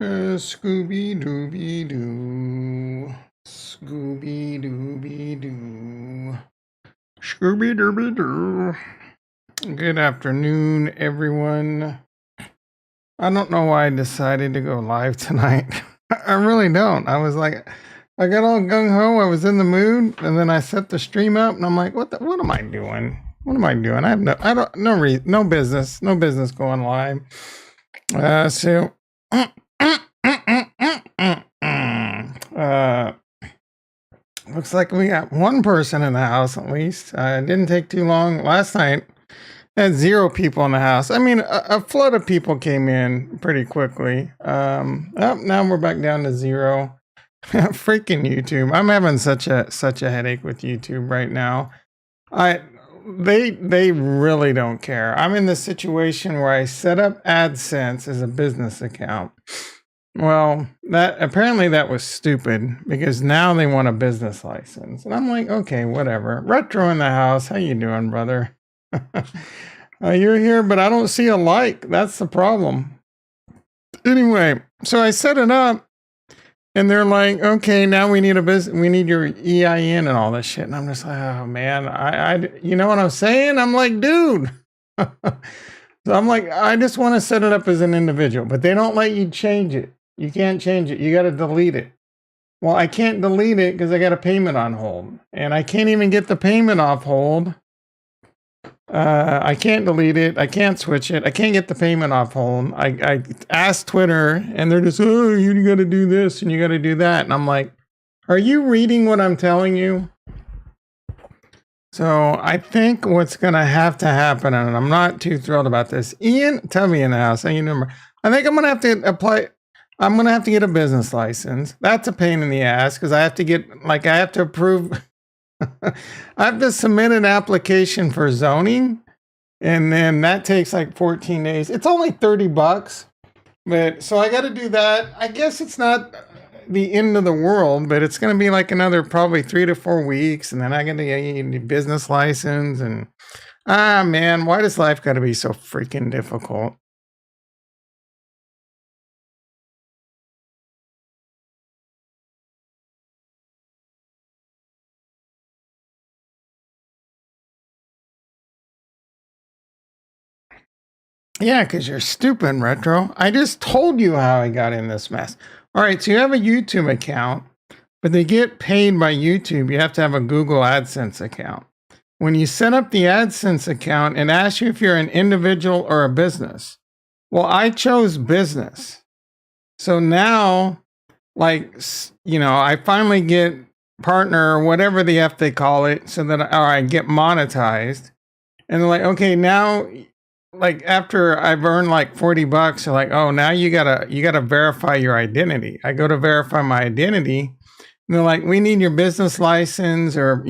Scooby-Dooby-Doo. Scooby-Dooby-Doo. Scooby-Dooby-Doo. Good afternoon, everyone. I don't know why I decided to go live tonight. I really don't. I was like, I got all gung-ho. I was in the mood, and then I set the stream up, and I'm like, what am I doing? What am I doing? No business going live. Looks like we got one person in the house at least. It didn't take too long. Last night, I had 0 people in the house. I mean, a flood of people came in pretty quickly. Now we're back down to 0. Freaking YouTube. I'm having such a headache with YouTube right now. They really don't care. I'm in this situation where I set up AdSense as a business account. Well, apparently that was stupid because now they want a business license. And I'm like, okay, whatever. Retro in the house. How you doing, brother? You're here, but I don't see a like. That's the problem. Anyway, so I set it up and they're like, okay, now we need your EIN and all this shit. And I'm just like, oh man, I you know what I'm saying? I'm like, dude. So I'm like, I just want to set it up as an individual, but they don't let you change it. You can't change it. You got to delete it. Well, I can't delete it because I got a payment on hold. And I can't even get the payment off hold. I can't delete it. I can't switch it. I can't get the payment off hold. I asked Twitter and they're just, oh, you got to do this and you got to do that. And I'm like, are you reading what I'm telling you? So I think what's going to have to happen, and I'm not too thrilled about this. Ian, tell me in the house. I think I'm going to have to apply. I'm going to have to get a business license. That's a pain in the ass because I have to approve. I have to submit an application for zoning. And then that takes like 14 days. It's only $30. But so I got to do that. I guess it's not the end of the world, but it's going to be like another probably 3 to 4 weeks. And then I got to get a business license. And man, why does life got to be so freaking difficult? Yeah, because you're stupid, Retro. I just told you how I got in this mess. All right, so you have a YouTube account, but they get paid by YouTube. You have to have a Google AdSense account. When you set up the AdSense account, it asks you if you're an individual or a business. Well, I chose business. So now, I finally get partner or whatever the F they call it, so that I get monetized. And they're like, okay, now after I've earned like $40, they're like, oh, now you gotta verify your identity. I go to verify my identity, and they're like, we need your business license or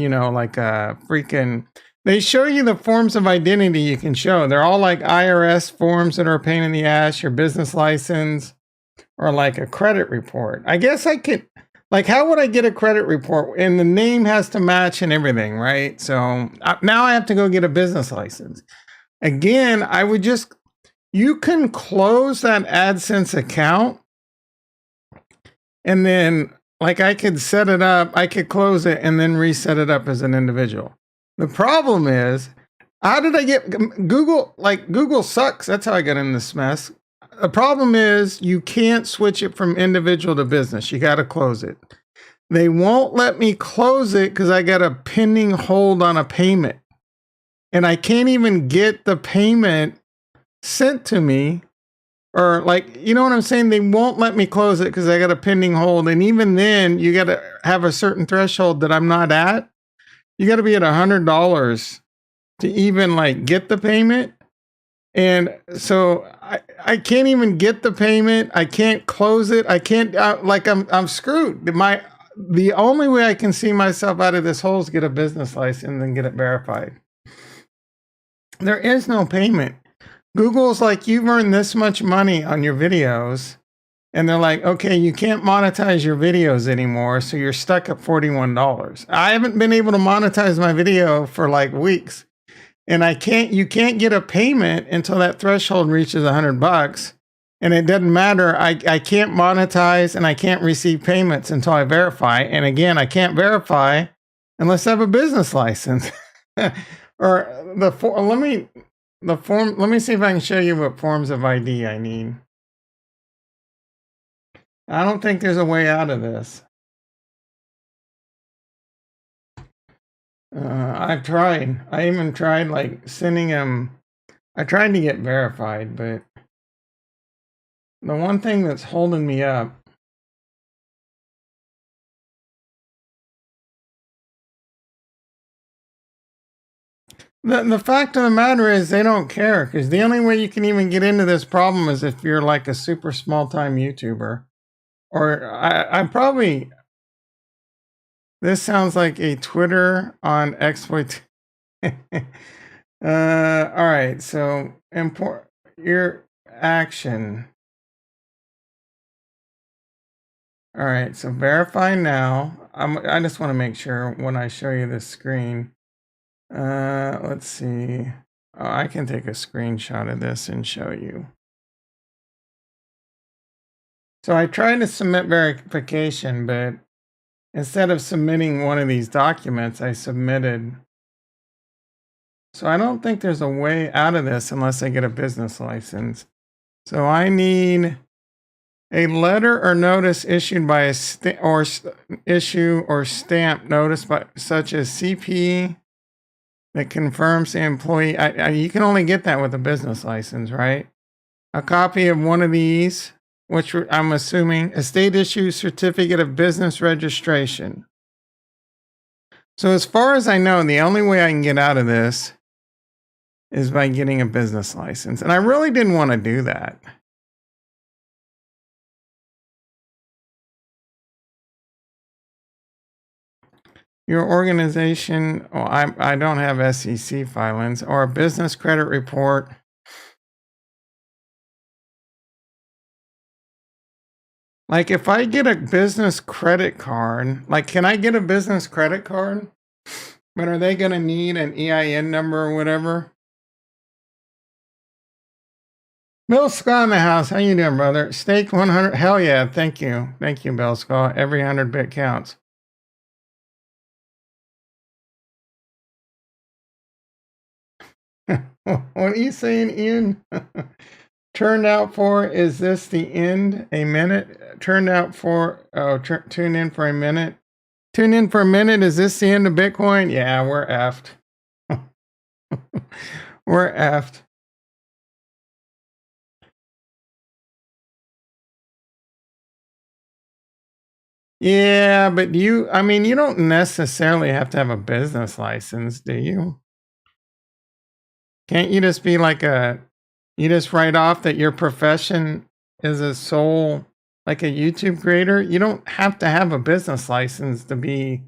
they show you the forms of identity you can show. They're all like IRS forms that are a pain in the ass, your business license, or like a credit report. I guess I could, how would I get a credit report? And the name has to match and everything, right? So now I have to go get a business license. Again, you can close that AdSense account and then I could set it up, I could close it and then reset it up as an individual. The problem is, how did I get Google? Google sucks. That's how I got in this mess. The problem is you can't switch it from individual to business. You got to close it. They won't let me close it because I got a pending hold on a payment. And I can't even get the payment sent to me. Or you know what I'm saying? They won't let me close it because I got a pending hold. And even then, you got to have a certain threshold that I'm not at. You got to be at $100 to even get the payment. And so I can't even get the payment. I can't close it. I can't, I'm screwed. The only way I can see myself out of this hole is get a business license and get it verified. There is no payment. Google's like, you've earned this much money on your videos. And they're like, okay, you can't monetize your videos anymore. So you're stuck at $41. I haven't been able to monetize my video for weeks. And you can't get a payment until that threshold reaches $100. And it doesn't matter. I can't monetize and I can't receive payments until I verify. And again, I can't verify unless I have a business license. Or let me see if I can show you what forms of ID I need. I don't think there's a way out of this. I've tried. I even tried like sending him. I tried to get verified, but the one thing that's holding me up. The fact of the matter is they don't care, because the only way you can even get into this problem is if you're like a super small time YouTuber. Or I'm probably. This sounds like a Twitter on exploit. All right, so import your action. All right, so verify now. I just want to make sure when I show you this screen. Let's see. Oh, I can take a screenshot of this and show you. So I tried to submit verification, but instead of submitting one of these documents, I submitted. So I don't think there's a way out of this unless I get a business license. So I need a letter or notice issued by a issue or stamp notice by such as CP that confirms the employee. You can only get that with a business license, right? A copy of one of these, which I'm assuming a state issued certificate of business registration. So as far as I know, the only way I can get out of this is by getting a business license. And I really didn't want to do that. Your organization, I don't have SEC filings or a business credit report. Like if I get a business credit card, like can I get a business credit card? But are they going to need an EIN number or whatever? Bill Scott in the house. How you doing, brother? Stake 100. Hell yeah. Thank you. Thank you, Bill Scott. Every 100 bit counts. What are you saying, Ian? Turned out for, is this the end? A minute? Turned out for, tune in for a minute. Tune in for a minute. Is this the end of Bitcoin? Yeah, we're effed. We're effed. Yeah, but you don't necessarily have to have a business license, do you? Can't you just be like you just write off that your profession is a sole, like a YouTube creator? You don't have to have a business license to be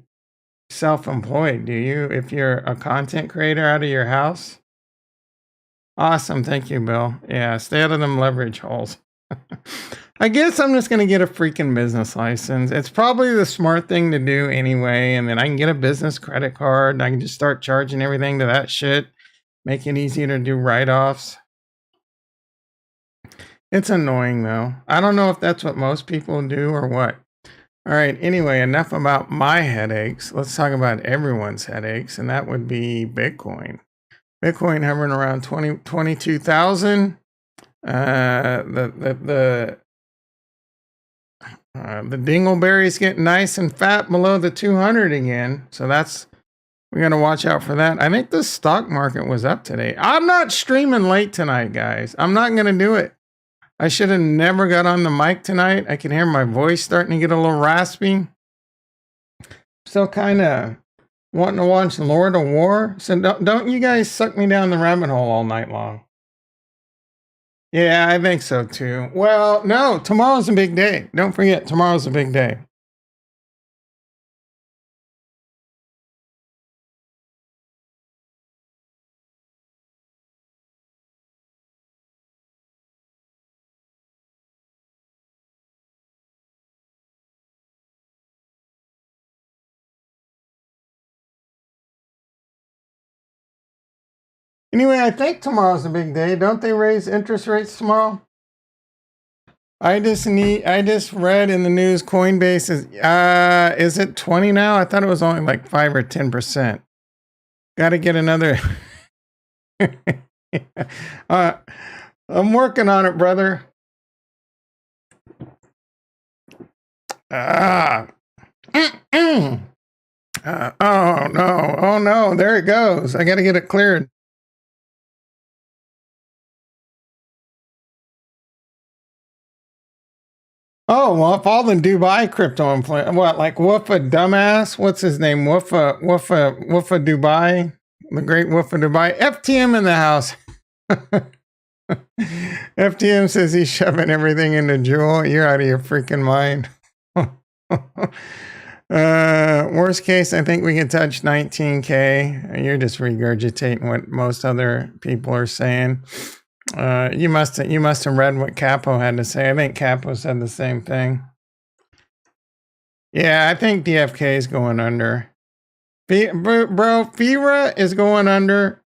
self-employed, do you? If you're a content creator out of your house? Awesome. Thank you, Bill. Yeah, stay out of them leverage holes. I guess I'm just going to get a freaking business license. It's probably the smart thing to do anyway. And then I can get a business credit card and I can just start charging everything to that shit. Make it easier to do write-offs. It's annoying though. I don't know if that's what most people do or what. All right. Anyway, enough about my headaches. Let's talk about everyone's headaches. And that would be Bitcoin. Bitcoin hovering around 22,000. The dingleberry's getting nice and fat below the 200 again. So we got to watch out for that. I think the stock market was up today. I'm not streaming late tonight, guys. I'm not going to do it. I should have never got on the mic tonight. I can hear my voice starting to get a little raspy. Still kind of wanting to watch Lord of War. So don't you guys suck me down the rabbit hole all night long. Yeah, I think so too. Well, no, tomorrow's a big day. Don't forget, tomorrow's a big day. Anyway, I think tomorrow's a big day. Don't they raise interest rates tomorrow? I just read in the news Coinbase is it 20 now? I thought it was only like 5 or 10%. Got to get another. uh, I'm working on it, brother. Oh no. Oh no, there it goes. I got to get it cleared. Oh, well, if all the Dubai crypto inflation, what, like Woofa dumbass? What's his name? Woofa Dubai? The great Woofa Dubai? FTM in the house. FTM says he's shoving everything into Jewel. You're out of your freaking mind. Worst case, I think we can touch 19K. You're just regurgitating what most other people are saying. You must have read what Capo had to say. I think Capo said the same thing. Yeah, I think DFK is going under. Bro, FIRA is going under.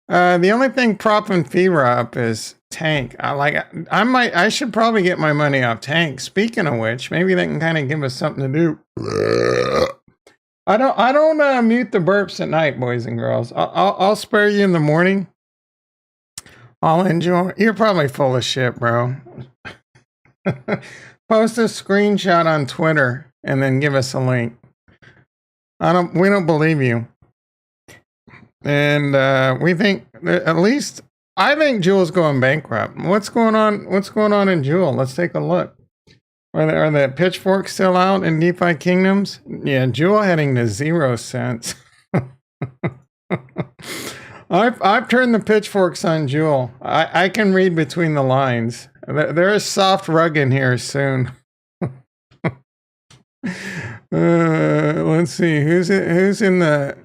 The only thing propping FIRA up is Tank. I should probably get my money off Tank. Speaking of which, maybe they can kind of give us something to do. I don't mute the burps at night, boys and girls. I'll spare you in the morning. I'll enjoy. You're probably full of shit, bro. Post a screenshot on Twitter and then give us a link. We don't believe you. And we think at least I think Jewel's going bankrupt. What's going on? What's going on in Jewel? Let's take a look. Are the pitchforks still out in Defikingdoms? Yeah, Jewel heading to 0 cents. I've turned the pitchforks on Jewel. I can read between the lines. There is soft rug in here soon. Let's see who's in the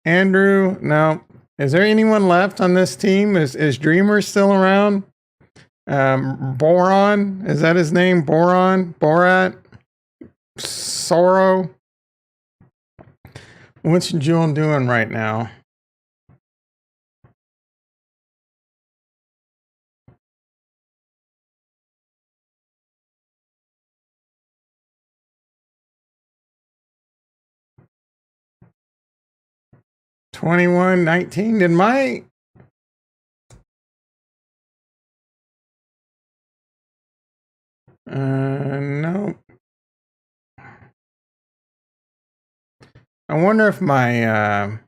Andrew. No, is there anyone left on this team? Is Dreamer still around? Boron, is that his name? Borat, Sorrow. What's Jewel doing right now? $21.19. Did my no. I wonder if my yeah,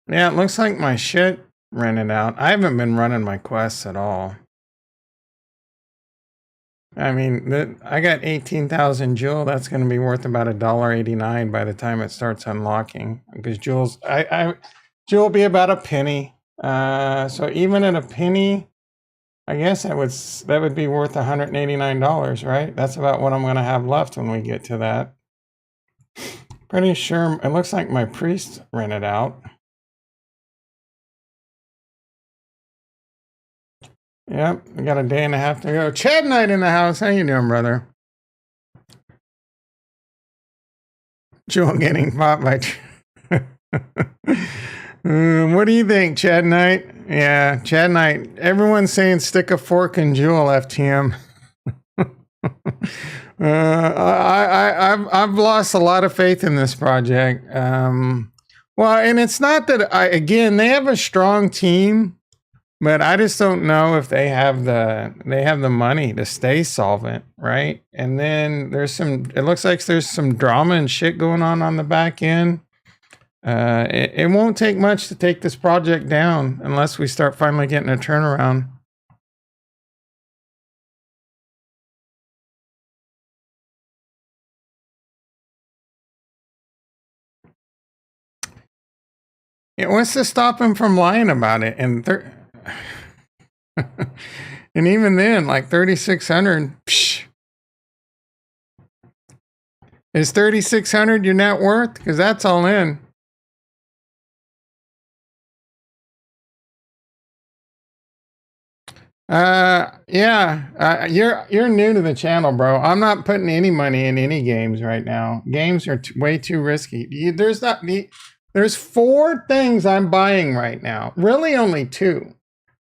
it looks like my shit rented out. I haven't been running my quests at all. I mean, I got 18,000 Jewel. That's going to be worth about $1.89 by the time it starts unlocking. Because Jewel will be about a penny. So even at a penny, I guess that would be worth $189, right? That's about what I'm going to have left when we get to that. Pretty sure it looks like my priest rented out. Yep, we got a day and a half to go. Chad Knight in the house. How you doing, brother? Jewel getting popped by... what do you think, Chad Knight? Yeah, Chad Knight. Everyone's saying stick a fork in Jewel, FTM. I've lost a lot of faith in this project. Well, and it's not that again, they have a strong team, but I just don't know if they have the money to stay solvent, right? And then it looks like there's some drama and shit going on the back end. It won't take much to take this project down unless we start finally getting a turnaround. Yeah, what's to stop him from lying about it? And and even then, like 3,600. Is 3,600 your net worth? Because that's all in. Yeah. You're new to the channel, bro. I'm not putting any money in any games right now. Games are way too risky. There's 4 things I'm buying right now. Really, only 2.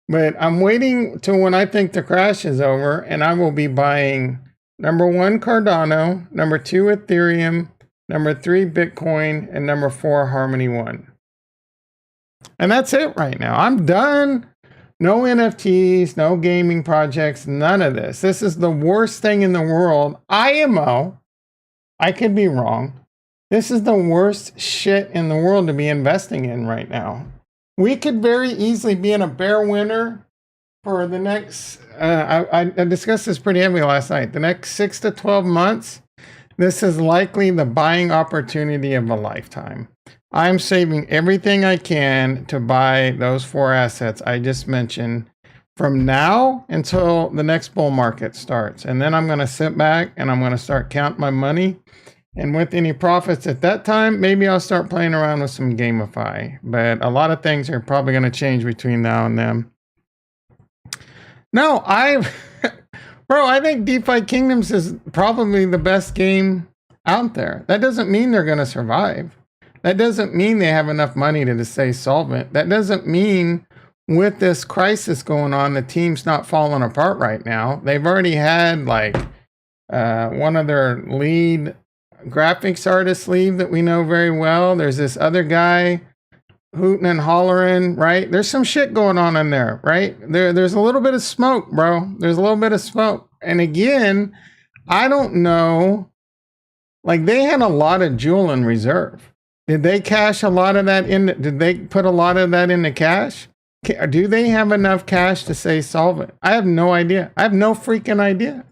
But I'm waiting till when I think the crash is over, and I will be buying number 1 Cardano, number 2 Ethereum, number 3 Bitcoin, and number 4 Harmony One. And that's it right now. I'm done. No NFTs, no gaming projects, none of this. This is the worst thing in the world. IMO, I could be wrong. This is the worst shit in the world to be investing in right now. We could very easily be in a bear winter for the next, I discussed this pretty heavily last night. The next 6 to 12 months, this is likely the buying opportunity of a lifetime. I'm saving everything I can to buy those 4 assets I just mentioned from now until the next bull market starts. And then I'm going to sit back and I'm going to start counting my money. And with any profits at that time, maybe I'll start playing around with some GameFi. But a lot of things are probably going to change between now and then. No, bro, I think Defikingdoms is probably the best game out there. That doesn't mean they're going to survive. That doesn't mean they have enough money to stay solvent. That doesn't mean with this crisis going on, the team's not falling apart right now. They've already had like one of their lead graphics artists leave that we know very well. There's this other guy hooting and hollering, right? There's some shit going on in there, right? There's a little bit of smoke, bro. There's a little bit of smoke. And again, I don't know. Like they had a lot of jewel in reserve. Did they cash a lot of that in? Did they put a lot of that into cash? Do they have enough cash to stay solvent? I have no idea. I have no freaking idea.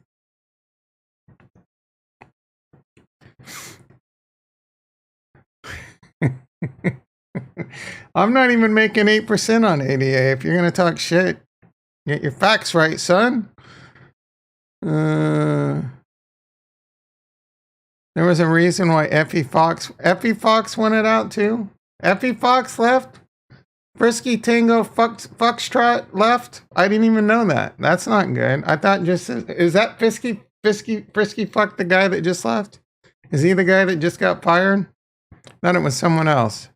I'm not even making 8% on ADA. If you're going to talk shit, get your facts right, son. There was a reason why Effie Fox went it out too. Effie Fox left. Frisky Tango Foxtrot left. I didn't even know that. That's not good. I thought is that Frisky Fuck the guy that just left? Is he the guy that just got fired? Thought it was someone else.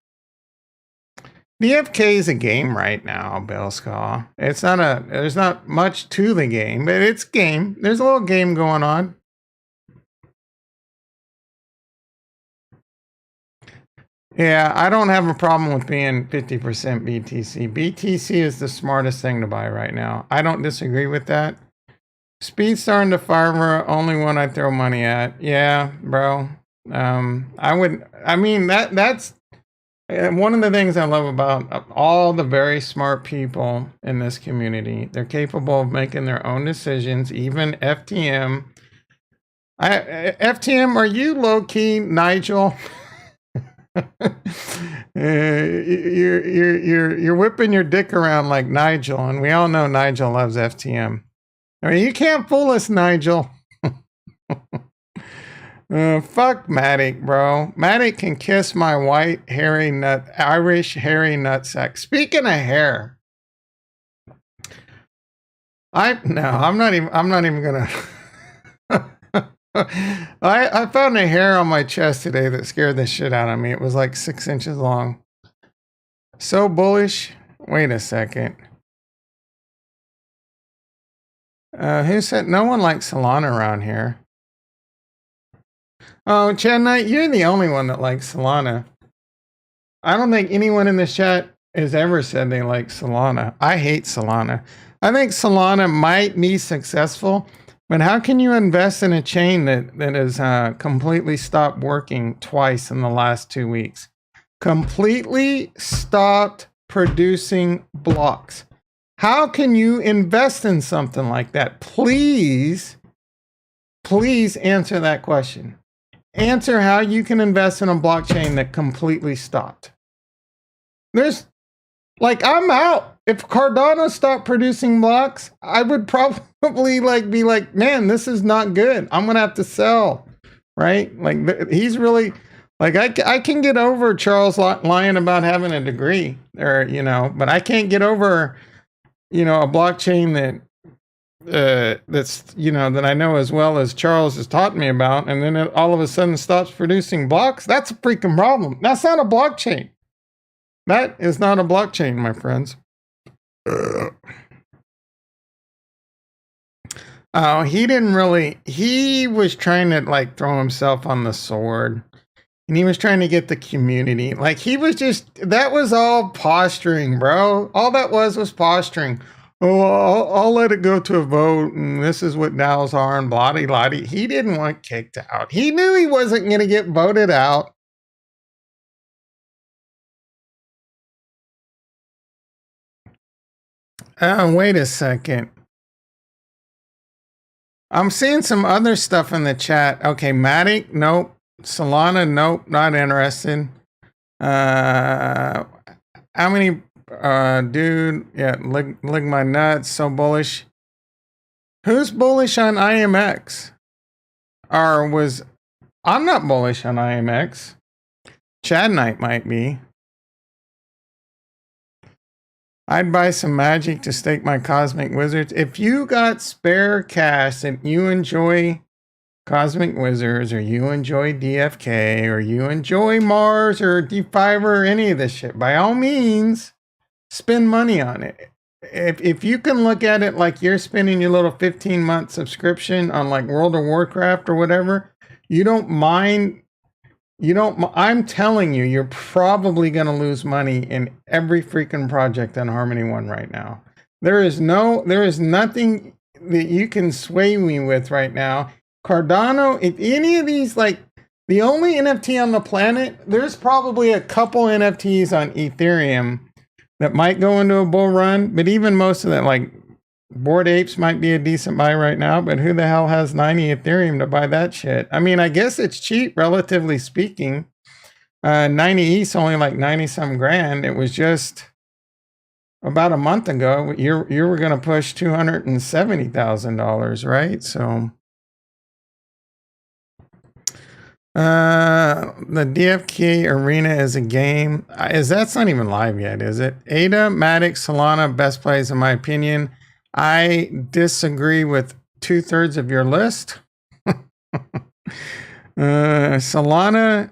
DFK is a game right now, Bill Skaw. There's not much to the game, but it's game. There's a little game going on. Yeah, I don't have a problem with being 50% BTC. BTC is the smartest thing to buy right now. I don't disagree with that. Speedstar and the Farmer, only one I throw money at. Yeah, bro. That's one of the things I love about all the very smart people in this community. They're capable of making their own decisions, even FTM. FTM, are you low-key, Nigel? You're whipping your dick around like Nigel, and we all know Nigel loves FTM. I mean, you can't fool us, Nigel. Fuck Matic, bro. Matic can kiss my white Irish hairy nutsack. Speaking of hair, I'm not even gonna. I found a hair on my chest today that scared the shit out of me. It was like 6 inches long. So bullish. Wait a second. Who said no one likes Solana around here? Oh, Chad Knight, you're the only one that likes Solana. I don't think anyone in this chat has ever said they like Solana. I hate Solana. I think Solana might be successful. But how can you invest in a chain that has completely stopped working twice in the last 2 weeks? Completely stopped producing blocks. How can you invest in something like that? Please answer that question. Answer how you can invest in a blockchain that completely stopped. I'm out. If Cardano stopped producing blocks, I would probably be like, man, this is not good. I'm gonna have to sell, right? Like he's really I can get over Charles lying about having a degree, or but I can't get over a blockchain that's that I know as well as Charles has taught me about, and then it all of a sudden stops producing blocks. That's a freaking problem. That's not a blockchain. That is not a blockchain, my friends. Oh, he didn't really. He was trying to like throw himself on the sword, and he was trying to get the community. Like he was just. That was all posturing, bro. All that was posturing. Oh, I'll let it go to a vote, and this is what DAOs are, and blah de blah de. He didn't want kicked out. He knew he wasn't going to get voted out. Wait a second. I'm seeing some other stuff in the chat. Okay, Matic, nope. Solana, nope, not interested. How many, dude, yeah, lick my nuts, so bullish. Who's bullish on IMX? I'm not bullish on IMX. Chad Knight might be. I'd buy some magic to stake my cosmic wizards. If you got spare cash and you enjoy cosmic wizards, or you enjoy DFK, or you enjoy Mars or D5 or any of this shit, by all means, spend money on it. If you can look at it like you're spending your little 15-month subscription on like World of Warcraft or whatever, you don't mind. I'm telling you, you're probably going to lose money in every freaking project on Harmony One right now. There is nothing that you can sway me with right now. Cardano, if any of these, like the only NFT on the planet, there's probably a couple NFTs on Ethereum that might go into a bull run, but even most of that, like Bored Apes might be a decent buy right now, but who the hell has 90 Ethereum to buy that shit? I mean, I guess it's cheap, relatively speaking. 90 ETH only like 90 some grand. It was just about a month ago. You were going to push $270,000, right? So the DFK arena is a game. That's not even live yet, is it? ADA, Matic, Solana, best plays in my opinion. I disagree with 2/3 of your list. Solana,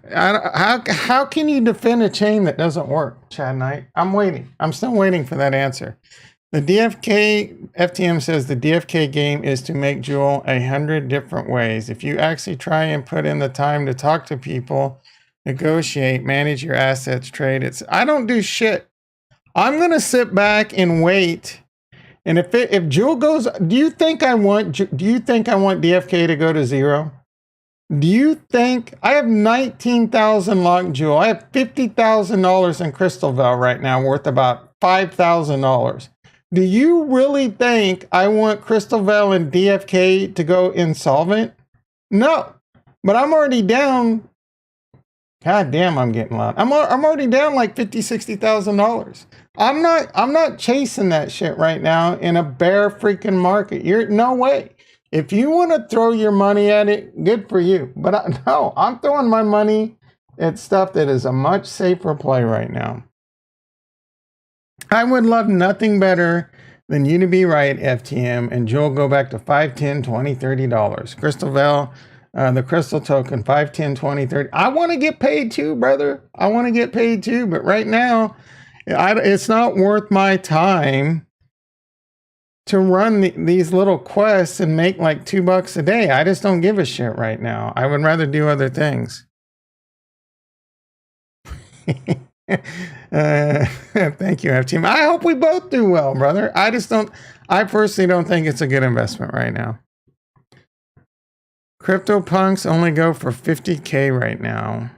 how can you defend a chain that doesn't work, Chad Knight? I'm waiting. I'm still waiting for that answer. The FTM says the DFK game is to make Jewel 100 different ways. If you actually try and put in the time to talk to people, negotiate, manage your assets, trade, I don't do shit. I'm going to sit back and wait. And if Jewel goes, do you think I want DFK to go to zero? Do you think I have 19,000 locked Jewel? I have $50,000 in Crystal Veil right now, worth about $5,000. Do you really think I want Crystal Veil and DFK to go insolvent? No, but I'm already down. God damn, I'm getting loud. I'm already down like $50,000-$60,000. I'm not chasing that shit right now in a bear freaking market. No way. If you want to throw your money at it, good for you. But no, I'm throwing my money at stuff that is a much safer play right now. I would love nothing better than you to be right, FTM, and Joel go back to $5, $10, $20, $30. Crystal Veil, the Crystal token, $5, $10, $20, $30. I want to get paid too, brother. I want to get paid too. But right now, it's not worth my time to run these little quests and make like $2 a day. I just don't give a shit right now. I would rather do other things. Thank you, FTM. I hope we both do well, brother. I personally don't think it's a good investment right now. CryptoPunks only go for 50K right now.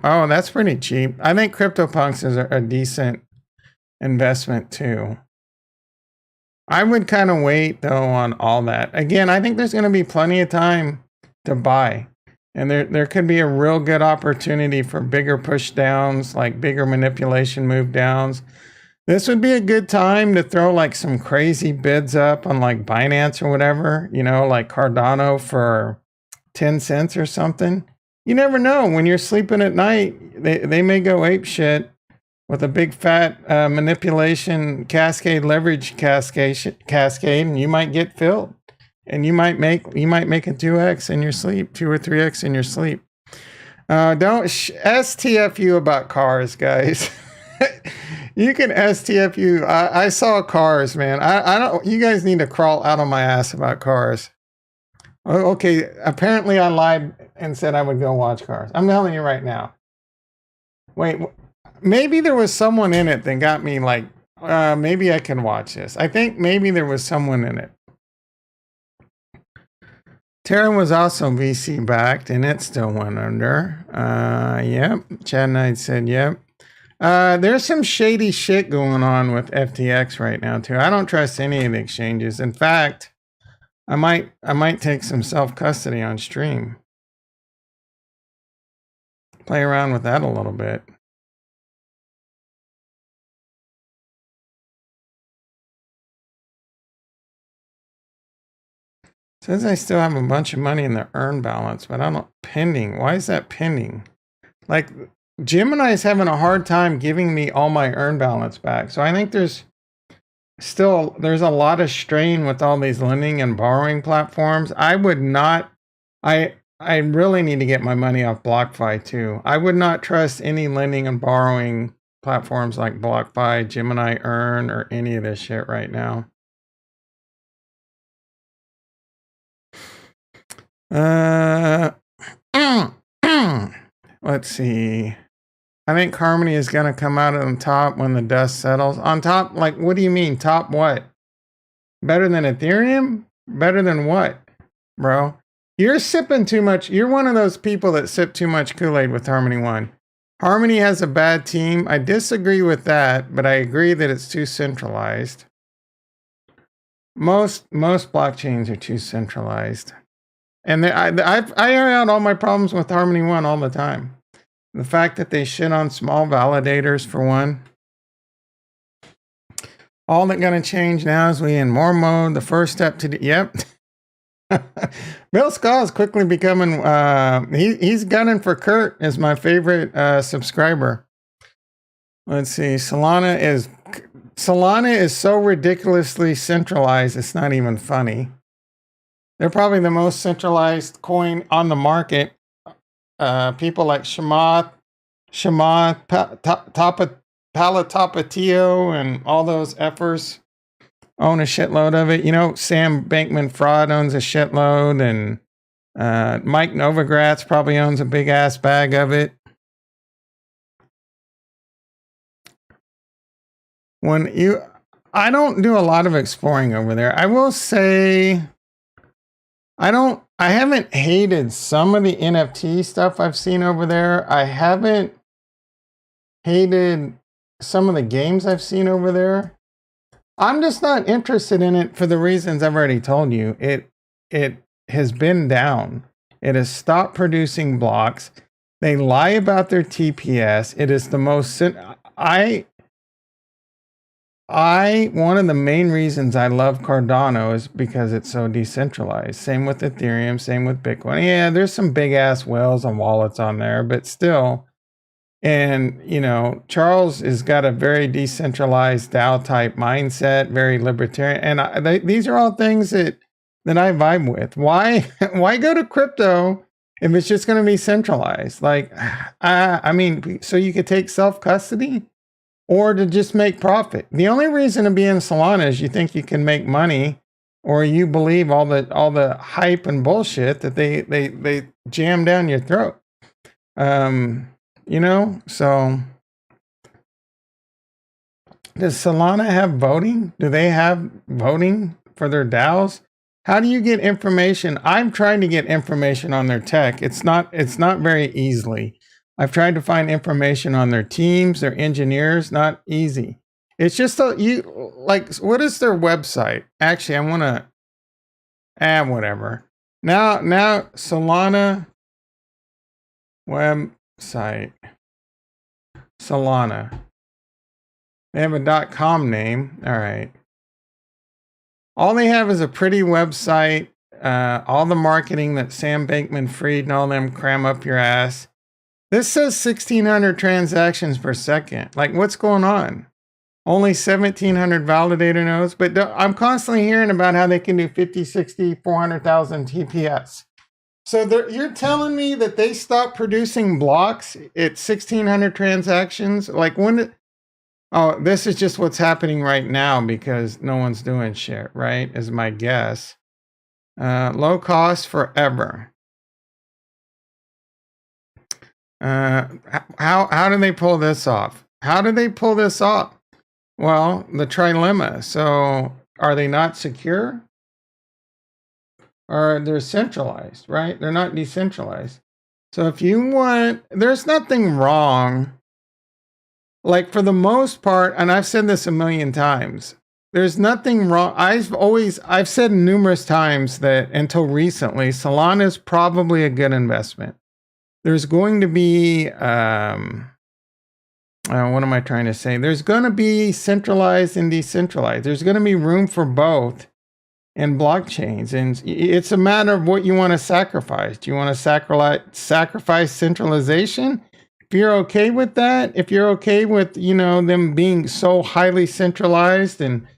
Oh, that's pretty cheap. I think CryptoPunks is a decent investment too. I would kind of wait though on all that. Again, I think there's going to be plenty of time to buy. And there could be a real good opportunity for bigger push downs, like bigger manipulation move downs. This would be a good time to throw like some crazy bids up on like Binance or whatever, like Cardano for 10 cents or something. You never know. When you're sleeping at night, they may go ape shit with a big fat manipulation cascade, leverage cascade, and you might get filled. And you might make a 2x in your sleep, 2 or 3x in your sleep. Don't STFU about cars, guys. You can STFU. I saw cars, man. I don't. You guys need to crawl out of my ass about cars. Oh, okay. Apparently, I lied and said I would go watch cars. I'm telling you right now. Wait, maybe there was someone in it that got me like. Maybe I can watch this. I think maybe there was someone in it. Terran was also VC backed, and it still went under. Yep. Chad Knight said, yep. There's some shady shit going on with FTX right now too. I don't trust any of the exchanges. In fact, I might take some self-custody on stream. Play around with that a little bit. Says I still have a bunch of money in the earn balance, but I don't pending. Why is that pending? Like Gemini's having a hard time giving me all my earn balance back. So I think there's a lot of strain with all these lending and borrowing platforms. I would not I really need to get my money off BlockFi too. I would not trust any lending and borrowing platforms like BlockFi, Gemini Earn, or any of this shit right now. Let's see. I think Harmony is going to come out on top when the dust settles. On top, like, what do you mean? Top what? Better than Ethereum? Better than what, bro? You're sipping too much. You're one of those people that sip too much Kool-Aid with Harmony One. Harmony has a bad team. I disagree with that, but I agree that it's too centralized. Most blockchains are too centralized. And I air out all my problems with Harmony One all the time. The fact that they shit on small validators, for one. All that's going to change now is we in more mode. The first step to yep. Bill Scott is quickly becoming. He's gunning for Kurt as my favorite subscriber. Let's see. Solana is so ridiculously centralized. It's not even funny. They're probably the most centralized coin on the market. People like Shamath, Palatopatio, and all those effers own a shitload of it. You know, Sam Bankman-Fried owns a shitload, and Mike Novogratz probably owns a big ass bag of it. I don't do a lot of exploring over there. I will say, I haven't hated some of the NFT stuff I've seen over there. I haven't hated some of the games I've seen over there. I'm just not interested in it for the reasons I've already told you. It has been down. It has stopped producing blocks. They lie about their TPS. It is the most one of the main reasons I love Cardano is because it's so decentralized. Same with Ethereum, same with Bitcoin. Yeah, there's some big ass whales and wallets on there, but still. And, you know, Charles has got a very decentralized DAO type mindset, very libertarian. And these are all things that I vibe with. Why go to crypto if it's just going to be centralized? Like, I mean, so you could take self-custody or to just make profit. The only reason to be in Solana is you think you can make money, or you believe all the hype and bullshit that they jam down your throat. You know, so does Solana have voting? Do they have voting for their DAOs? How do you get information? I'm trying to get information on their tech. It's not very easily. I've tried to find information on their teams, their engineers, not easy. It's just what is their website? Actually, I want to add whatever. Now Solana website. Solana. They have a .com name. All right. All they have is a pretty website. All the marketing that Sam Bankman-Fried and all them cram up your ass. This says 1,600 transactions per second. Like, what's going on? Only 1,700 validator nodes. But I'm constantly hearing about how they can do 50, 60, 400,000 TPS. So you're telling me that they stopped producing blocks at 1,600 transactions? Like, when Oh, this is just what's happening right now because no one's doing shit, right? Is my guess. Low cost forever. How do they pull this off? How do they pull this off? Well, the trilemma. So, are they not secure? Or they're centralized, right? They're not decentralized. So, if you want, there's nothing wrong. Like, for the most part, and I've said this a million times, there's nothing wrong. I've said numerous times that until recently, Solana is probably a good investment. There's going to be, what am I trying to say? There's going to be centralized and decentralized. There's going to be room for both in blockchains. And it's a matter of what you want to sacrifice. Do you want to sacrifice centralization? If you're okay with that, if you're okay with, them being so highly centralized and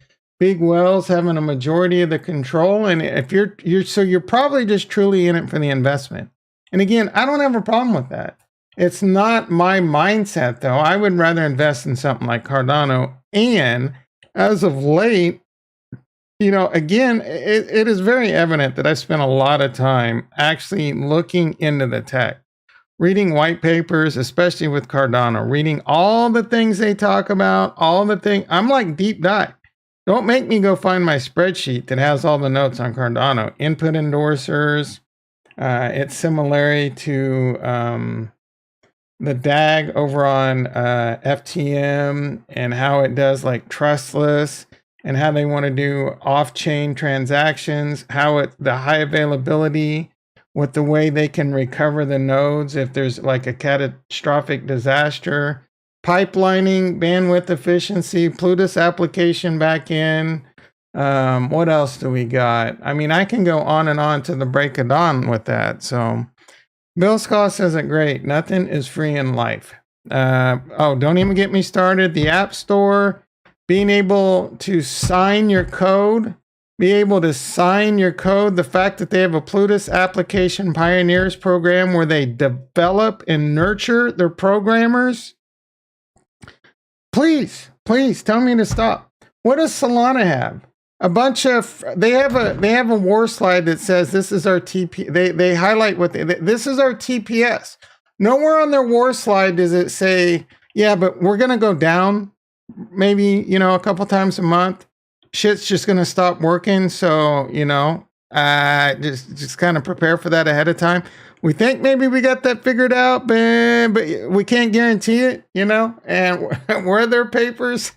big wells having a majority of the control, and if you're probably just truly in it for the investment. And again, I don't have a problem with that. It's not my mindset, though. I would rather invest in something like Cardano. And as of late, again, it is very evident that I've spent a lot of time actually looking into the tech, reading white papers, especially with Cardano, reading all the things they talk about, all the things. I'm like deep dive. Don't make me go find my spreadsheet that has all the notes on Cardano. Input endorsers, its similarity to the DAG over on FTM, and how it does like trustless, and how they want to do off-chain transactions, how the high availability with the way they can recover the nodes if there's like a catastrophic disaster, pipelining, bandwidth efficiency, Plutus application backend. What else do we got? I mean, I can go on and on to the break of dawn with that. So Bill's cost isn't great. Nothing is free in life. Don't even get me started. The App Store, being able to sign your code, the fact that they have a Plutus Application Pioneers program where they develop and nurture their programmers. Please tell me to stop. What does Solana have? They have a war slide that says this is our TP. They highlight this is our TPS. Nowhere on their war slide does it say, yeah, but we're gonna go down maybe, a couple times a month. Shit's just gonna stop working. So, just kind of prepare for that ahead of time. We think maybe we got that figured out, but we can't guarantee it, and where are their papers?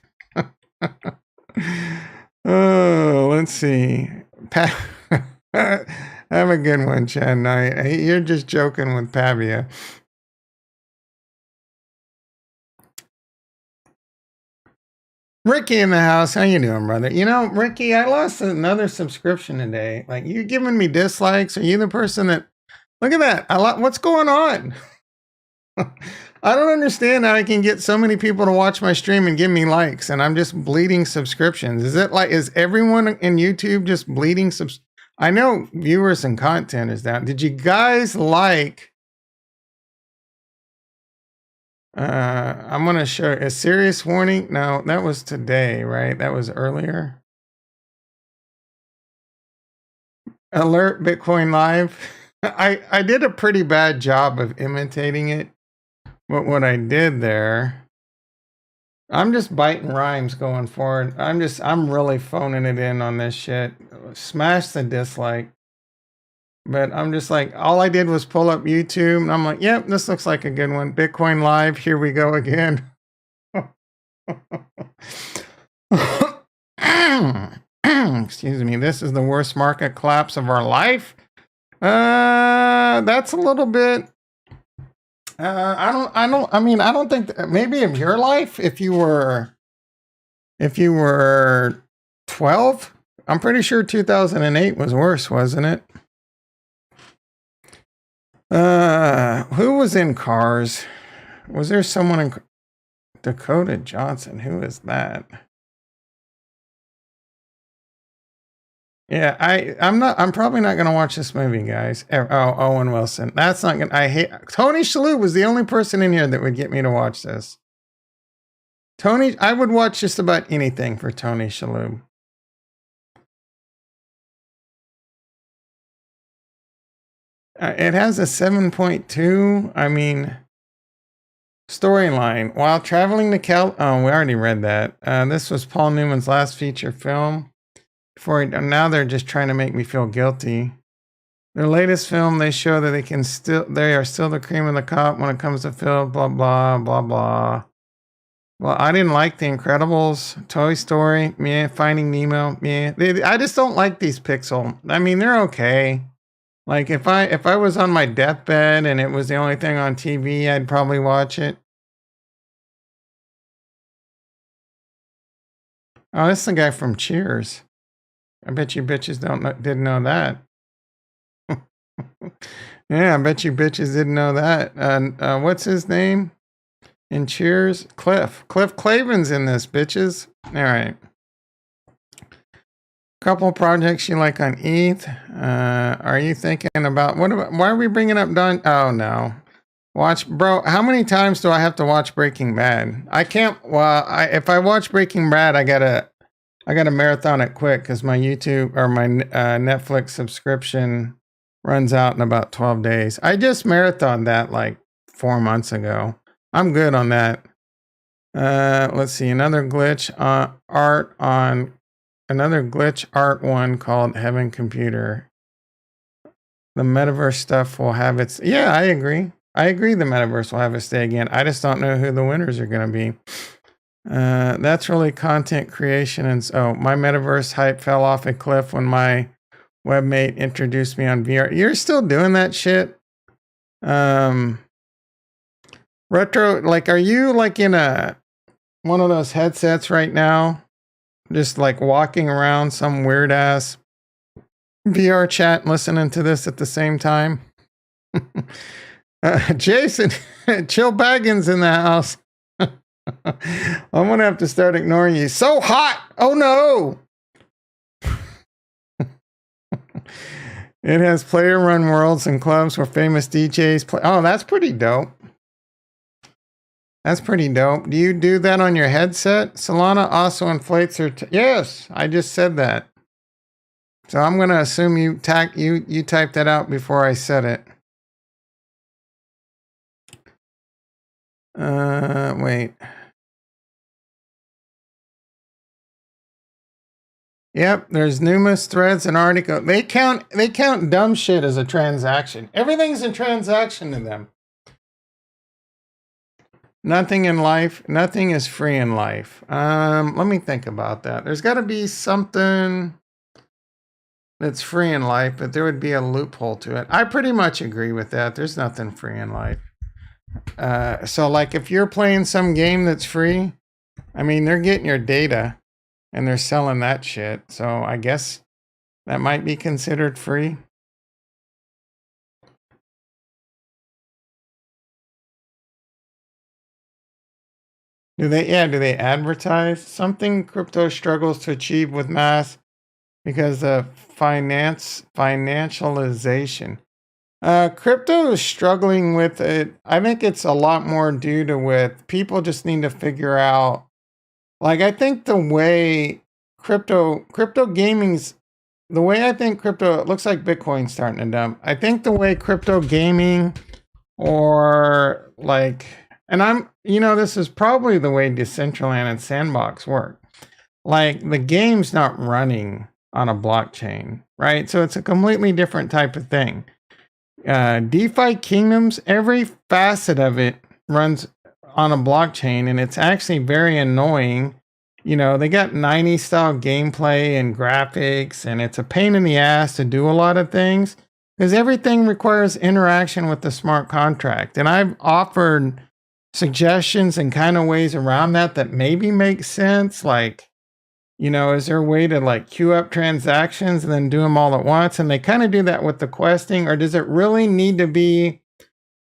Oh, let's see. Have a good one, Chad Knight. You're just joking with Pavia. Ricky in the house. How you doing, brother? Ricky, I lost another subscription today. Like, you giving me dislikes? Are you the person that... Look at that. What's going on? I don't understand how I can get so many people to watch my stream and give me likes, and I'm just bleeding subscriptions. Is everyone in YouTube just bleeding I know viewers and content is down. Did you guys like... I'm going to show a serious warning. No, that was today, right? That was earlier. Alert Bitcoin Live. I did a pretty bad job of imitating it. But what I did there, I'm just biting rhymes going forward. I'm really phoning it in on this shit. Smash the dislike. But I'm just like, all I did was pull up YouTube, and I'm like, yep, this looks like a good one. Bitcoin Live, here we go again. Excuse me, this is the worst market collapse of our life. That's a little bit... I don't think maybe of your life, if you were 12, I'm pretty sure 2008 was worse, wasn't it? Who was in Cars? Was there someone in Dakota Johnson? Who is that? Yeah, I'm probably not going to watch this movie, guys. Oh, Owen Wilson. That's not going to... Tony Shalhoub was the only person in here that would get me to watch this. Tony, I would watch just about anything for Tony Shalhoub. It has a 7.2. I mean, storyline. While traveling to oh, we already read that. This was Paul Newman's last feature film. Now they're just trying to make me feel guilty. Their latest film, they show that they are still the cream of the crop when it comes to film. Blah blah blah blah. Well, I didn't like The Incredibles, Toy Story, Finding Nemo, I just don't like these Pixel. I mean, they're okay. Like if I was on my deathbed and it was the only thing on TV, I'd probably watch it. Oh, this is the guy from Cheers. I bet you bitches didn't know that. Yeah, I bet you bitches didn't know that. What's his name in Cheers? Cliff Clavin's in this, bitches. All right. Couple projects you like on ETH. Are you thinking about why are we bringing up Don? Oh no. Bro, how many times do I have to watch Breaking Bad? I can't. Well, if I watch Breaking Bad, I gotta marathon it quick because my YouTube or my Netflix subscription runs out in about 12 days. I just marathoned that like 4 months ago. I'm good on that. Let's see, another glitch art one called Heaven Computer. The metaverse stuff will have its. Yeah, I agree. The metaverse will have its day again. I just don't know who the winners are going to be. That's really content creation. And so my metaverse hype fell off a cliff when my webmate introduced me on VR. You're still doing that shit? Retro, like, are you like in one of those headsets right now? Just like walking around some weird ass VR chat listening to this at the same time? Jason, Chill Baggins in the house. I'm gonna have to start ignoring you. So hot! Oh no! It has player-run worlds and clubs where famous DJs play. Oh, that's pretty dope. That's pretty dope. Do you do that on your headset? Solana also inflates her. Yes, I just said that. So I'm gonna assume you typed that out before I said it. Wait. Yep, there's numerous threads and articles. They count dumb shit as a transaction. Everything's a transaction to them. Nothing is free in life. Let me think about that. There's got to be something that's free in life, but there would be a loophole to it. I pretty much agree with that. There's nothing free in life. So like if you're playing some game that's free, I mean, they're getting your data and they're selling that shit. So I guess that might be considered free. Do they advertise something crypto struggles to achieve with mass because of financialization? Crypto is struggling with it. I think it's a lot more due to with people just need to figure out. Like I think the way crypto gaming's the way I think crypto, it looks like Bitcoin's starting to dump. I think the way crypto gaming or like. And this is probably the way Decentraland and Sandbox work. Like the game's not running on a blockchain, right? So it's a completely different type of thing. Defikingdoms, every facet of it runs on a blockchain, and it's actually very annoying. They got 90s style gameplay and graphics, and it's a pain in the ass to do a lot of things because everything requires interaction with the smart contract. And I've offered suggestions and kind of ways around that maybe make sense. Like, is there a way to like queue up transactions and then do them all at once? And they kind of do that with the questing, or does it really need to be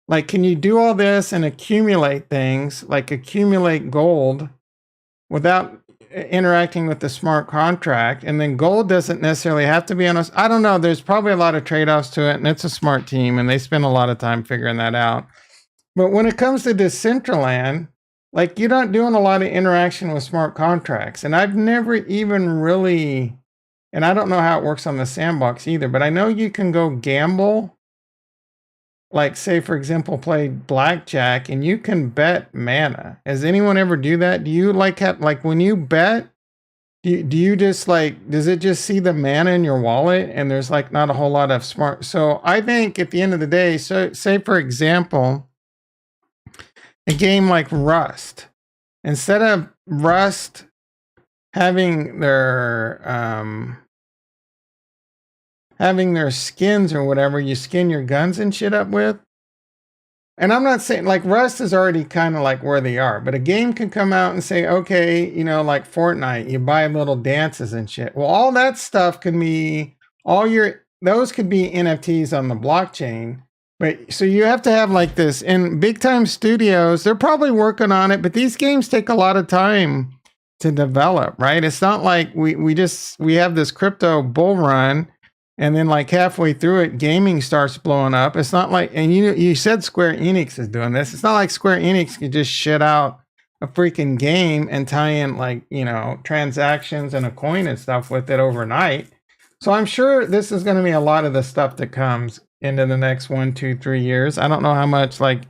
like, can you do all this and accumulate things, like accumulate gold without interacting with the smart contract? And then gold doesn't necessarily have to be on us. I don't know. There's probably a lot of trade-offs to it, and it's a smart team and they spend a lot of time figuring that out. But when it comes to Decentraland, like you're not doing a lot of interaction with smart contracts. And I've never even really, and I don't know how it works on the sandbox either, but I know you can go gamble. Like say for example, play blackjack and you can bet mana. Has anyone ever do that? Do you like have like when you bet, do you just like, does it just see the mana in your wallet and there's like not a whole lot of smart? So I think at the end of the day, so say for example, a game like Rust, instead of Rust having their skins or whatever you skin your guns and shit up with. And I'm not saying like Rust is already kind of like where they are, but a game can come out and say, okay, you know, like Fortnite, you buy little dances and shit. Well, all that stuff can be those could be NFTs on the blockchain. But so you have to have like this, and big time studios, they're probably working on it, but these games take a lot of time to develop, right? It's not like we have this crypto bull run and then like halfway through it, gaming starts blowing up. It's not like, and you said Square Enix is doing this. It's not like Square Enix could just shit out a freaking game and tie in like, you know, transactions and a coin and stuff with it overnight. So I'm sure this is going to be a lot of the stuff that comes into the next 1, 2, 3 years. I don't know how much like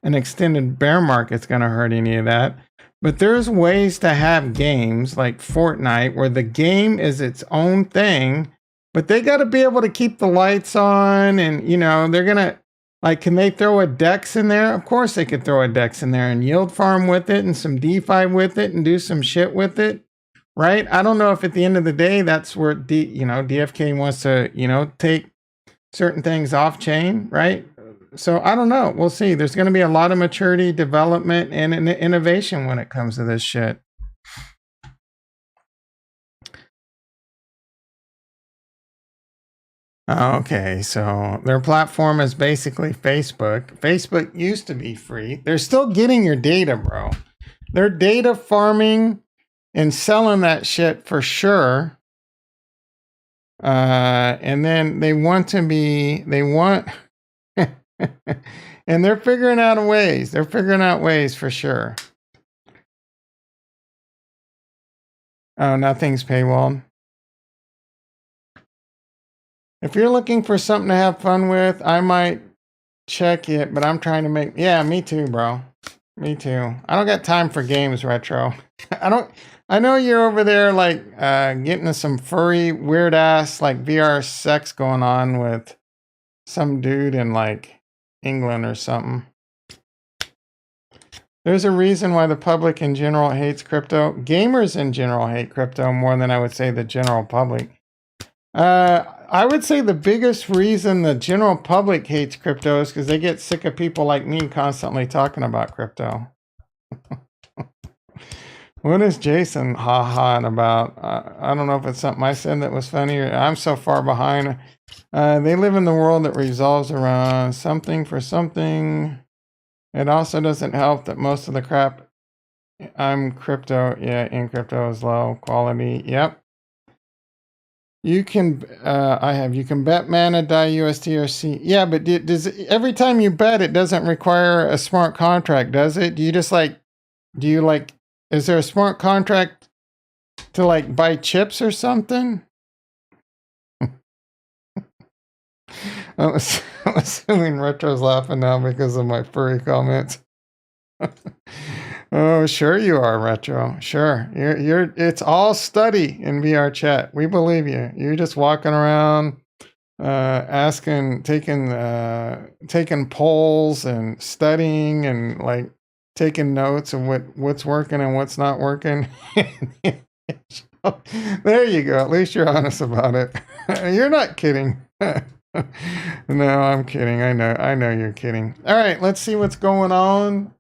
an extended bear market's going to hurt any of that. But there's ways to have games like Fortnite where the game is its own thing, but they got to be able to keep the lights on and, you know, they're going to, like, can they throw a DEX in there? Of course they could throw a DEX in there and yield farm with it and some DeFi with it and do some shit with it, right? I don't know if at the end of the day, that's where, DFK wants to, you know, take certain things off chain, right? So I don't know. We'll see. There's going to be a lot of maturity, development, and innovation when it comes to this shit. Okay, so their platform is basically Facebook. Facebook used to be free. They're still getting your data, bro. They're data farming and selling that shit for sure. And then they want, and they're figuring out ways. They're figuring out ways for sure. Oh, nothing's paywalled. If you're looking for something to have fun with, I might check it, but I'm trying to make, yeah, me too, bro. Me too. I don't got time for games, Retro. I know you're over there like getting some furry, weird ass like VR sex going on with some dude in like England or something. There's a reason why the public in general hates crypto. Gamers in general hate crypto more than I would say the general public. I would say the biggest reason the general public hates crypto is because they get sick of people like me constantly talking about crypto. What is Jason ha-haing about? I don't know if it's something I said that was funny or I'm so far behind. They live in the world that revolves around something for something. It also doesn't help that most of the crap in crypto is low quality. Yep. You can, you can bet mana, DAI, UST, or C. Yeah, but every time you bet, it doesn't require a smart contract, does it? Do you just like, is there a smart contract to like buy chips or something? I'm assuming Retro's laughing now because of my furry comments. Oh, sure you are, Retro. Sure. It's all study in VR chat. We believe you. You're just walking around taking polls and studying and like taking notes of what's working and what's not working. There you go. At least you're honest about it. You're not kidding. No, I'm kidding. I know you're kidding. All right, let's see what's going on.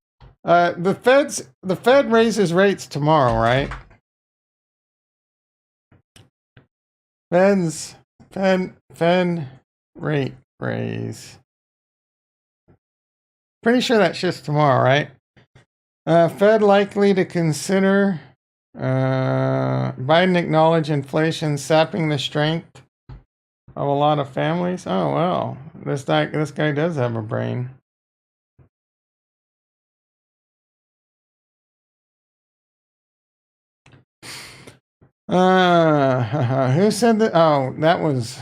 The Fed raises rates tomorrow, right? Fed rate raise. Pretty sure that shit's tomorrow, right? Fed likely to consider Biden acknowledge inflation sapping the strength of a lot of families. Oh well, this guy does have a brain. Who said that? Oh, that was.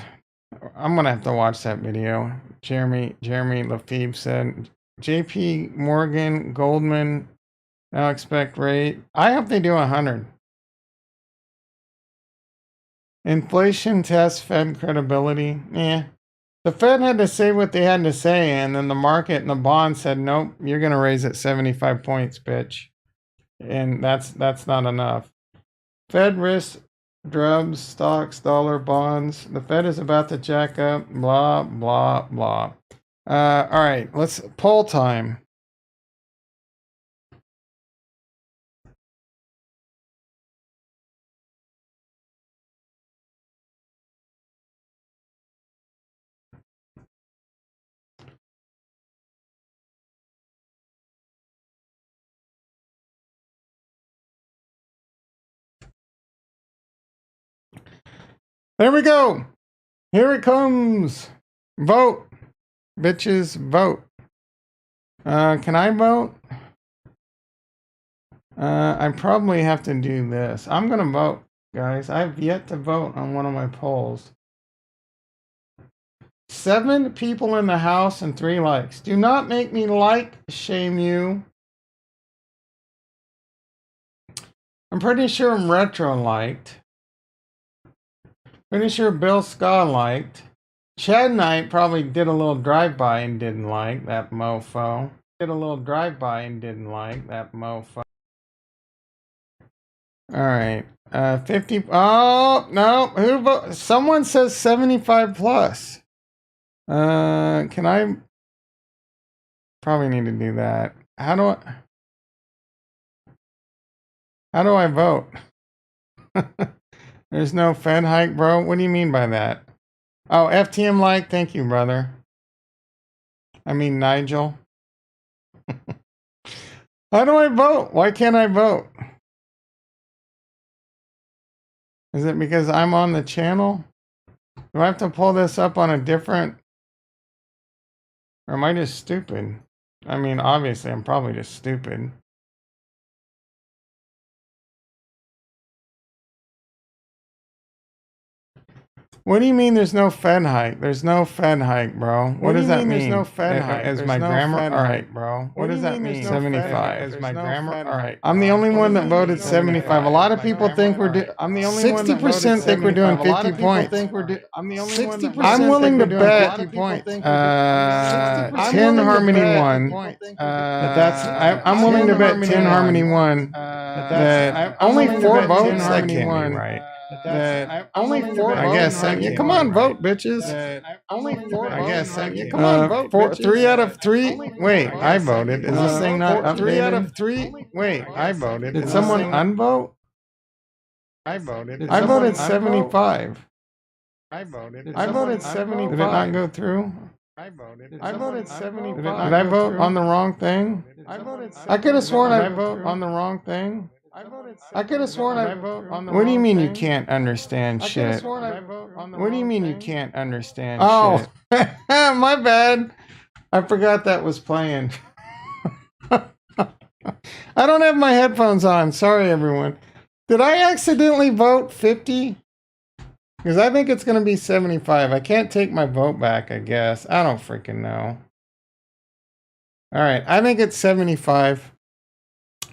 I'm gonna have to watch that video. Jeremy Lafib said, J.P. Morgan, Goldman, now expect rate. I hope they do 100. Inflation test Fed credibility. Yeah. The Fed had to say what they had to say, and then the market and the bond said, nope, you're gonna raise it 75 points, bitch. And that's not enough. Fed risk, drugs, stocks, dollar, bonds. The Fed is about to jack up, blah, blah, blah. All right, let's poll time. There we go. Here it comes. Vote. Bitches, vote. Can I vote? I probably have to do this. I'm going to vote, guys. I've yet to vote on one of my polls. 7 people in the house and 3 likes. Do not make me shame you. I'm pretty sure Retro liked. Pretty sure Bill Scott liked. Chad Knight probably did a little drive-by and didn't like that mofo. Did a little drive-by and didn't like that mofo. All right. 50. Oh, no. Who vote? Someone says 75 plus. Can I probably need to do that. How do I vote? There's no Fed hike, bro. What do you mean by that? Oh, FTM like, thank you, brother. I mean, Nigel. How do I vote? Why can't I vote? Is it because I'm on the channel? Do I have to pull this up on a different... Or am I just stupid? I mean, obviously, I'm probably just stupid. What do you mean there's no Fed hike? There's no Fed hike, bro. What does that mean? There's no Fed hike. Is my grammar all right, bro? What does that mean? 75. Is my grammar all right? I'm the only one that voted 75. A lot of people think we're doing. I'm the only one that voted 60% think we're doing 50 points. I'm the only one. 60%. I'm willing to bet 50 points. 10 Harmony won. I'm willing to bet 10 Harmony won. That only 4 votes. That can't be right. Only 4 I guess. Come on, vote, bitches. Only 4 I guess. Come on, vote, bitches. 3 out of 3. Wait, I voted. Is this thing not updated? 3 out of 3. Wait, I voted. Did someone unvote? I voted. I voted 75. I voted 75. Did it not go through? I voted 75. Did I vote on the wrong thing? I could have sworn I voted on the wrong thing. I could have sworn I vote on the. What do you mean you can't understand shit? What do you mean you can't understand shit? Oh, my bad. I forgot that was playing. I don't have my headphones on. Sorry, everyone. Did I accidentally vote 50? Because I think it's going to be 75. I can't take my vote back, I guess. I don't freaking know. All right. I think it's 75.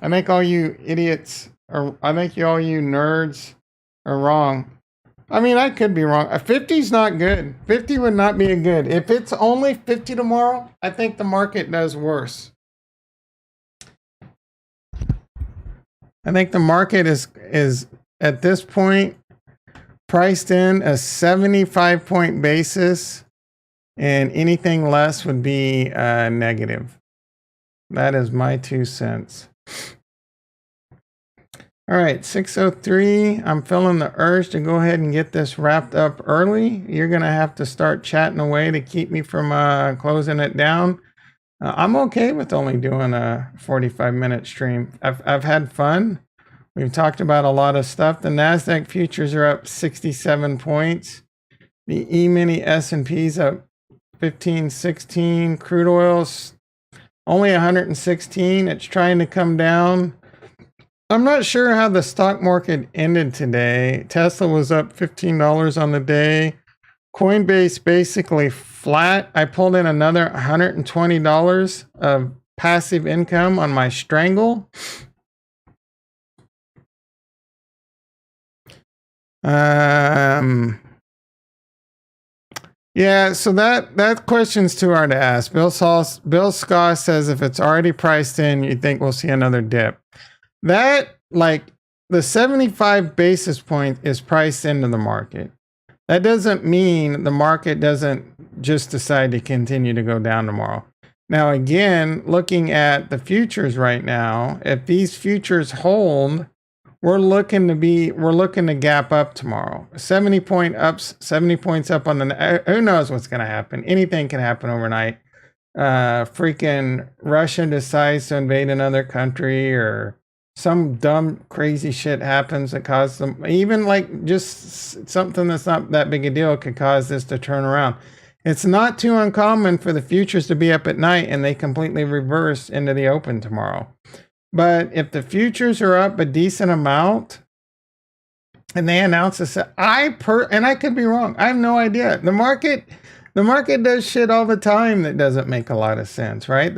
I think all you idiots, or I think all you nerds are wrong. I mean, I could be wrong. 50's not good. 50 would not be a good. If it's only 50 tomorrow, I think the market does worse. I think the market is at this point priced in a 75-point basis, and anything less would be negative. That is my 2 cents. All right, 6:03. I'm feeling the urge to go ahead and get this wrapped up early. You're going to have to start chatting away to keep me from closing it down. I'm okay with only doing a 45-minute stream. I've had fun. We've talked about a lot of stuff. The NASDAQ futures are up 67 points. The E-mini S&P's up 15, 16. Crude oil's only 116. It's trying to come down. I'm not sure how the stock market ended today. Tesla was up $15 on the day. Coinbase basically flat. I pulled in another $120 of passive income on my Strangle. Yeah, so that question's too hard to ask. Bill Scott says if it's already priced in, you think we'll see another dip. That, like, the 75 basis point is priced into the market. That doesn't mean the market doesn't just decide to continue to go down tomorrow. Now, again, looking at the futures right now, if these futures hold, we're looking to gap up tomorrow. 70 points up on the, who knows what's going to happen? Anything can happen overnight. Freaking Russia decides to invade another country, or some dumb crazy shit happens that causes them, even like just something that's not that big a deal could cause this to turn around. It's not too uncommon for the futures to be up at night and they completely reverse into the open tomorrow. But if the futures are up a decent amount and they announce this, and I could be wrong. I have no idea. The market does shit all the time that doesn't make a lot of sense, right?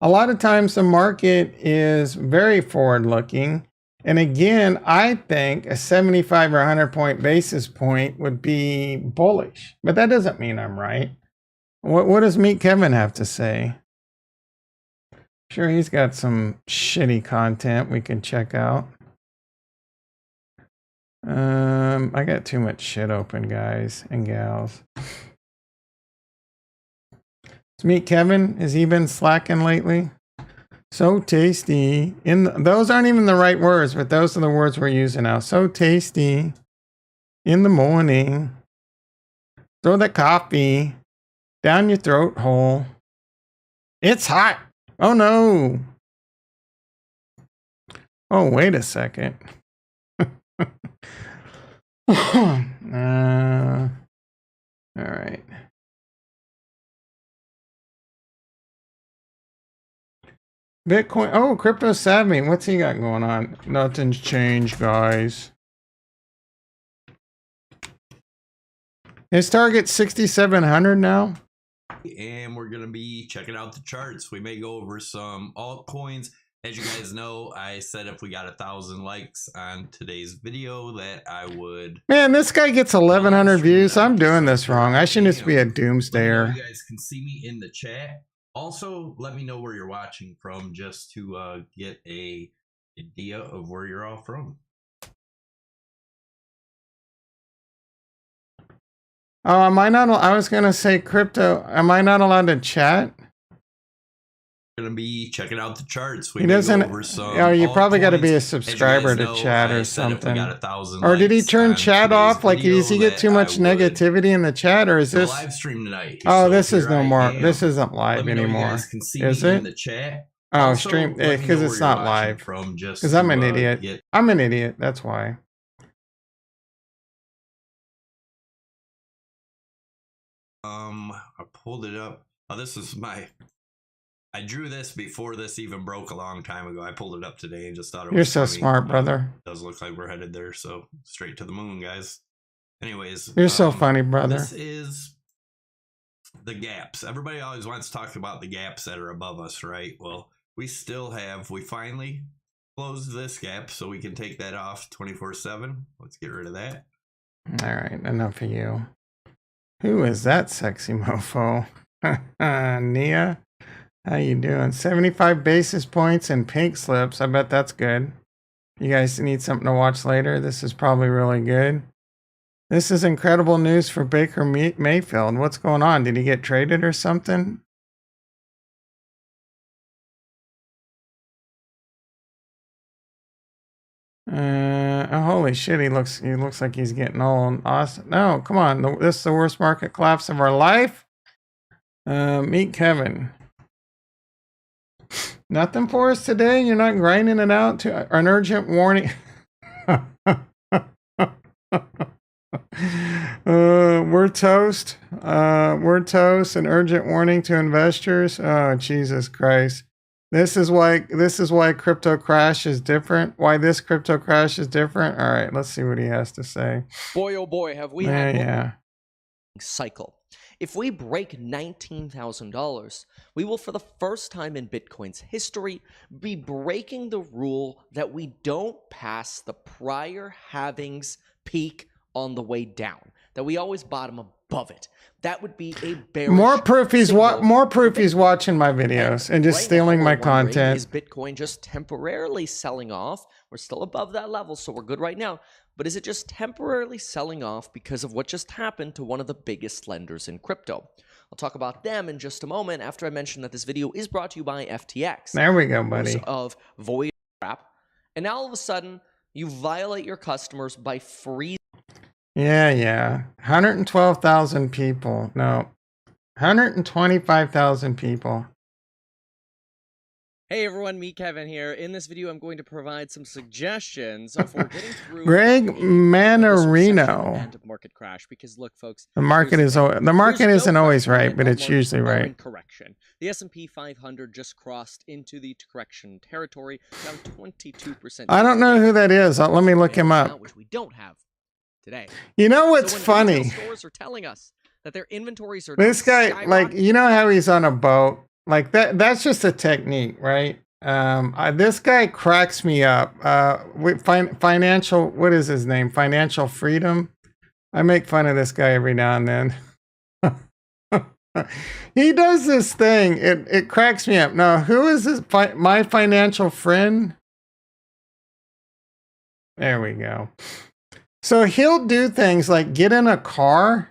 A lot of times the market is very forward looking. And again, I think a 75 or 100 point basis point would be bullish, but that doesn't mean I'm right. What does Meet Kevin have to say? Sure, he's got some shitty content we can check out. I got too much shit open, guys and gals. Meet Kevin. Has he been slacking lately? So tasty. Those aren't even the right words, but those are the words we're using now. So tasty. In the morning. Throw that coffee down your throat hole. It's hot. Oh no. Oh, wait a second. All right. Bitcoin. Oh, Crypto Savvy. What's he got going on? Nothing's changed, guys. His target's 6,700 now. And we're going to be checking out the charts. We may go over some altcoins. As you guys know, I said if we got 1,000 likes on today's video that I would... Man, this guy gets 1,100 views. I'm doing this wrong. I shouldn't just be a doomsdayer. You guys can see me in the chat. Also, let me know where you're watching from, just to get a idea of where you're all from. Oh, am I not? I was gonna say crypto. Am I not allowed to chat? Gonna be checking out the charts. He doesn't. Oh, you probably got to be a subscriber to chat or something. Or did he turn chat off? Like, does he get too much negativity in the chat, or is this live stream tonight? Oh, this is no more. This isn't live anymore. Is it? In the chat. Oh, stream because it's not live. Because I'm an idiot. I'm an idiot. That's why. I pulled it up. Oh, this is my... I drew this before this even broke a long time ago. I pulled it up today and just thought it was You're so funny. smart, brother. It does look like we're headed there, so straight to the moon, guys. Anyways. You're so funny, brother. This is the gaps. Everybody always wants to talk about the gaps that are above us, right? Well, we finally closed this gap, so we can take that off 24/7. Let's get rid of that. All right, enough of you. Who is that sexy mofo? Nia, how you doing? 75 basis points and pink slips. I bet that's good. You guys need something to watch later. This is probably really good. This is incredible news for Baker Mayfield. What's going on? Did he get traded or something? Oh, holy shit, he looks like he's getting old. Awesome. No, come on. This is the worst market collapse of our life. Meet Kevin. Nothing for us today? You're not grinding it out to an urgent warning? We're toast. We're toast. An urgent warning to investors. Oh, Jesus Christ. This is why crypto crash is different. Why this crypto crash is different. All right, let's see what he has to say. Boy, oh boy, have we had yeah. cycle. If we break $19,000, we will, for the first time in Bitcoin's history, be breaking the rule that we don't pass the prior halvings peak on the way down, that we always bottom above it. That would be a bearish more proof he's watching my videos and just right stealing now, my we're wondering, content. Is Bitcoin just temporarily selling off? We're still above that level, so we're good right now. But is it just temporarily selling off because of what just happened to one of the biggest lenders in crypto? I'll talk about them in just a moment after I mention that this video is brought to you by FTX. There we go, buddy. Of void crap. And now all of a sudden, you violate your customers by freezing. Yeah. 112,000 people. No. 125,000 people. Hey everyone, me Kevin here. In this video, I'm going to provide some suggestions for getting through Greg Manarino. and market crash. Because look, folks, The market isn't always right, but it's usually right. Correction. The S&P 500 just crossed into the correction territory, down 22%. I don't know who that is. Let me look him up. Which we don't have today. You know what's so when funny? Stores are telling us that their inventories are this guy, like, you know how he's on a boat. Like that's just a technique, right? This guy cracks me up. Financial, what is his name? Financial Freedom. I make fun of this guy every now and then. He does this thing. It cracks me up. Now, who is this? My financial friend? There we go. So he'll do things like get in a car.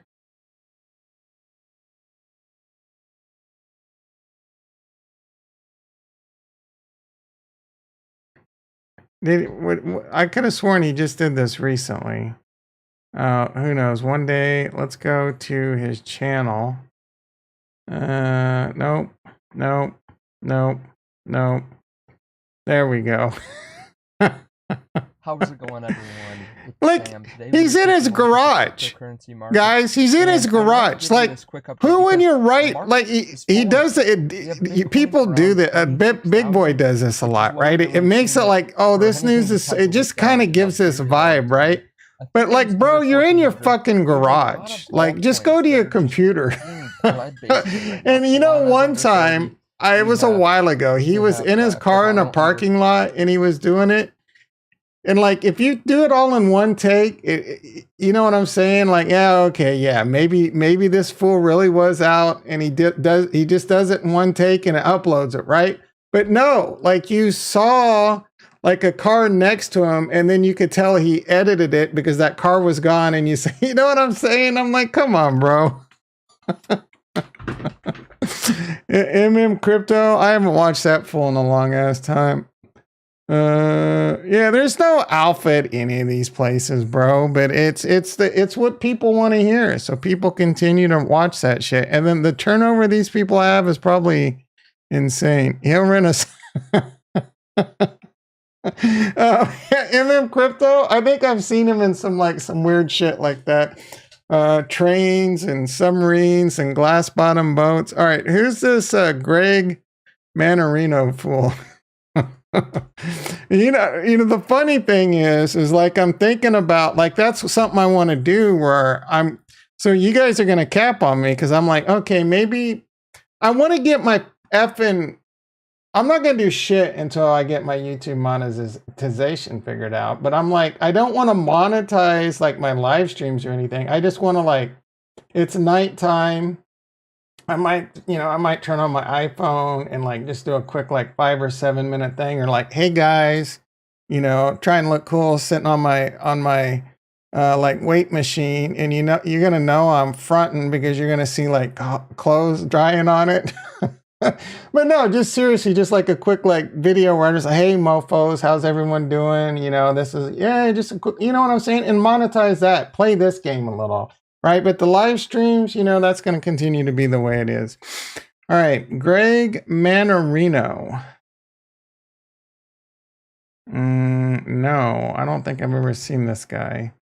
I could have sworn he just did this recently. Who knows? One day, let's go to his channel. Nope. There we go. How's it going, everyone? Like, he's in his garage. Guys, he's in his garage. Like, who in your right? Like, he does it. People do that. Big Boy does this a lot, right? It makes it like, oh, this news is, it just kind of gives this vibe, right? But like, bro, you're in your fucking garage. Like, just go to your computer. And you know, one time, it was a while ago, he was in his car in a parking lot and he was doing it. And like, if you do it all in one take, you know what I'm saying? Like, yeah, okay, yeah, maybe this fool really was out and he just does it in one take and it uploads it, right? But no, like you saw like a car next to him and then you could tell he edited it because that car was gone and you say, you know what I'm saying? I'm like, come on, bro. MM Crypto, I haven't watched that fool in a long ass time. Yeah, there's no alpha at any of these places, bro, but it's what people want to hear, so people continue to watch that shit. And then the turnover these people have is probably insane. He'll rent us. MM Crypto, I think I've seen him in some weird shit like that. Trains and submarines and glass bottom boats. All right, who's this Greg Manarino fool? You know, the funny thing is like, I'm thinking about, like, that's something I want to do where so you guys are going to cap on me because I'm like, okay, maybe I want to get my I'm not going to do shit until I get my YouTube monetization figured out. But I'm like, I don't want to monetize like my live streams or anything. I just want to, like, it's nighttime. I might turn on my iPhone and like just do a quick like 5 or 7 minute thing, or like, hey guys, you know, try and look cool sitting on my like weight machine, and you know you're gonna know I'm fronting because you're gonna see like clothes drying on it. But no, just seriously, just like a quick like video where I'm just like, hey mofos, how's everyone doing? You know, this is, yeah, just a quick, you know what I'm saying, and monetize that, play this game a little. Right, but the live streams, you know, that's going to continue to be the way it is. All right, Greg Manarino. No, I don't think I've ever seen this guy.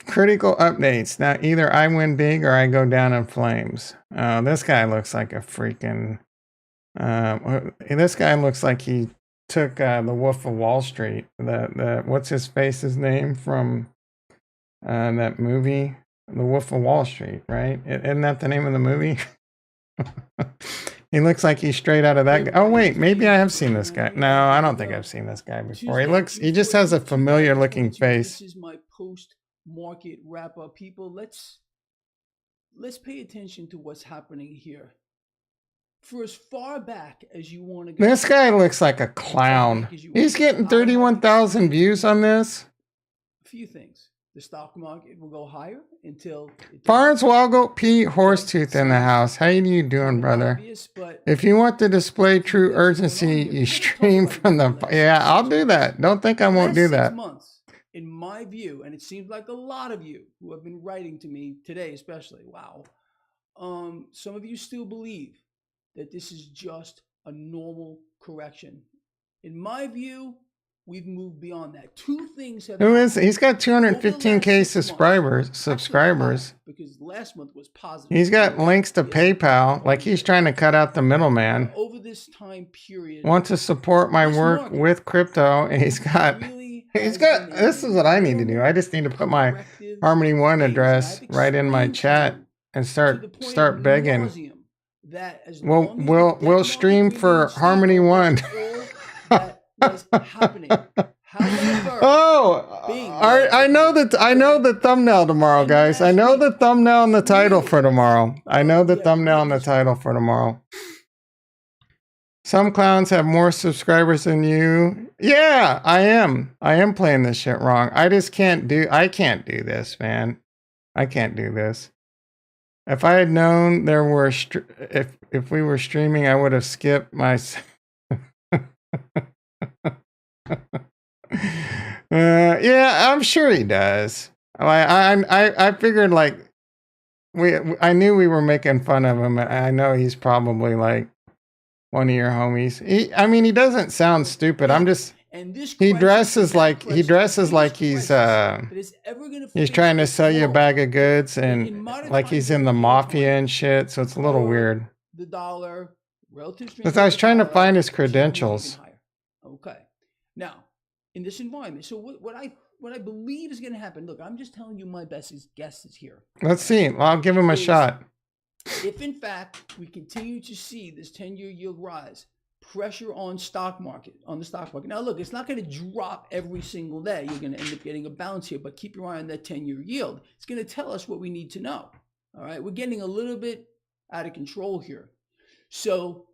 Critical updates. Now, either I win big or I go down in flames. This guy looks like a freaking This guy looks like he took the Wolf of Wall Street. The what's his face's name from that movie, The Wolf of Wall Street, right? Isn't that the name of the movie? He looks like he's straight out of that. Oh wait, maybe I have seen this guy. No, I don't think I've seen this guy before. He just has a familiar looking face. This is my post-market wrap-up, people. Let's pay attention to what's happening here. For as far back as you want to go. This guy looks like a clown. He's getting 31,000 views on this. A few things. The stock market will go higher until Farnswoggle P. Horsetooth in the house. How you doing, brother? If you want to display true urgency, you stream from the... Yeah, I'll do that. Don't think I won't do that. 6 months, in my view, and it seems like a lot of you who have been writing to me today, especially, wow. Some of you still believe that this is just a normal correction. In my view, we've moved beyond that. Two things have Who is? He's got 215K subscribers. Because last month was positive. He's got links to PayPal. Like he's trying to cut out the middleman. Over this time period, Want to support my work with crypto, and he's got. This is what I need to do. I just need to put my Harmony One address right in my chat and start begging. We'll stream for Harmony One. Was happening. However, I know the thumbnail tomorrow, guys. I know the thumbnail and the title for tomorrow. Some clowns have more subscribers than you. Yeah, I am. I am playing this shit wrong. I can't do this, man. I can't do this. If I had known there were if we were streaming, I would have skipped my yeah, I'm sure he does. I figured like I knew we were making fun of him. I know he's probably like one of your homies. He doesn't sound stupid. I'm just he dresses like he's trying to sell you a bag of goods and like he's in the mafia and shit. So it's a little weird. The dollar relative. Because I was trying to find his credentials. Okay. Now, in this environment, so what I believe is going to happen, look, I'm just telling you my best guesses here. Let's see. Well, I'll give him a shot. If, in fact, we continue to see this 10-year yield rise, pressure on the stock market. Now, look, it's not going to drop every single day. You're going to end up getting a bounce here, but keep your eye on that 10-year yield. It's going to tell us what we need to know. All right? We're getting a little bit out of control here. So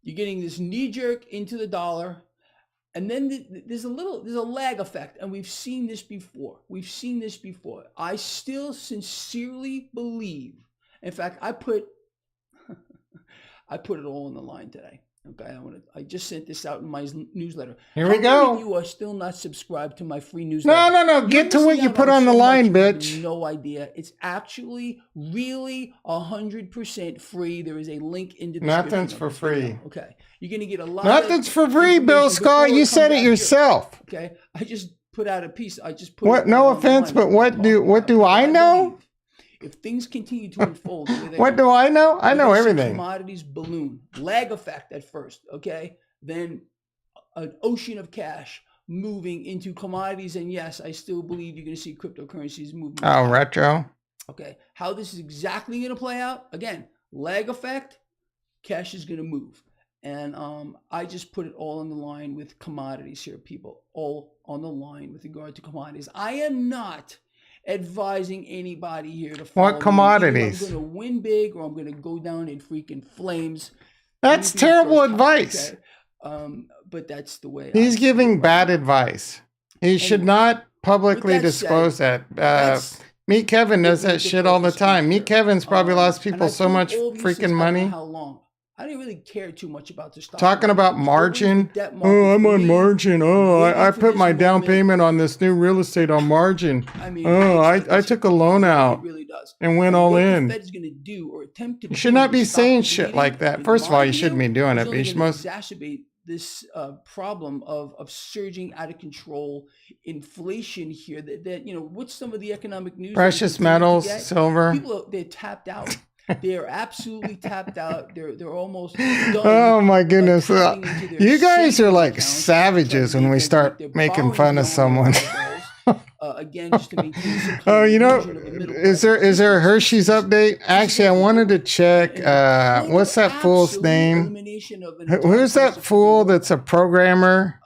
you're getting this knee-jerk into the dollar. And then there's a lag effect, and we've seen this before. I still sincerely believe. In fact, I put it all on the line today. Okay, I just sent this out in my newsletter. Here we go. Many of you are still not subscribed to my free newsletter? No. Get to what you put on the line, bitch. No idea. It's actually really 100% free. There is a link in the description. Nothing's for free. Okay, you're gonna get a lot. Nothing's for free, Bill Scott. You said it yourself. Here. Okay, I just put out a piece. What? No offense, but what do I know? If things continue to unfold, what do I know? I know everything. Commodities balloon, lag effect at first, okay? Then an ocean of cash moving into commodities, and yes, I still believe you're going to see cryptocurrencies move. Oh, retro. Okay, how this is exactly going to play out? Again, lag effect, cash is going to move, and I just put it all on the line with commodities here, people. All on the line with regard to commodities. I am not advising anybody here to follow what commodities. I'm going to win big or I'm going to go down in freaking flames. That's terrible advice. Okay? But that's the way. He's giving bad advice. He should not publicly disclose that. Meet Kevin does that shit all the time. Meet Kevin's probably lost people so much freaking money. How long? I didn't really care too much about the stock. Talking about margin. Oh, I'm on margin. Oh, I put my down payment on this new real estate on margin. I took a loan out. It really does. And went all in. What the Fed's going to do or attempt to do. You should not be saying shit like that. First of all, you shouldn't be doing it. But you should exacerbate this problem of surging out of control inflation here. That what's some of the economic news? Precious metals, silver. People they're tapped out. They are absolutely tapped out. They're almost done. Oh my goodness. tapping into their You guys are savings like accounts, savages trying to when we make ends start meet. They're making borrowing fun of down someone. their bills, again, just to maintain some kind Oh, of you know, illusion of a middle is class there a existence. Hershey's update? Actually, I wanted to check. What's that fool's Absolute name? elimination of an entire Who's that class of fool people. that's a programmer?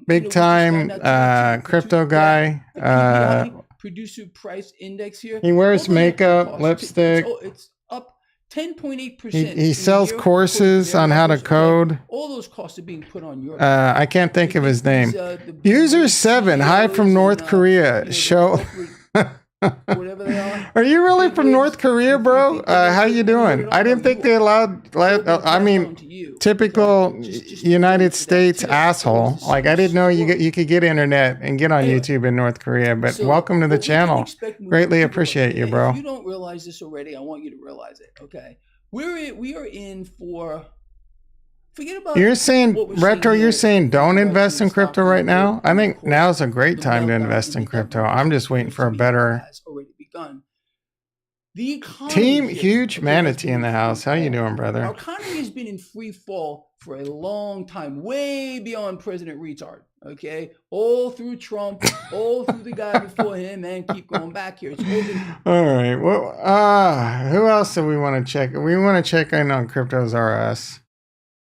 Big We just time found out crypto that guy. the PPI, producer price index here. He wears all those equity makeup, costs, lipstick. it's up 10.8%. He sells courses on how to code. All those costs are being put on your. I can't think of his name. The User 7, hi from North Korea. Show. Whatever they Are you really from North Korea, bro? How you doing? I didn't think they allowed. I mean, typical United States asshole. Like I didn't know you could get internet and get on YouTube in North Korea. But welcome to the channel. Greatly appreciate you, bro. If you don't realize this already, I want you to realize it. Okay, we are in for. Forget about. You're saying retro. You're saying don't invest in crypto right now. I think now's a great time to invest in crypto. I'm just waiting for a better. Already begun. The economy Team Huge Manatee in the house. How you doing, brother? Our economy has been in free fall for a long time, way beyond President Retard. Okay, all through Trump, all through the guy before him, and keep going back here. It's all right. Well, who else do we want to check? We want to check in on Cryptos R Us.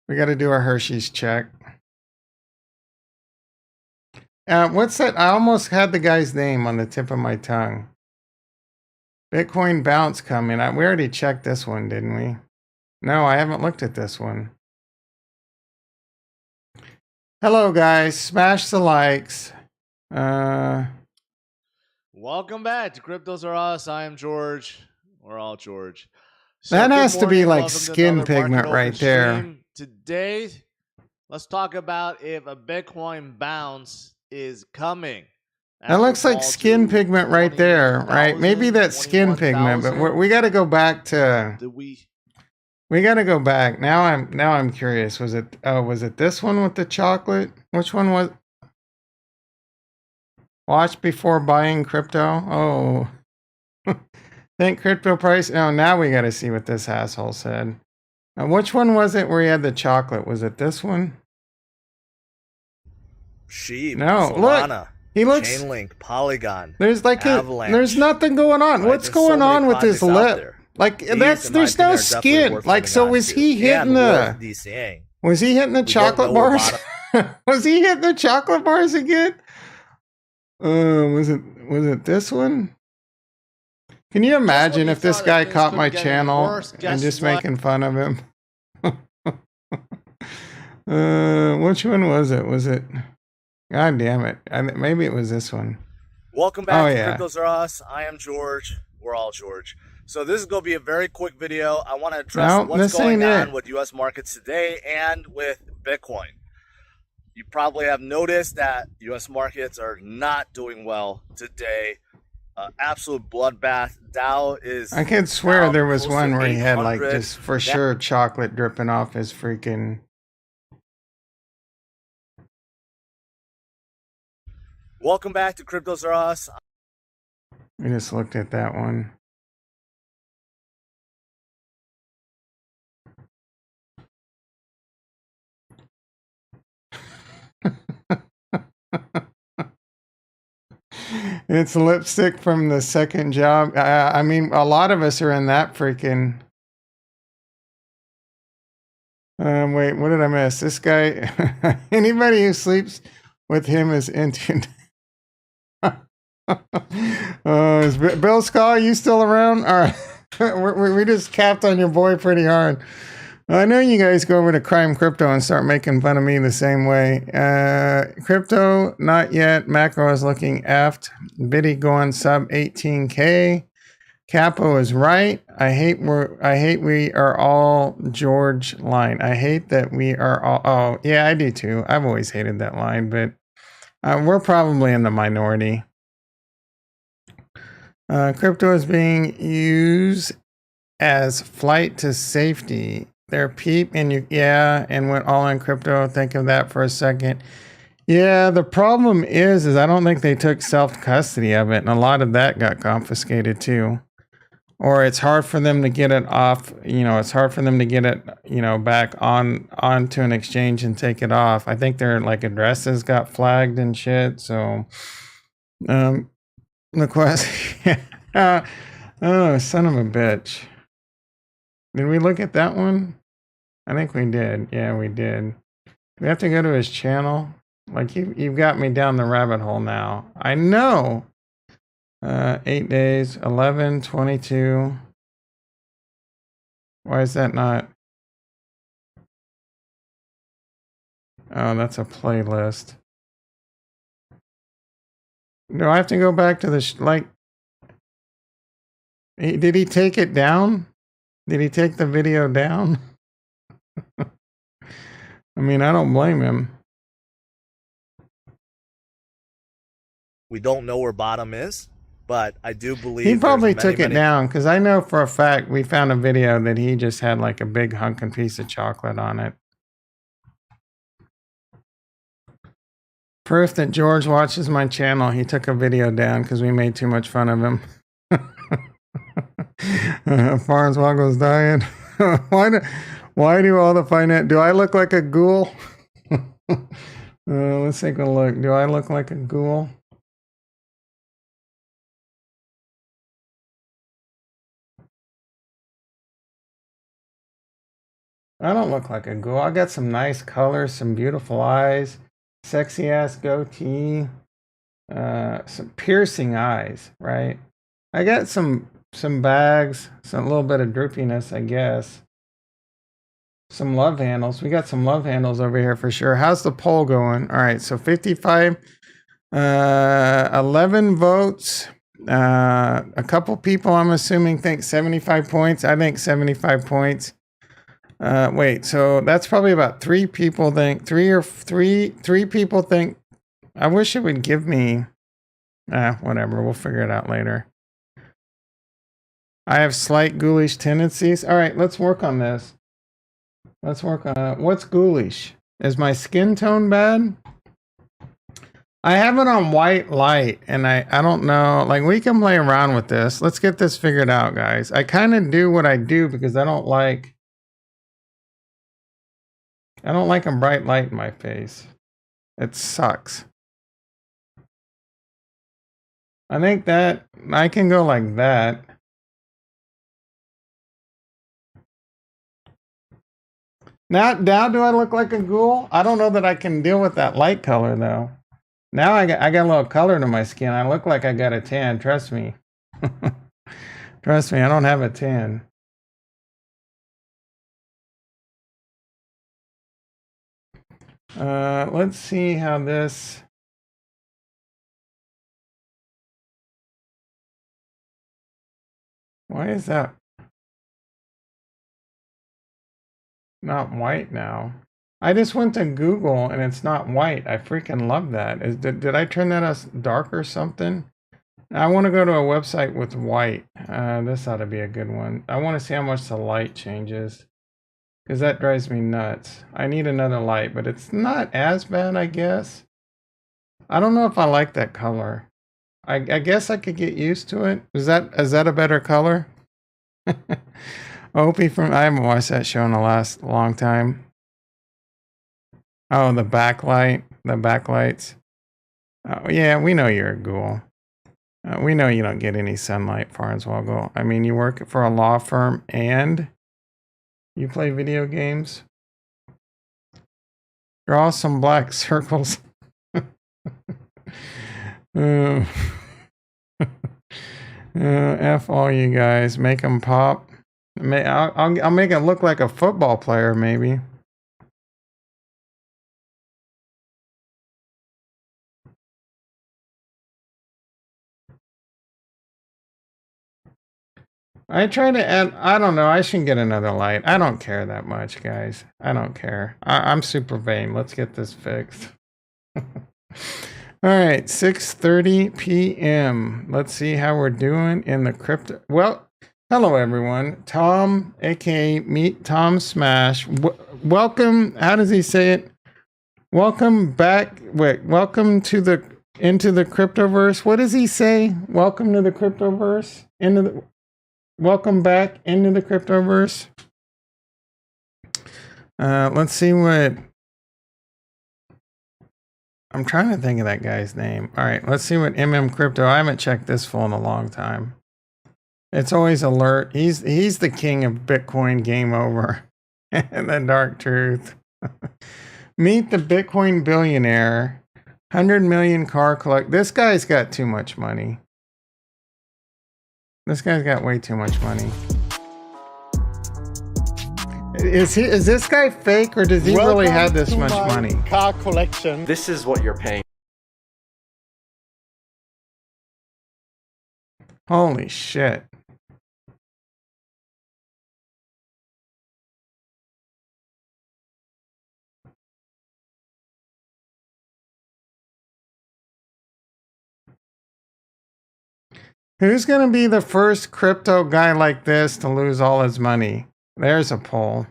We got to do our Hershey's check. What's that? I almost had the guy's name on the tip of my tongue. Bitcoin bounce coming. We already checked this one, didn't we? No, I haven't looked at this one. Hello, guys. Smash the likes. Welcome back to Cryptos Are Us. I am George. We're all George. So that has to be like welcome skin pigment right there. Stream. Today, let's talk about if a Bitcoin bounce is coming. That looks like skin pigment right there, right? Maybe that's skin pigment, but we got to go back to. We got to go back. Now I'm curious. Was it this one with the chocolate? Which one was? Watch before buying crypto. Oh, think crypto price. Oh, now we got to see what this asshole said. Which one was it where he had the chocolate? Was it this one? Sheep. No, Solana, look. He looks. Chainlink, Polygon. There's like Avalanche. there's nothing going on. Right? What's There's going so on many with his projects out lip? there. Like These, that's in my there's no opinion, are definitely skin. worth Like so holding was on he to. hitting And the? worth DCAing. Was he hitting the chocolate don't know bars? Was he hitting the chocolate bars again? Was it this one? Can you imagine if this guy caught my channel and just making fun of him? Which one was it? Was it? God damn it! Maybe it was this one. Welcome back to yeah. Cryptos Are Us. I am George. We're all George. So this is going to be a very quick video. I want to address what's going on with U.S. markets today and with Bitcoin. You probably have noticed that U.S. markets are not doing well today. Absolute bloodbath. Dow is. I can swear there was one where he had like just for sure chocolate dripping off his freaking. Welcome back to Cryptos Are Us. We just looked at that one. It's lipstick from the second job. I mean, a lot of us are in that freaking. Wait, what did I miss? This guy. Anybody who sleeps with him is Indian. Is Bill Skaw, you still around? All right. we just capped on your boy pretty hard. I know you guys go over to Crime Crypto and start making fun of me the same way. Crypto, not yet. Macro is looking effed. Biddy going sub 18K. Capo is right. I hate we are all George line. I hate that we are all. Oh, yeah, I do too. I've always hated that line, but we're probably in the minority. Crypto is being used as flight to safety. They're peep and you, yeah, and went all in crypto. Think of that for a second. Yeah, the problem is I don't think they took self-custody of it, and a lot of that got confiscated too. or it's hard for them to get it off. You know, it's hard for them to get it, you know, back onto an exchange and take it off. I think their like addresses got flagged and shit. So, the question, oh, son of a bitch. Did we look at that one? I think we did. Yeah, we did. We have to go to his channel. Like you've got me down the rabbit hole now. I know. 8 days, 11, 22. Why is that not? Oh, that's a playlist. Do I have to go back to the like? Did he take it down? Did he take the video down? I mean, I don't blame him. We don't know where bottom is, but I do believe he probably took it down, because I know for a fact we found a video that he just had like a big hunkin' piece of chocolate on it. Proof that George watches my channel. He took a video down because we made too much fun of him. Farnswaggle's dying. Why do all the finance? Do I look like a ghoul? Let's take a look. Do I look like a ghoul? I don't look like a ghoul. I got some nice colors, some beautiful eyes, sexy ass goatee, some piercing eyes, right? I got some bags, some little bit of droopiness, I guess. Some love handles. We got some love handles over here for sure. How's the poll going? All right, so 55, 11 votes. A couple people, I'm assuming, think 75 points. I think 75 points. Wait, so that's probably about 3 people think, three people think. I wish it would give me, whatever, we'll figure it out later. I have slight ghoulish tendencies. All right, let's work on this. Let's work on what's ghoulish. Is my skin tone bad? I have it on white light, and I don't know. Like, we can play around with this. Let's get this figured out, guys. I kind of do what I do because I don't like a bright light in my face. It sucks. I think that I can go like that. Now do I look like a ghoul? I don't know that I can deal with that light color though. Now I got a little color to my skin. I look like I got a tan, trust me. Trust me, I don't have a tan. Let's see how this. Why is that not white now? I just went to Google and it's not white. I freaking love that. Did I turn that as dark or something? I want to go to a website with white. This ought to be a good one. I want to see how much the light changes, because that drives me nuts. I need another light, but it's not as bad, I guess. I don't know if I like that color. I guess I could get used to it. Is that a better color? Opie from, I haven't watched that show in the long time. Oh, the backlights. Oh, yeah, we know you're a ghoul. We know you don't get any sunlight, Farnswoggle. I mean, you work for a law firm and you play video games. Draw some black circles. F all you guys. Make them pop. I'll make it look like a football player, maybe. I try to add, I don't know, I should get another light. I don't care that much, guys. I don't care. I'm super vain. Let's get this fixed. All right, 6:30 p.m. Let's see how we're doing in the crypto. Well, hello, everyone. Tom, aka Meet Tom Smash. Welcome, how does he say it? Welcome back. Wait, welcome into the cryptoverse. What does he say? Welcome to the cryptoverse? welcome back into the cryptoverse. Let's see what. I'm trying to think of that guy's name. All right, let's see what Crypto. I haven't checked this full in a long time. It's always alert. He's the king of Bitcoin game over. And the dark truth. Meet the Bitcoin billionaire. 100 million car collect. This guy's got too much money. This guy's got way too much money. Is this guy fake, or does he really have this much money? Car collection. This is what you're paying. Holy shit. Who's going to be the first crypto guy like this to lose all his money? There's a poll.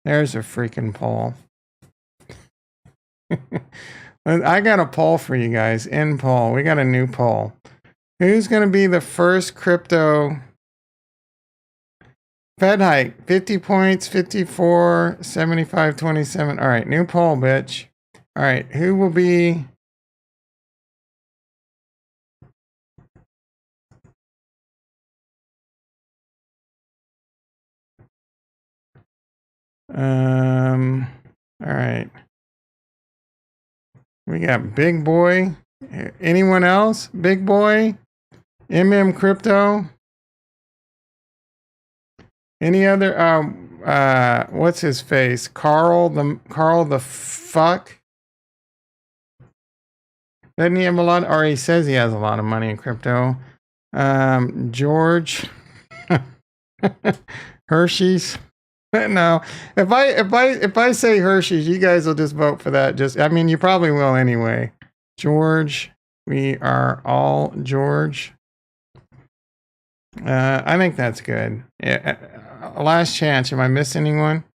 There's a freaking poll. I got a poll for you guys. In poll. We got a new poll. Who's going to be the first crypto Fed hike? 50 points, 54, 75, 27. All right, new poll, bitch. All right, who will be... all right. We got Big Boy. Anyone else? Big Boy? Crypto? Any other, what's his face? Carl the fuck? Doesn't he have a lot, or he says he has a lot of money in crypto. George. Hershey's. No, if I say Hershey's, you guys will just vote for that. I mean, you probably will anyway. George, we are all George. I think that's good. Yeah, last chance. Am I missing anyone?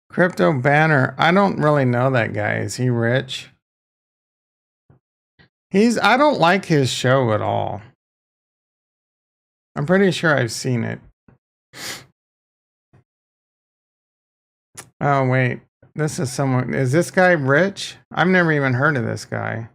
Crypto Banner. I don't really know that guy. Is he rich? I don't like his show at all. I'm pretty sure I've seen it. Oh, wait. This is someone. Is this guy rich? I've never even heard of this guy.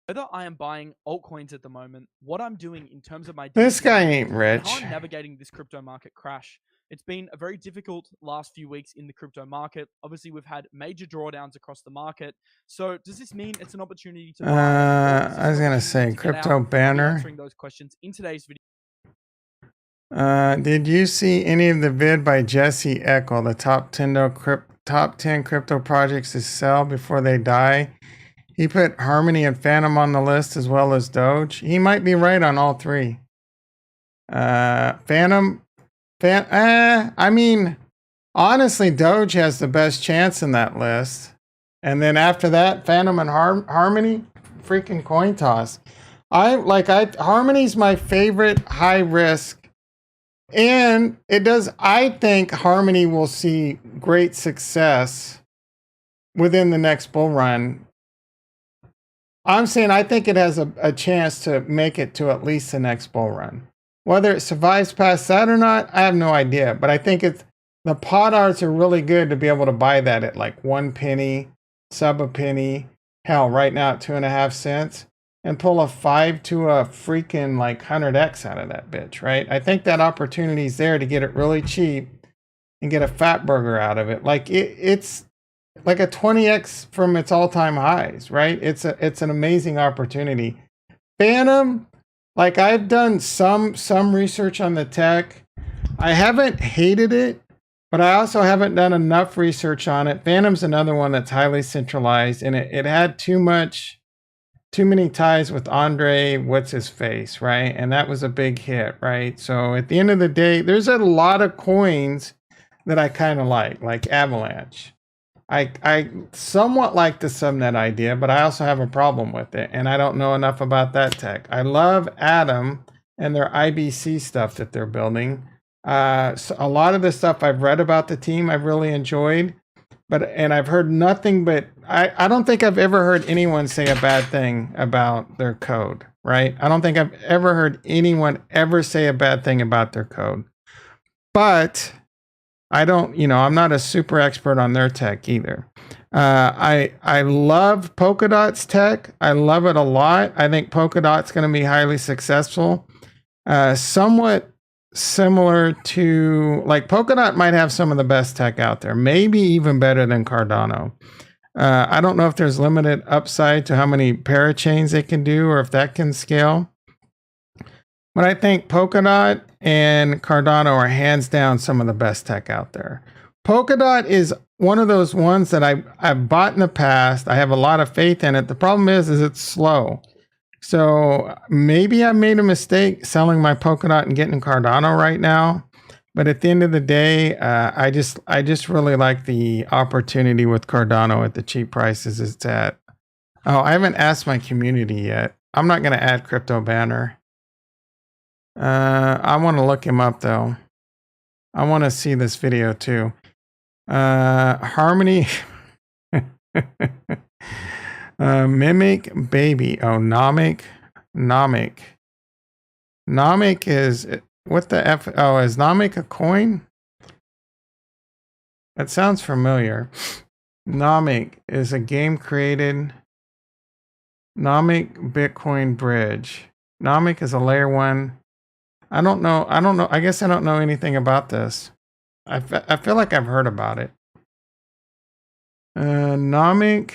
Whether I am buying altcoins at the moment, what I'm doing in terms of my... This guy ain't rich. How I'm navigating this crypto market crash. It's been a very difficult last few weeks in the crypto market. Obviously, we've had major drawdowns across the market. So does this mean it's an opportunity to buy? I was going to say Crypto Banner. Answering those questions in today's video. Did you see any of the vid by Jesse Eckel, the top 10 crypto projects to sell before they die? He put Harmony and Phantom on the list as well as Doge. He might be right on all three. I mean, honestly, Doge has the best chance in that list. And then after that, Phantom and Harmony, freaking coin toss. Harmony's my favorite high risk. And I think Harmony will see great success within the next bull run. I'm saying I think it has a chance to make it to at least the next bull run. Whether it survives past that or not, I have no idea. But I think the pot odds are really good to be able to buy that at like 1 penny, sub a penny, hell, right now at 2.5 cents, and pull a 5 to a freaking like 100x out of that bitch, right? I think that opportunity's there to get it really cheap and get a fat burger out of it. Like it's like a 20x from its all-time highs, right? It's an amazing opportunity. Phantom, like I've done some research on the tech. I haven't hated it, but I also haven't done enough research on it. Phantom's another one that's highly centralized, and it had too many ties with Andre, what's his face, right? And that was a big hit, right? So at the end of the day, there's a lot of coins that I kind of like Avalanche. I somewhat like the subnet idea, but I also have a problem with it, and I don't know enough about that tech. I love Atom and their IBC stuff that they're building, So a lot of the stuff I've read about the team, I've really enjoyed, and I've heard nothing but, I don't think I've ever heard anyone say a bad thing about their code, right? I don't think I've ever heard anyone ever say a bad thing about their code. But I don't, I'm not a super expert on their tech either. I love Polkadot's tech. I love it a lot. I think Polkadot's going to be highly successful. Somewhat similar to, like, Polkadot might have some of the best tech out there, maybe even better than Cardano. I don't know if there's limited upside to how many parachains they can do or if that can scale. But I think Polkadot and Cardano are hands down some of the best tech out there. Polkadot is one of those ones that I've bought in the past. I have a lot of faith in it. The problem is it's slow. So maybe I made a mistake selling my Polkadot and getting Cardano right now. But at the end of the day, I just really like the opportunity with Cardano at the cheap prices it's at. Oh, I haven't asked my community yet. I'm not going to add Crypto Banner. I want to look him up though. I want to see this video too. Harmony. Mimic Baby. Oh, Nomic. Nomic is, what the F? Oh, is Nomic a coin? That sounds familiar. Nomic is a game created. Nomic Bitcoin Bridge. Nomic is a layer 1. I don't know. I guess I don't know anything about this. I feel like I've heard about it. Nomic.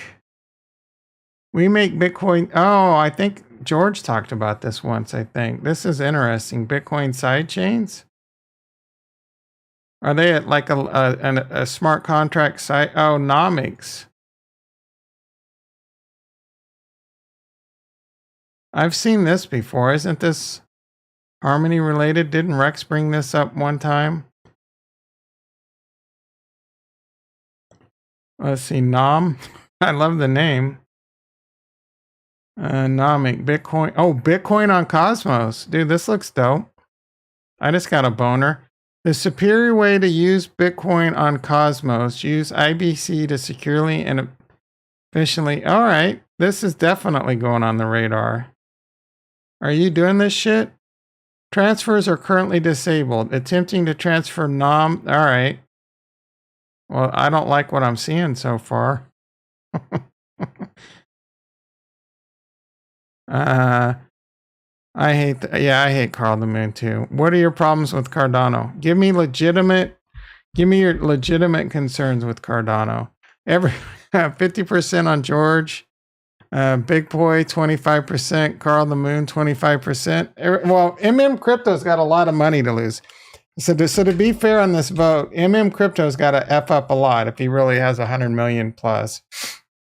We make Bitcoin. Oh, I think George talked about this once, I think. This is interesting. Bitcoin sidechains? Are they at like a smart contract site? Oh, Nomics. I've seen this before. Isn't this Harmony related? Didn't Rex bring this up one time? Let's see, Nom. I love the name. Nomic, Bitcoin. Oh, Bitcoin on Cosmos. Dude, this looks dope. I just got a boner. The superior way to use Bitcoin on Cosmos. Use IBC to securely and efficiently. All right. This is definitely going on the radar. Are you doing this shit? Transfers are currently disabled. Attempting to transfer Nom. All right. Well, I don't like what I'm seeing so far. I hate Carl the Moon too. What are your problems with Cardano? Give me your legitimate concerns with Cardano. 50% on George. Big Boy 25%, Carl the Moon 25%. Well, Crypto's got a lot of money to lose. So to be fair on this vote, Crypto's got to F up a lot if he really has 100 million plus.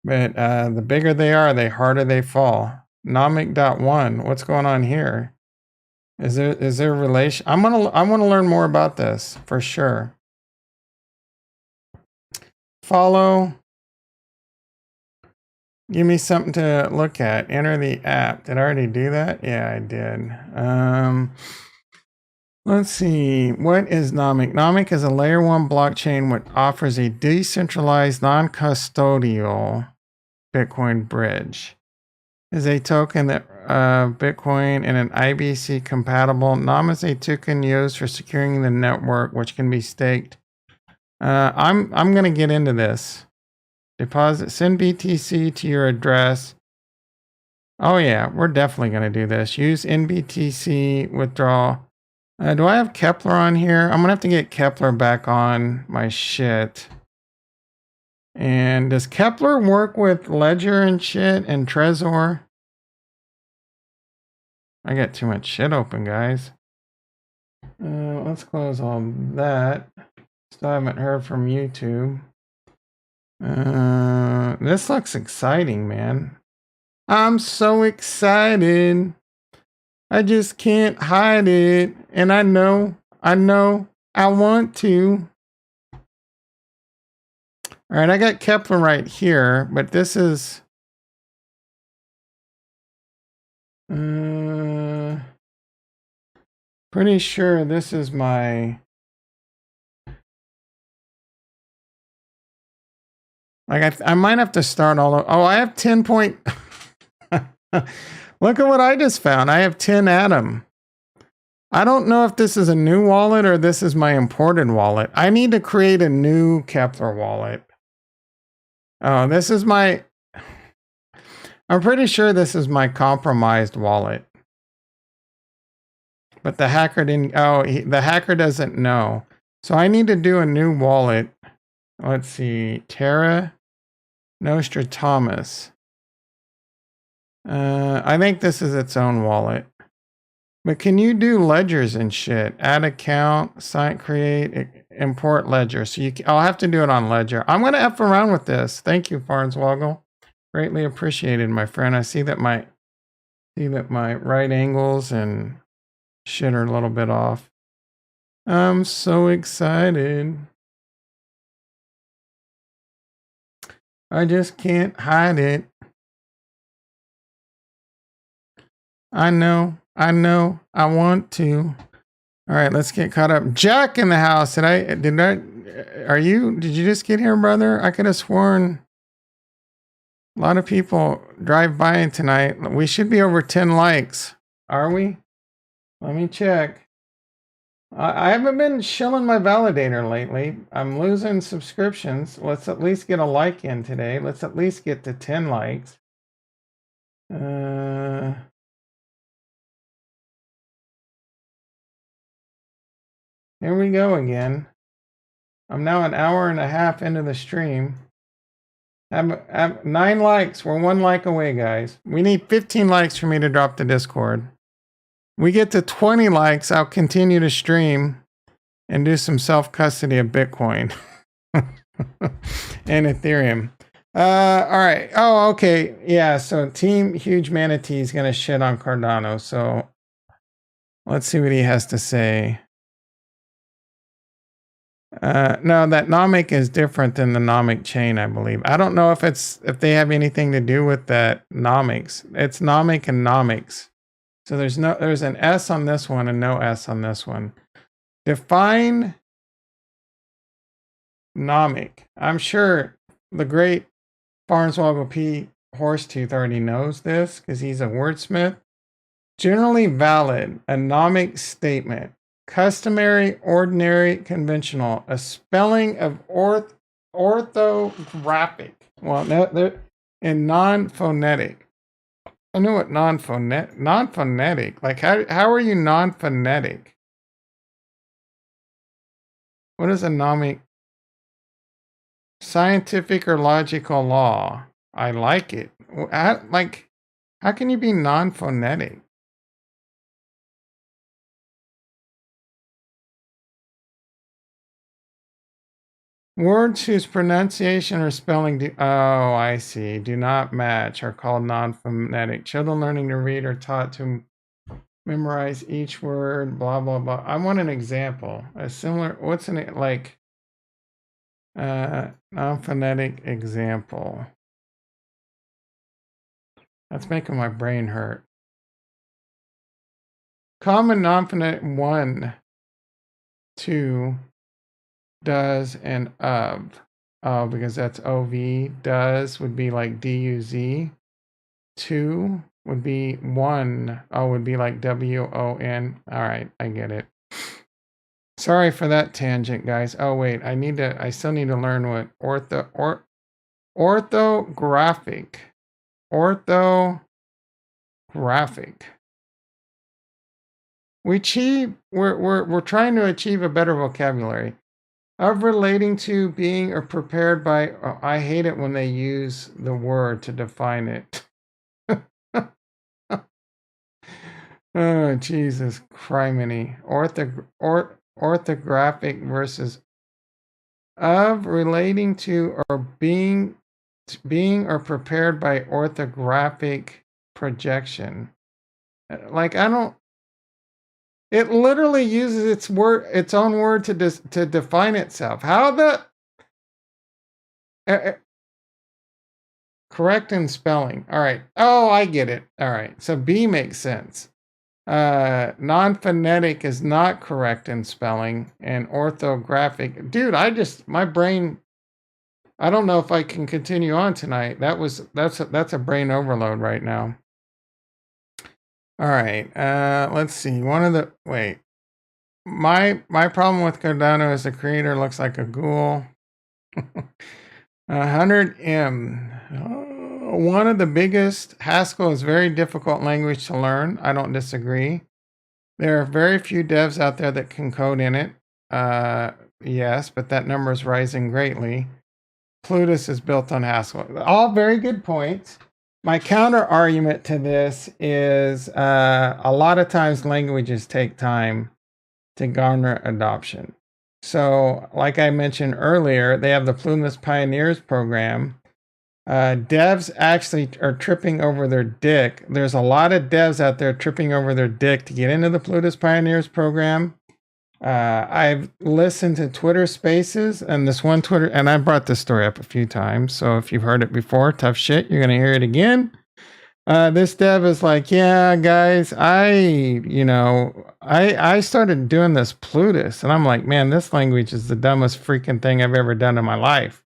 But the bigger they are, the harder they fall. Nomic.1, what's going on here? Is there a relation? I want to learn more about this for sure. Follow. Give me something to look at. Enter the app. Did I already do that? Yeah, I did. Let's see. What is Nomic? Nomic is a layer 1 blockchain which offers a decentralized, non-custodial Bitcoin bridge. Is a token that Bitcoin and an IBC compatible. NOM is a token used for securing the network, which can be staked. I'm gonna get into this. Deposit, send BTC to your address. Oh yeah, we're definitely gonna do this. Use NBTC withdrawal. Do I have Kepler on here? I'm gonna have to get Kepler back on my shit. And does Kepler work with Ledger and shit and Trezor? I got too much shit open, guys. Let's close all that. Still haven't heard from YouTube. This looks exciting, man. I'm so excited. I just can't hide it. And I know I want to. All right, I got Kepler right here, but this is pretty sure this is my Like I might have to start all over. Oh, I have 10 point. Look at what I just found. I have 10 Atom. I don't know if this is a new wallet or this is my imported wallet. I need to create a new Kepler wallet. Oh, this is my... I'm pretty sure this is my compromised wallet. But the hacker didn't... Oh, the hacker doesn't know. So I need to do a new wallet. Let's see. Terra Nostradamus. I think this is its own wallet. But can you do ledgers and shit? Add account, site create, import ledger. So I'll have to do it on Ledger. I'm going to F around with this. Thank you, Farnswoggle. Greatly appreciated, my friend. I see that my right angles and shit are a little bit off. I'm so excited. I just can't hide it. I know, I want to. All right, let's get caught up. Jack in the house. Did you just get here, brother? I could have sworn a lot of people drive by tonight. We should be over 10 likes. Are we? Let me check. I haven't been shilling my validator lately. I'm losing subscriptions. Let's at least get a like in today. Let's at least get to 10 likes. Here we go again. I'm now an hour and a half into the stream. Have 9 likes. We're 1 like away, guys. We need 15 likes for me to drop the Discord. We get to 20 likes, I'll continue to stream and do some self-custody of Bitcoin and Ethereum. All right. Oh, okay. Yeah, so Team Huge Manatee is going to shit on Cardano. So let's see what he has to say. No, that nomic is different than the nomic chain, I believe. I don't know if they have anything to do with that nomics. It's nomic and nomics. So there's an S on this one and no S on this one. Define nomic. I'm sure the great Farnswoggle P. Horsetooth already knows this because he's a wordsmith. Generally valid, a nomic statement. Customary, ordinary, conventional. A spelling of orthographic. Well, they're in non-phonetic. I know what non-phonetic. Like, how are you non-phonetic? What is a nomic? Scientific or logical law. I like it. How can you be non-phonetic? Words whose pronunciation or spelling I see, do not match are called non-phonetic. Children learning to read are taught to memorize each word, blah, blah, blah. I want an example. A similar, non-phonetic example. That's making my brain hurt. Common non-phonetic 1, 2, does, and of. Oh, because that's OV. Does would be like DUZ. 2 would be 1. Oh, would be like WON. All right, I get it. Sorry for that tangent, guys. Oh, wait, I still need to learn what orthographic. Orthographic. We're trying to achieve a better vocabulary. Of, relating to, being, or prepared by. Oh, I hate it when they use the word to define it. Oh, Jesus criminy. Orthographic versus of, relating to, or being or prepared by orthographic projection. Like, it literally uses its own word to define itself. How the correct in spelling? All right. Oh, I get it. All right. So B makes sense. Non-phonetic is not correct in spelling, and orthographic. Dude, my brain I don't know if I can continue on tonight. That's a brain overload right now. All right. Let's see. My problem with Cardano is the creator looks like a ghoul. 100M. One of the biggest. Haskell is very difficult language to learn. I don't disagree. There are very few devs out there that can code in it. Yes, but that number is rising greatly. Plutus is built on Haskell. All very good points. My counter argument to this is a lot of times languages take time to garner adoption. So, like I mentioned earlier, they have the Plutus Pioneers program. Devs actually are tripping over their dick. There's a lot of devs out there tripping over their dick to get into the Plutus Pioneers program. I've listened to Twitter Spaces and this one Twitter, and I brought this story up a few times. So if you've heard it before, tough shit, you're going to hear it again. This dev is like, yeah, guys, I started doing this Plutus, and I'm like, man, this language is the dumbest freaking thing I've ever done in my life.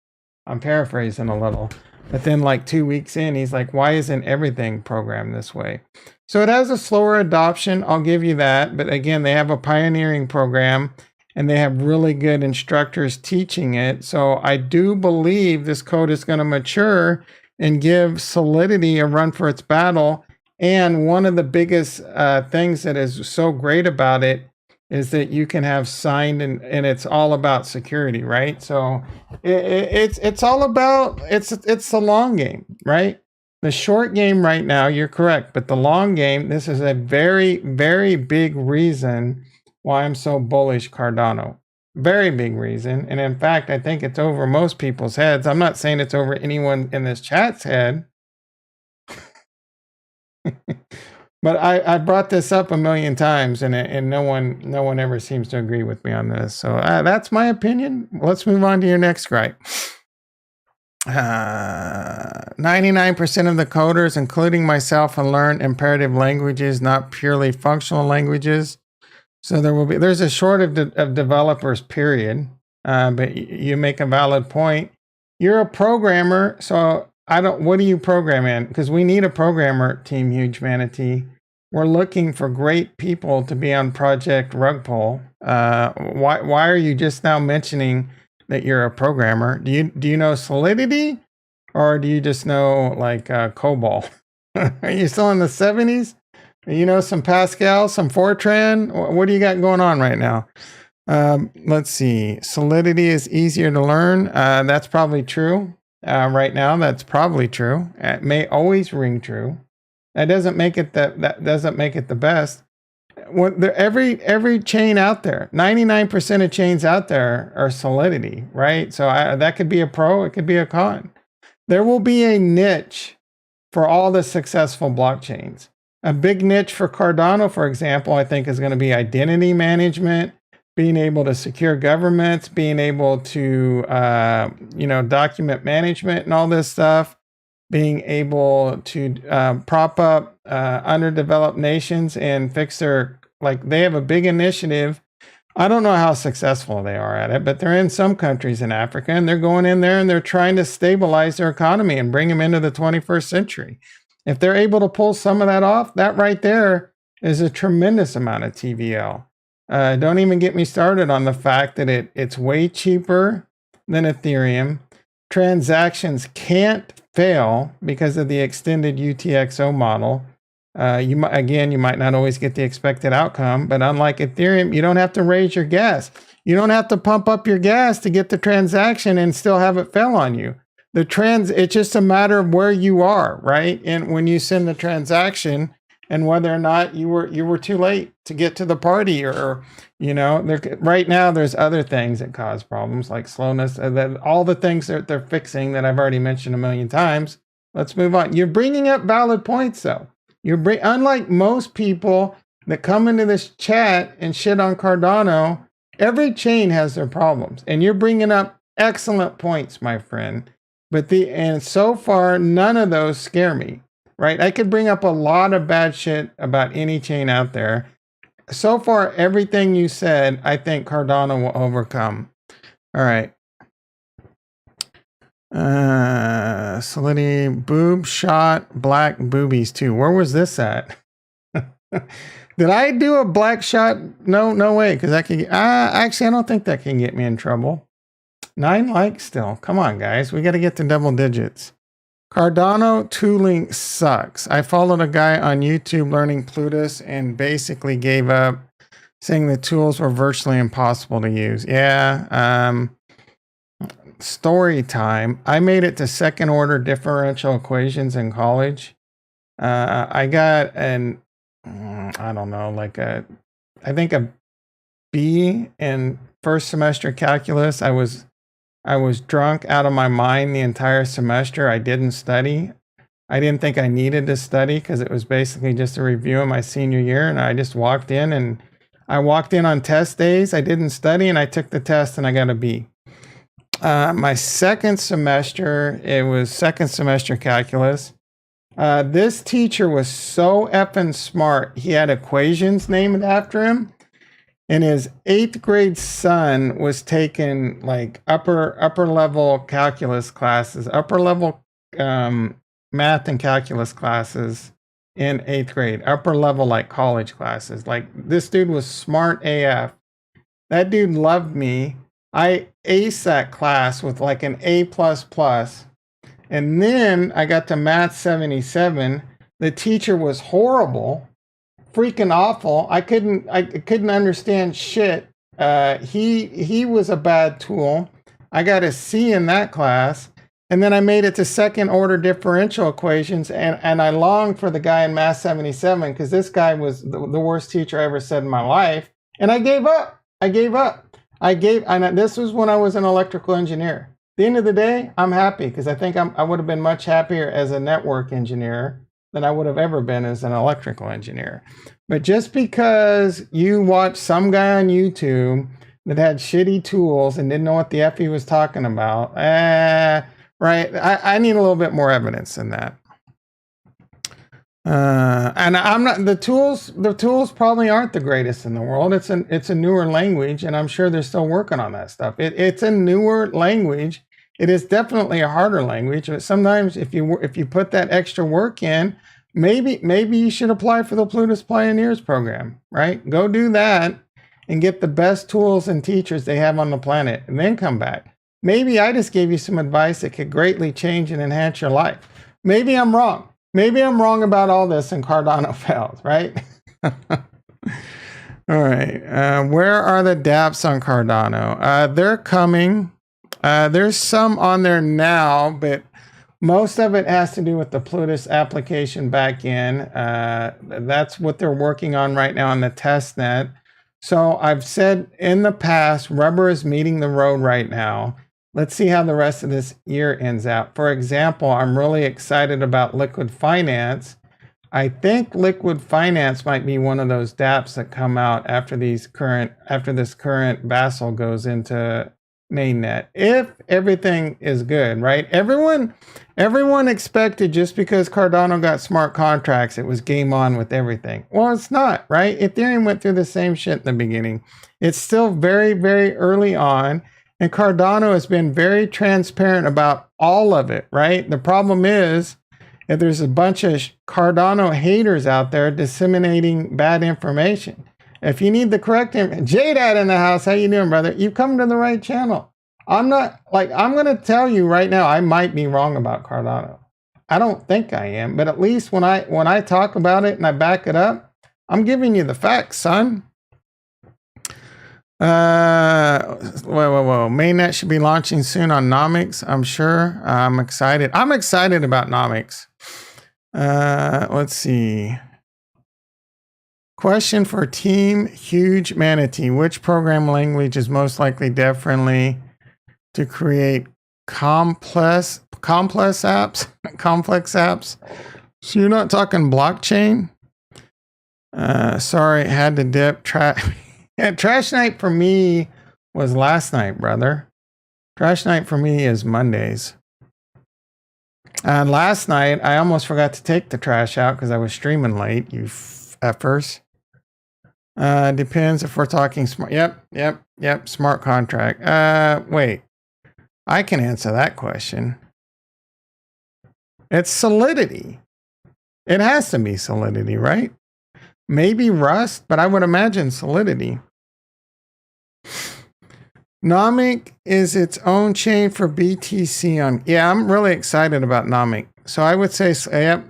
I'm paraphrasing a little. But then like 2 weeks in, he's like, why isn't everything programmed this way? So it has a slower adoption, I'll give you that. But again, they have a pioneering program and they have really good instructors teaching it. So I do believe this code is going to mature and give Solidity a run for its battle. And one of the biggest things that is so great about it is that you can have signed and it's all about security, right? So it's all about, it's the long game, right? The short game right now, you're correct, but the long game, this is a very, very big reason why I'm so bullish Cardano. Very big reason. And in fact, I think it's over most people's heads. I'm not saying it's over anyone in this chat's head. But I brought this up a million times, and no one ever seems to agree with me on this. So that's my opinion. Let's move on to your next gripe. 99% of the coders, including myself, have learned imperative languages, not purely functional languages. So there's a shortage of developers, period. But you make a valid point. You're a programmer, so what do you program in? Because we need a programmer, Team Huge Manatee. We're looking for great people to be on Project Rug Pull. Why are you just now mentioning that you're a programmer? Do you know Solidity, or do you just know like COBOL? Are you still in the 70s? You know some Pascal, some Fortran? What do you got going on right now? Let's see. Solidity is easier to learn. That's probably true. Right now, that's probably true. It may always ring true. That doesn't make it that doesn't make it the best. Every chain out there, 99% of chains out there are Solidity, right? So that could be a pro, it could be a con. There will be a niche for all the successful blockchains. A big niche for Cardano, for example, I think is going to be identity management, being able to secure governments, being able to, document management and all this stuff, being able to prop up underdeveloped nations and fix they have a big initiative. I don't know how successful they are at it, but they're in some countries in Africa and they're going in there and they're trying to stabilize their economy and bring them into the 21st century. If they're able to pull some of that off, that right there is a tremendous amount of TVL. Don't even get me started on the fact that it's way cheaper than Ethereum. Transactions can't fail because of the extended UTXO model. You might not always get the expected outcome, but unlike Ethereum, you don't have to raise your gas. You don't have to pump up your gas to get the transaction and still have it fail on you. It's just a matter of where you are, right? And when you send the transaction, and whether or not you were too late to get to the party, or right now there's other things that cause problems like slowness, all the things that they're fixing that I've already mentioned a million times. Let's move on. You're bringing up valid points though. Unlike most people that come into this chat and shit on Cardano, every chain has their problems, and you're bringing up excellent points, my friend. And so far, none of those scare me. Right? I could bring up a lot of bad shit about any chain out there. So far, everything you said, I think Cardano will overcome. All right. Solidity, boob shot, black boobies too. Where was this at? Did I do a black shot? No way. Because that can actually, I don't think that can get me in trouble. 9 likes still. Come on, guys. We got to get to double digits. Cardano tooling sucks. I followed a guy on YouTube learning Plutus and basically gave up, saying the tools were virtually impossible to use. Yeah. Story time. I made it to second order differential equations in college. I got an, I don't know, I think a B in first semester calculus. I was drunk out of my mind the entire semester. I didn't study. I didn't think I needed to study because it was basically just a review of my senior year. And I just walked in, and I walked in on test days. I didn't study, and I took the test and I got a B. My second semester, it was second semester calculus. This teacher was so effing smart. He had equations named after him. And his 8th grade son was taking like upper level calculus classes, upper level math and calculus classes in 8th grade, upper level like college classes. Like, this dude was smart AF. That dude loved me. I aced that class with like an A++. And then I got to Math 77. The teacher was horrible, freaking awful. I couldn't understand shit. He was a bad tool. I got a C in that class. And then I made it to second order differential equations, and I longed for the guy in Math 77 because this guy was the worst teacher I ever said in my life. And I gave up. And this was when I was an electrical engineer. At the end of the day, I'm happy because I think I would have been much happier as a network engineer than I would have ever been as an electrical engineer. But just because you watch some guy on YouTube that had shitty tools and didn't know what the F he was talking about, right? I need a little bit more evidence than that. And I'm not, the tools probably aren't the greatest in the world. It's a newer language, and I'm sure they're still working on that stuff. It's a newer language. It is definitely a harder language, but sometimes if you put that extra work in, maybe you should apply for the Plutus Pioneers program, right? Go do that and get the best tools and teachers they have on the planet, and then come back. Maybe I just gave you some advice that could greatly change and enhance your life. Maybe I'm wrong. Maybe I'm wrong about all this and Cardano fails, right? All right. Where are the dApps on Cardano? They're coming. There's some on there now, but most of it has to do with the Plutus application backend. That's what they're working on right now on the test net. So I've said in the past, rubber is meeting the road right now. Let's see how the rest of this year ends out. For example, I'm really excited about Liquid Finance. I think Liquid Finance might be one of those dApps that come out after this current Basel goes into mainnet. If everything is good, right? Everyone expected just because Cardano got smart contracts, it was game on with everything. Well, it's not, right? Ethereum went through the same shit in the beginning. It's still very, very early on. And Cardano has been very transparent about all of it, right? The problem is that there's a bunch of Cardano haters out there disseminating bad information. If you need the correct J-Dad in the house, how you doing, brother? You've come to the right channel. I'm going to tell you right now, I might be wrong about Cardano. I don't think I am, but at least when I talk about it and I back it up, I'm giving you the facts, son. Whoa. Mainnet should be launching soon on Nomics, I'm sure. I'm excited. I'm excited about Nomics. Let's see. Question for Team Huge Manatee. Which program language is most likely dev-friendly to create complex apps? Complex apps? So you're not talking blockchain? Sorry, had to dip. Yeah, trash night for me was last night, brother. Trash night for me is Mondays. And last night, I almost forgot to take the trash out because I was streaming late, you effers. Depends if we're talking smart. Yep. Smart contract. Wait. I can answer that question. It's solidity. It has to be solidity, right? Maybe Rust, but I would imagine solidity. Nomic is its own chain for BTC on. Yeah, I'm really excited about Nomic. So I would say,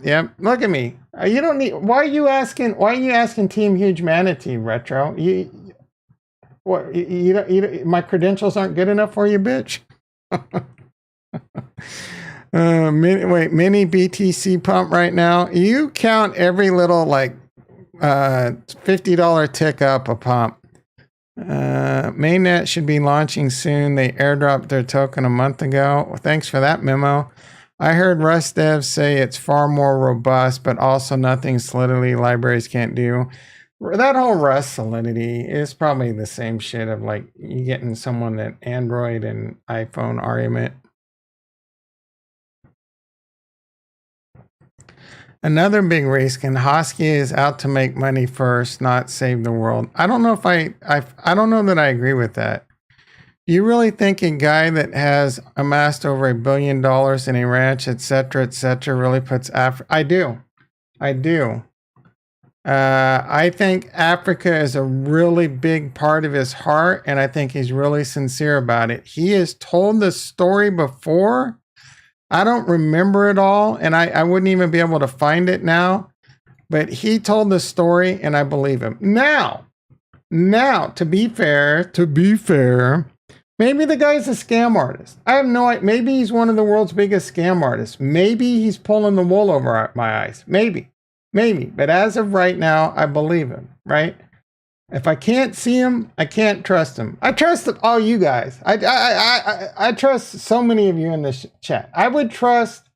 yep. Look at me. You don't need. Why are you asking Team Huge Manatee, Retro? What? My credentials aren't good enough for you, bitch. Mini BTC pump right now. You count every little like $50 tick up a pump. Mainnet should be launching soon. They airdropped their token a month ago. Well, thanks for that memo. I heard Rust devs say it's far more robust, but also nothing Solidity libraries can't do. That whole Rust Solidity is probably the same shit of like you getting someone that Android and iPhone argument. Another big risk, and Hosky is out to make money first, not save the world. I don't know if I don't know that I agree with that. You really think a guy that has amassed over $1 billion in a ranch, etc., really puts I do. I think Africa is a really big part of his heart, and I think he's really sincere about it. He has told the story before. I don't remember it all, and I wouldn't even be able to find it now. But he told the story, and I believe him. Now, to be fair, maybe the guy's a scam artist. I have no idea. Maybe he's one of the world's biggest scam artists. Maybe he's pulling the wool over my eyes. Maybe. But as of right now, I believe him, right? If I can't see him, I can't trust him. I trust all you guys. I trust so many of you in this chat. I would trust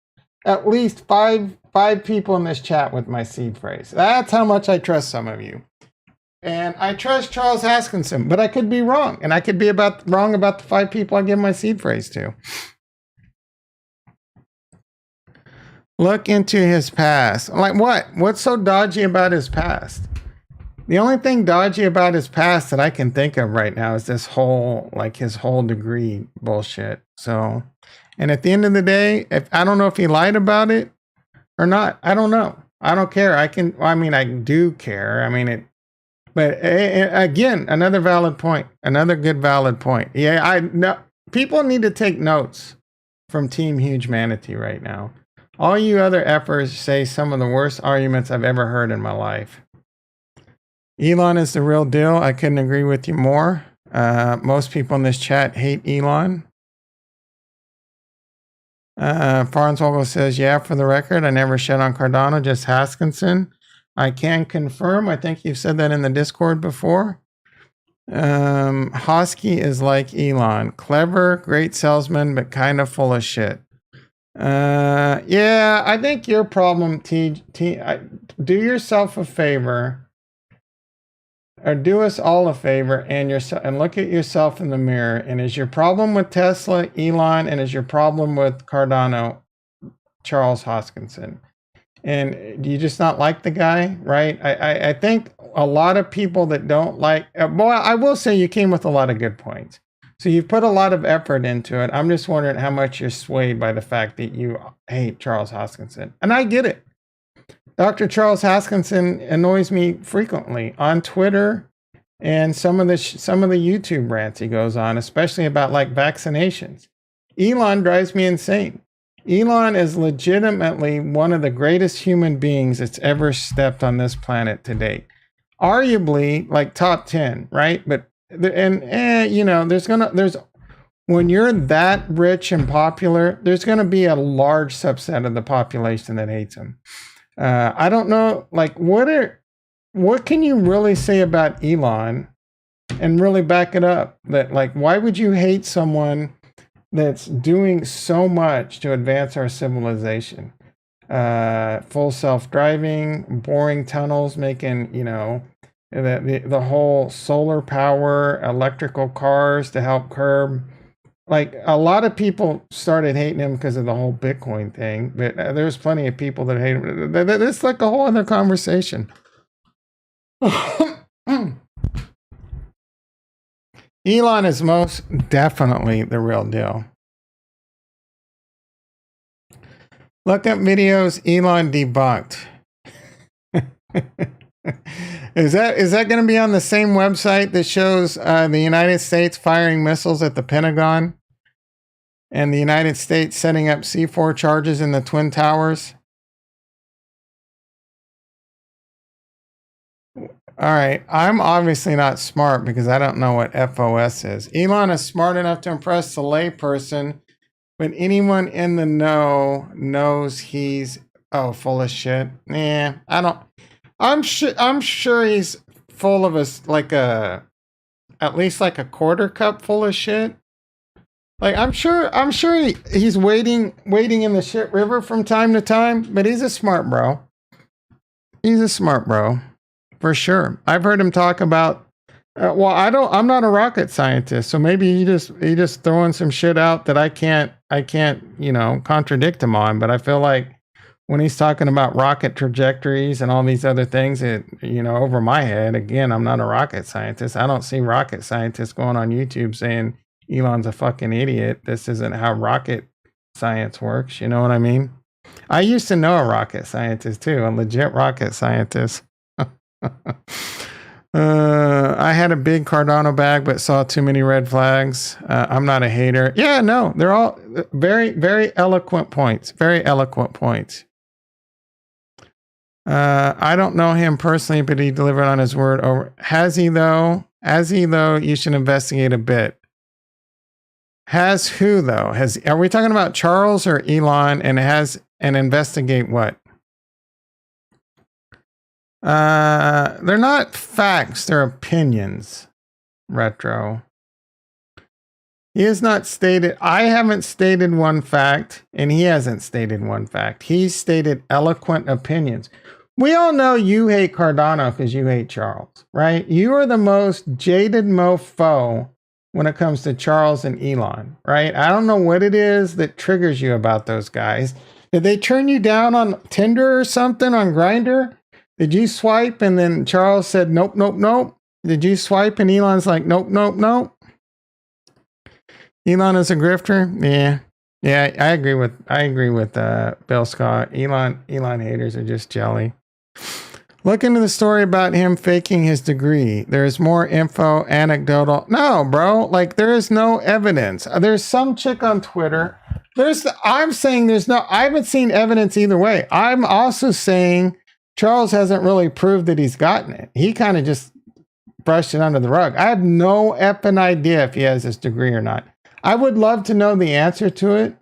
at least five people in this chat with my seed phrase. That's how much I trust some of you. And I trust Charles Haskinson, but I could be wrong. And I could be wrong about the 5 people I give my seed phrase to. Look into his past. Like what? What's so dodgy about his past? The only thing dodgy about his past that I can think of right now is this whole, like his whole degree bullshit. So, and at the end of the day, I don't know if he lied about it or not. I don't know. I don't care. I do care. But again, another valid point, another good valid point. Yeah, people need to take notes from Team Huge Manatee right now. All you other effers say some of the worst arguments I've ever heard in my life. Elon is the real deal. I couldn't agree with you more. Most people in this chat hate Elon. Farnsvogel says, yeah, for the record, I never shed on Cardano, just Haskinson. I can confirm. I think you've said that in the Discord before. Hosky is like Elon. Clever, great salesman, but kind of full of shit. Yeah, I think your problem, do yourself a favor. Or do us all a favor and look at yourself in the mirror. And is your problem with Tesla, Elon, and is your problem with Cardano, Charles Hoskinson? And do you just not like the guy, right? I think a lot of people that don't like, well, I will say you came with a lot of good points. So you've put a lot of effort into it. I'm just wondering how much you're swayed by the fact that you hate Charles Hoskinson. And I get it. Dr. Charles Haskinson annoys me frequently on Twitter and some of the YouTube rants he goes on, especially about like vaccinations. Elon drives me insane. Elon is legitimately one of the greatest human beings that's ever stepped on this planet to date. Arguably like top 10, right? But when you're that rich and popular, there's going to be a large subset of the population that hates him. I don't know, like, what can you really say about Elon and really back it up? That, like, why would you hate someone that's doing so much to advance our civilization? Full self-driving, boring tunnels, making, the whole solar power, electrical cars to help curb. Like, a lot of people started hating him because of the whole Bitcoin thing, but there's plenty of people that hate him. It's like a whole other conversation. Elon is most definitely the real deal. Look up videos Elon debunked. Is that going to be on the same website that shows the United States firing missiles at the Pentagon and the United States setting up C4 charges in the Twin Towers? All right, I'm obviously not smart because I don't know what FOS is. Elon is smart enough to impress the layperson, but anyone in the know knows he's full of shit. Yeah, I don't. I'm sure he's full of at least like a quarter cup full of shit. Like I'm sure he's wading in the shit river from time to time, but he's a smart bro. He's a smart bro. For sure. I've heard him talk about I'm not a rocket scientist, so maybe he just throwing some shit out that I can't, contradict him on, but I feel like when he's talking about rocket trajectories and all these other things, over my head, again, I'm not a rocket scientist. I don't see rocket scientists going on YouTube saying Elon's a fucking idiot. This isn't how rocket science works. You know what I mean? I used to know a rocket scientist too, a legit rocket scientist. I had a big Cardano bag, but saw too many red flags. I'm not a hater. Yeah, no, they're all very, very eloquent points. Very eloquent points. I don't know him personally, but he delivered on his word. Has he though? You should investigate a bit. Has who though? Are we talking about Charles or Elon? And investigate what? They're not facts, they're opinions. Retro. He has not stated, I haven't stated one fact, and he hasn't stated one fact. He's stated eloquent opinions. We all know you hate Cardano because you hate Charles, right? You are the most jaded mofo when it comes to Charles and Elon, right? I don't know what it is that triggers you about those guys. Did they turn you down on Tinder or something, on Grindr? Did you swipe and then Charles said, nope, nope, nope? Did you swipe and Elon's like, nope, nope, nope? Elon is a grifter? Yeah. Yeah, I agree with Bill Scott. Elon haters are just jelly. Look into the story about him faking his degree. There's more info, anecdotal. No, bro, like there is no evidence. There's some chick on Twitter. I haven't seen evidence either way. I'm also saying Charles hasn't really proved that he's gotten it. He kind of just brushed it under the rug. I have no effing idea if he has this degree or not. I would love to know the answer to it.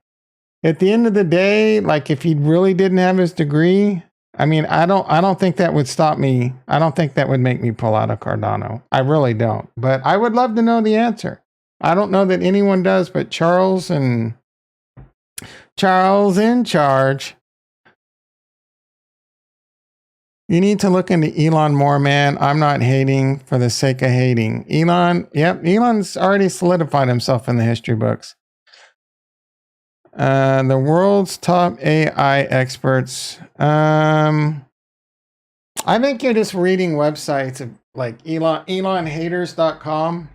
At the end of the day, like if he really didn't have his degree, I mean, I don't think that would stop me. I don't think that would make me pull out of Cardano. I really don't. But I would love to know the answer. I don't know that anyone does, but Charles in charge. You need to look into Elon more, man. I'm not hating for the sake of hating. Elon's already solidified himself in the history books. The world's top AI experts. I think you're just reading websites of like elonhaters.com.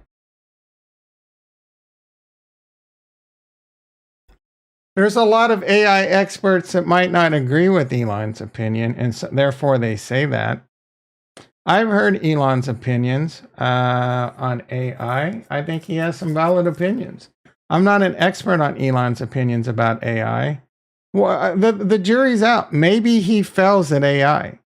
There's a lot of AI experts that might not agree with Elon's opinion, and so, therefore they say that. I've heard Elon's opinions on AI. I think he has some valid opinions. I'm not an expert on Elon's opinions about AI. Well, the jury's out. Maybe he fails at AI.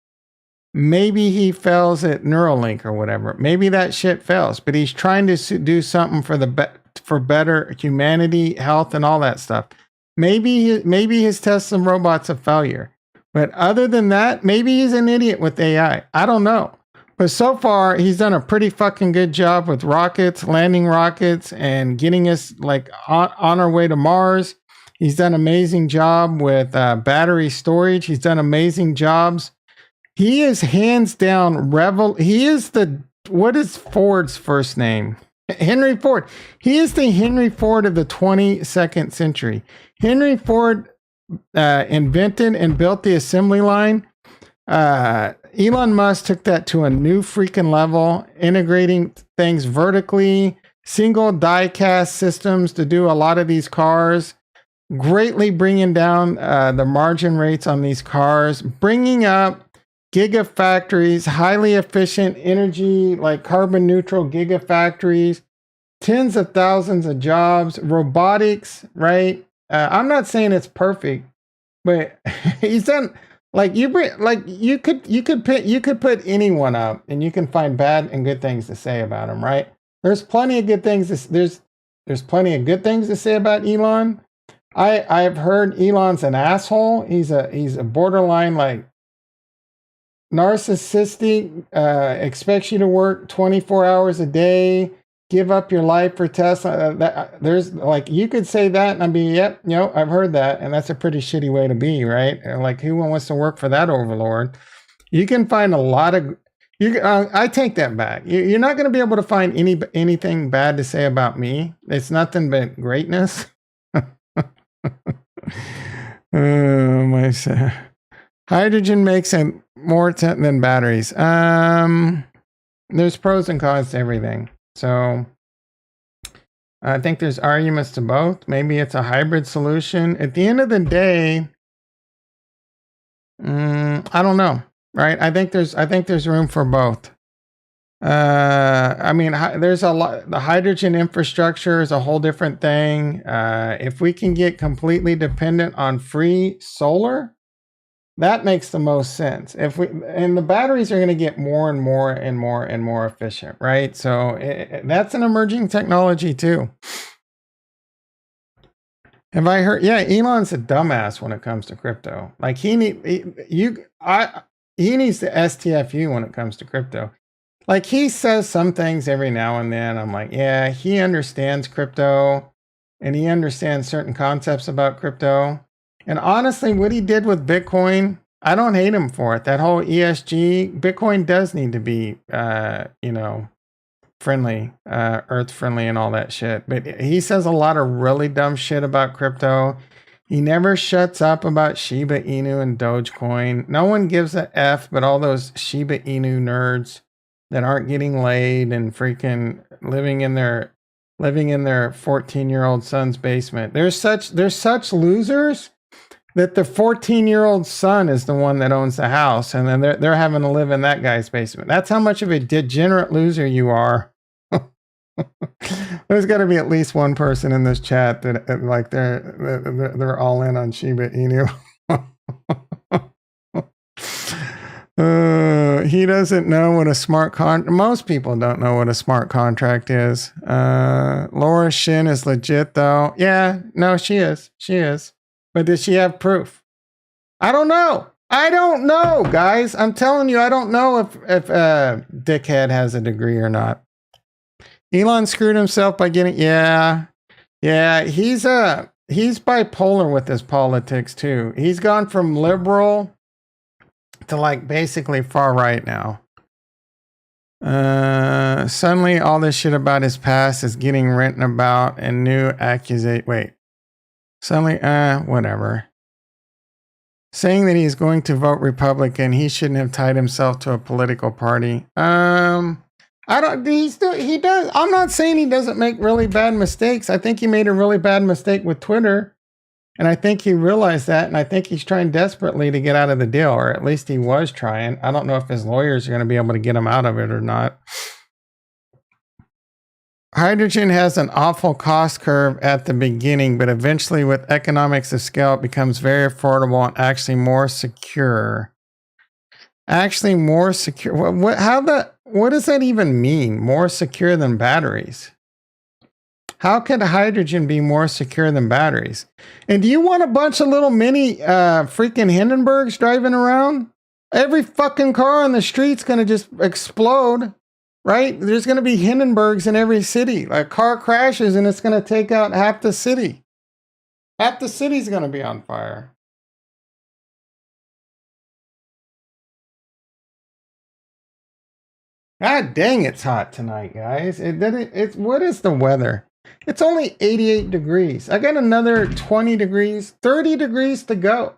Maybe he fails at Neuralink or whatever. Maybe that shit fails, but he's trying to do something for better humanity, health, and all that stuff. Maybe his Tesla robot's a failure. But other than that, maybe he's an idiot with AI. I don't know. But so far, he's done a pretty fucking good job with rockets, landing rockets, and getting us like on our way to Mars. He's done an amazing job with battery storage. He's done amazing jobs. He is hands down he is what is Ford's first name? Henry Ford. He is the Henry Ford of the 22nd century. Henry Ford invented and built the assembly line. Elon Musk took that to a new freaking level, integrating things vertically, single die cast systems to do a lot of these cars. greatly bringing down the margin rates on these cars, bringing up gigafactories, highly efficient energy, like carbon neutral gigafactories, tens of thousands of jobs, robotics, right? I'm not saying it's perfect, but he's done like you could put anyone up and you can find bad and good things to say about him, right? There's plenty of good things. There's plenty of good things to say about Elon. I've heard Elon's an asshole. He's a borderline like narcissistic, expects you to work 24 hours a day, give up your life for Tesla. There's like, you could say that and I'd be, yep, I've heard that. And that's a pretty shitty way to be, right? Like, who wants to work for that overlord? You can find a lot of, I take that back. You're not going to be able to find anything bad to say about me. It's nothing but greatness. Oh, my son. Hydrogen makes it more than batteries. There's pros and cons to everything. So I think there's arguments to both. Maybe it's a hybrid solution. At the end of the day, I don't know, right? I think there's room for both. I mean, there's a lot. The hydrogen infrastructure is a whole different thing. If we can get completely dependent on free solar, that makes the most sense. And the batteries are going to get more and more and more and more efficient, right? So that's an emerging technology too. Have I heard? Yeah, Elon's a dumbass when it comes to crypto. Like he needs to STFU when it comes to crypto. Like he says some things every now and then. I'm like, yeah, he understands crypto and he understands certain concepts about crypto. And honestly, what he did with Bitcoin, I don't hate him for it. That whole ESG, Bitcoin does need to be, friendly, earth friendly and all that shit. But he says a lot of really dumb shit about crypto. He never shuts up about Shiba Inu and Dogecoin. No one gives a F, but all those Shiba Inu nerds that aren't getting laid and freaking living in their 14-year-old son's basement. There's such losers that the 14-year-old son is the one that owns the house, and then they're having to live in that guy's basement. That's how much of a degenerate loser you are. There's got to be at least one person in this chat that like they're all in on Shiba Inu. He doesn't know what a smart most people don't know what a smart contract is. Laura Shin is legit though. Yeah, no, she is. But does she have proof? I don't know, guys. I'm telling you, I don't know if Dickhead has a degree or not. Elon screwed himself by getting, yeah, he's bipolar with his politics too. He's gone from liberal to like basically far right now. Suddenly all this shit about his past is getting written about and new suddenly, whatever. Saying that he's going to vote Republican, he shouldn't have tied himself to a political party. He does. I'm not saying he doesn't make really bad mistakes. I think he made a really bad mistake with Twitter. And I think he realized that. And I think he's trying desperately to get out of the deal, or at least he was trying. I don't know if his lawyers are going to be able to get him out of it or not. Hydrogen has an awful cost curve at the beginning, but eventually with economics of scale, it becomes very affordable and actually more secure. Actually more secure. What does that even mean? More secure than batteries? How could hydrogen be more secure than batteries? And do you want a bunch of little mini freaking Hindenburgs driving around? Every fucking car on the street's going to just explode, right? There's going to be Hindenburgs in every city. Like, car crashes and it's going to take out half the city. Half the city's going to be on fire. God dang, it's hot tonight, guys. What is the weather? It's only 88 degrees. I got another 20 degrees, 30 degrees to go.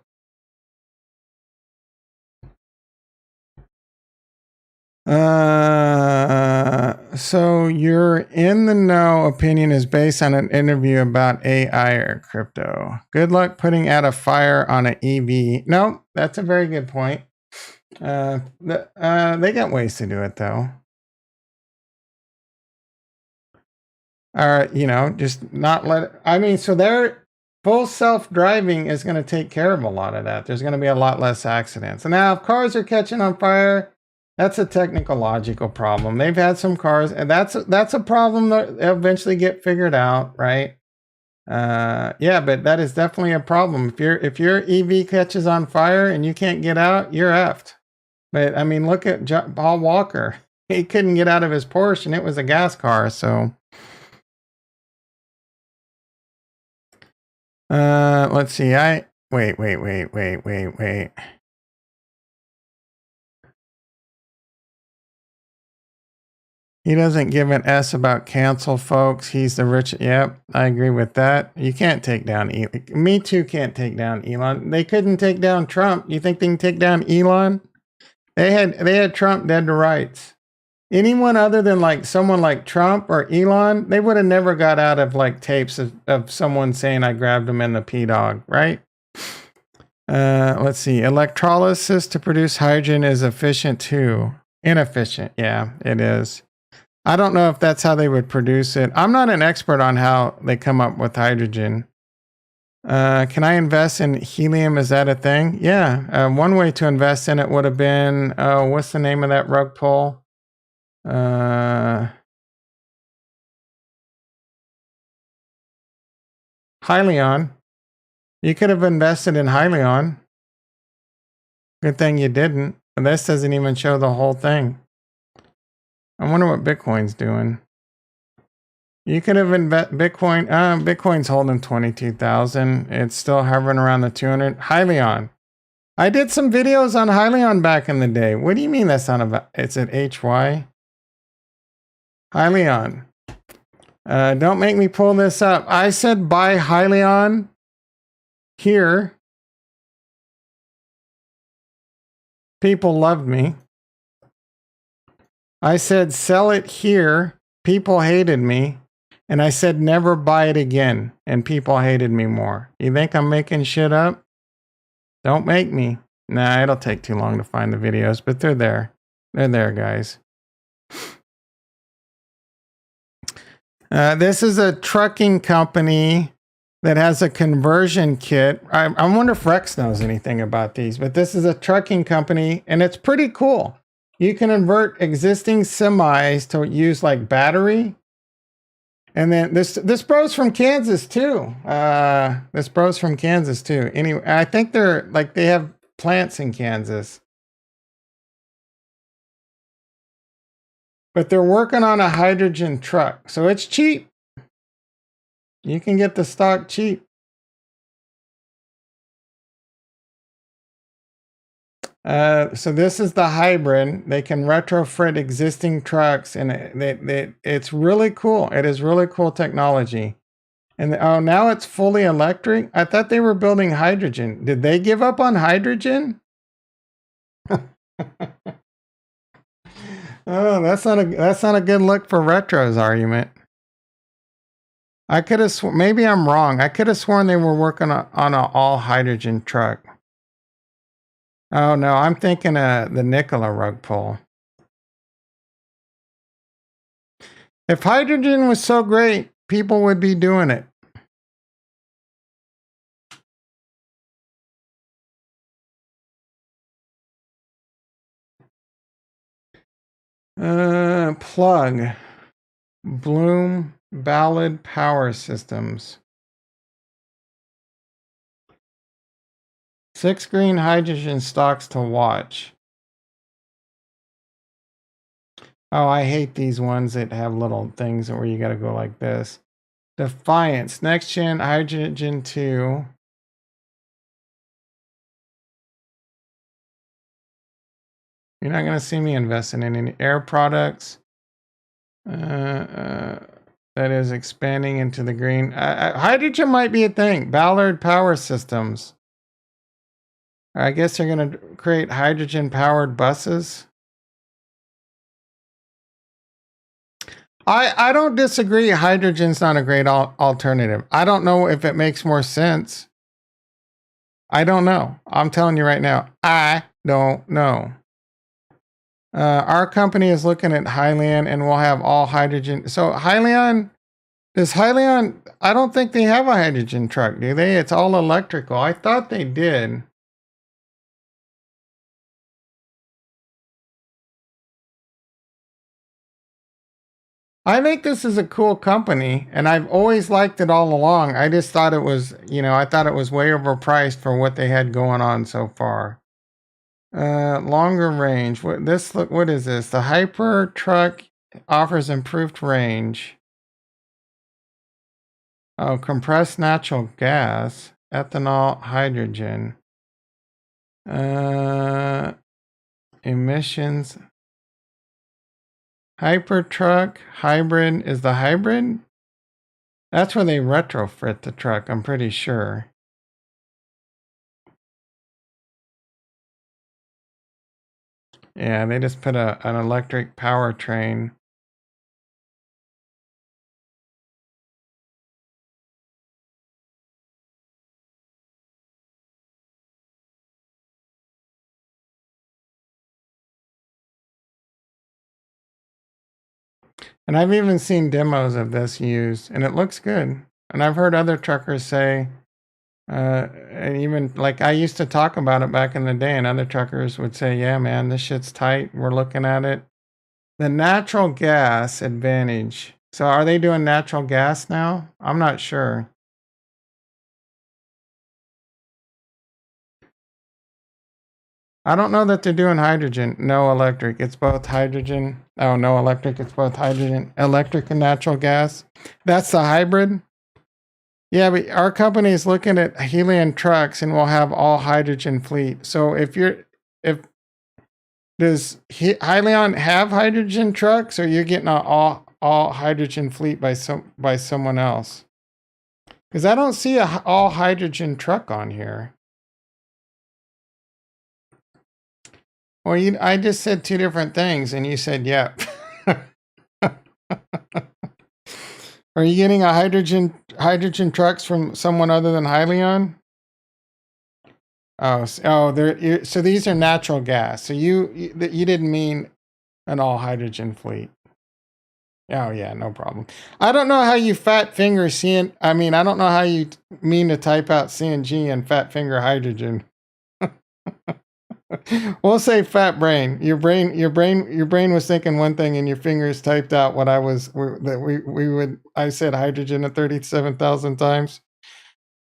So your in the know opinion is based on an interview about AI or crypto. Good luck putting out a fire on an EV. No, that's a very good point. They got ways to do it though. Or, just not let, I mean, so their full self-driving is going to take care of a lot of that. There's going to be a lot less accidents. And now if cars are catching on fire, that's a technological problem. They've had some cars, and that's a problem that eventually get figured out, right? Yeah, but that is definitely a problem. If your EV catches on fire and you can't get out, you're effed. But I mean, look at Paul Walker. He couldn't get out of his Porsche, and it was a gas car. So, let's see. Wait. He doesn't give an S about cancel, folks. He's the rich. Yep, I agree with that. You can't take down Elon. Me too can't take down Elon. They couldn't take down Trump. You think they can take down Elon? They had Trump dead to rights. Anyone other than like someone like Trump or Elon, they would have never got out of like tapes of someone saying I grabbed him in the P-Dog, right? Let's see. Electrolysis to produce hydrogen is efficient too. Inefficient. Yeah, it is. I don't know if that's how they would produce it. I'm not an expert on how they come up with hydrogen. Can I invest in helium? Is that a thing? Yeah. One way to invest in it would have been, what's the name of that rug pull? Hyliion. You could have invested in Hyliion. Good thing you didn't. But this doesn't even show the whole thing. I wonder what Bitcoin's doing. You could have invested Bitcoin. Bitcoin's holding 22,000. It's still hovering around the 200. Hyliion. I did some videos on Hyliion back in the day. What do you mean that's not a? It's at HY. Hyliion. Don't make me pull this up. I said buy Hyliion here. People loved me. I said sell it here. People hated me. And I said never buy it again. And people hated me more. You think I'm making shit up? Don't make me. Nah, it'll take too long to find the videos, but they're there. They're there, guys. This is a trucking company that has a conversion kit. I wonder if Rex knows anything about these, but this is a trucking company and it's pretty cool. You can convert existing semis to use like battery. And then this bro's from Kansas too. Anyway, I think they have plants in Kansas. But they're working on a hydrogen truck. So it's cheap. You can get the stock cheap. So this is the hybrid. They can retrofit existing trucks, and it's really cool. It is really cool technology. And now it's fully electric. I thought they were building hydrogen. Did they give up on hydrogen? Oh, that's not a good look for Retro's argument. I could have maybe I'm wrong. I could have sworn they were working on an all hydrogen truck. Oh no, I'm thinking the Nikola rug pull. If hydrogen was so great, people would be doing it. Plug. Bloom Ballard Power Systems. 6 green hydrogen stocks to watch. Oh, I hate these ones that have little things where you got to go like this. Defiance. Next gen hydrogen 2. You're not going to see me investing in any air products. That is expanding into the green. Hydrogen might be a thing. Ballard Power Systems. I guess they're going to create hydrogen powered buses. I don't disagree. Hydrogen's not a great alternative. I don't know if it makes more sense. I don't know. I'm telling you right now. I don't know. Our company is looking at Hyliion and we'll have all hydrogen. So Hyliion, I don't think they have a hydrogen truck, do they? It's all electrical. I thought they did. I think this is a cool company, and I've always liked it all along. I just thought it was, I thought it was way overpriced for what they had going on so far. Longer range. What is this? The Hyper truck offers improved range. Oh, compressed natural gas, ethanol, hydrogen. Emissions. Hyper truck, hybrid. Is the hybrid? That's where they retrofit the truck, I'm pretty sure. Yeah, they just put an electric powertrain. And I've even seen demos of this used, and it looks good. And I've heard other truckers say, and even like I used to talk about it back in the day, and other truckers would say, yeah, man, this shit's tight. We're looking at it. The natural gas advantage. So are they doing natural gas now? I'm not sure. I don't know that they're doing hydrogen. No electric. It's both hydrogen. Oh, no electric. It's both hydrogen, electric, and natural gas. That's the hybrid. Yeah, but our company is looking at Hyliion trucks, and we'll have all hydrogen fleet. So does Hyliion have hydrogen trucks, or you're getting an all hydrogen fleet by someone else? Because I don't see a all hydrogen truck on here. Well, I just said two different things, and you said, yep. Are you getting a hydrogen trucks from someone other than Hyliion? So these are natural gas. So you didn't mean an all hydrogen fleet. Oh yeah, no problem. I don't know how you fat finger I don't know how you mean to type out CNG and fat finger hydrogen. We'll say fat brain. Your brain was thinking one thing, and your fingers typed out what I said hydrogen at 37,000 times.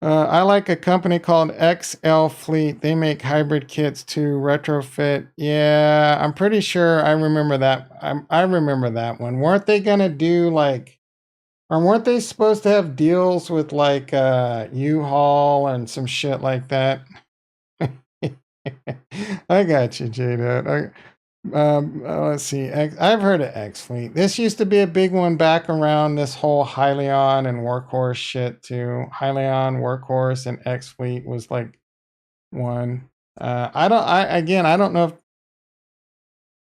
I like a company called XL Fleet. They make hybrid kits to retrofit. Yeah, I'm pretty sure I remember that. I remember that one. Weren't they gonna do or weren't they supposed to have deals with U-Haul and some shit like that? I got you, J-Dot. Let's see. I've heard of X Fleet. This used to be a big one back around this whole Hyliion and Workhorse shit too. Hyliion, Workhorse, and X Fleet was like one. I don't know if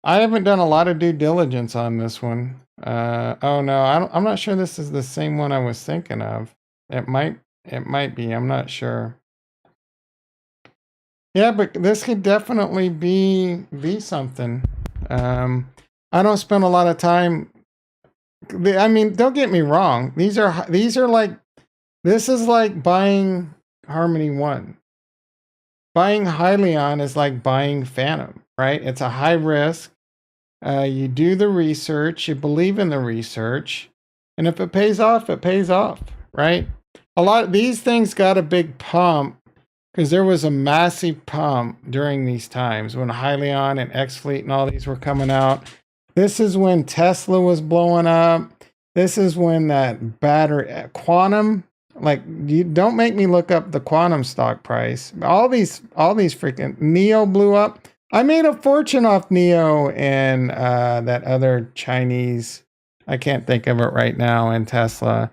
I haven't done a lot of due diligence on this one. Oh no, I'm not sure this is the same one I was thinking of. It might be. I'm not sure. Yeah, but this could definitely be something. I don't spend a lot of time. Don't get me wrong. This is like buying Harmony One. Buying Hyliion is like buying Phantom, right? It's a high risk. You do the research, you believe in the research, and if it pays off, it pays off, right? A lot of these things got a big pump because there was a massive pump during these times when Hyliion and X Fleet and all these were coming out. This is when Tesla was blowing up. This is when that battery quantum, you don't make me look up the quantum stock price. All these freaking Neo blew up. I made a fortune off Neo and that other Chinese, I can't think of it right now, and Tesla.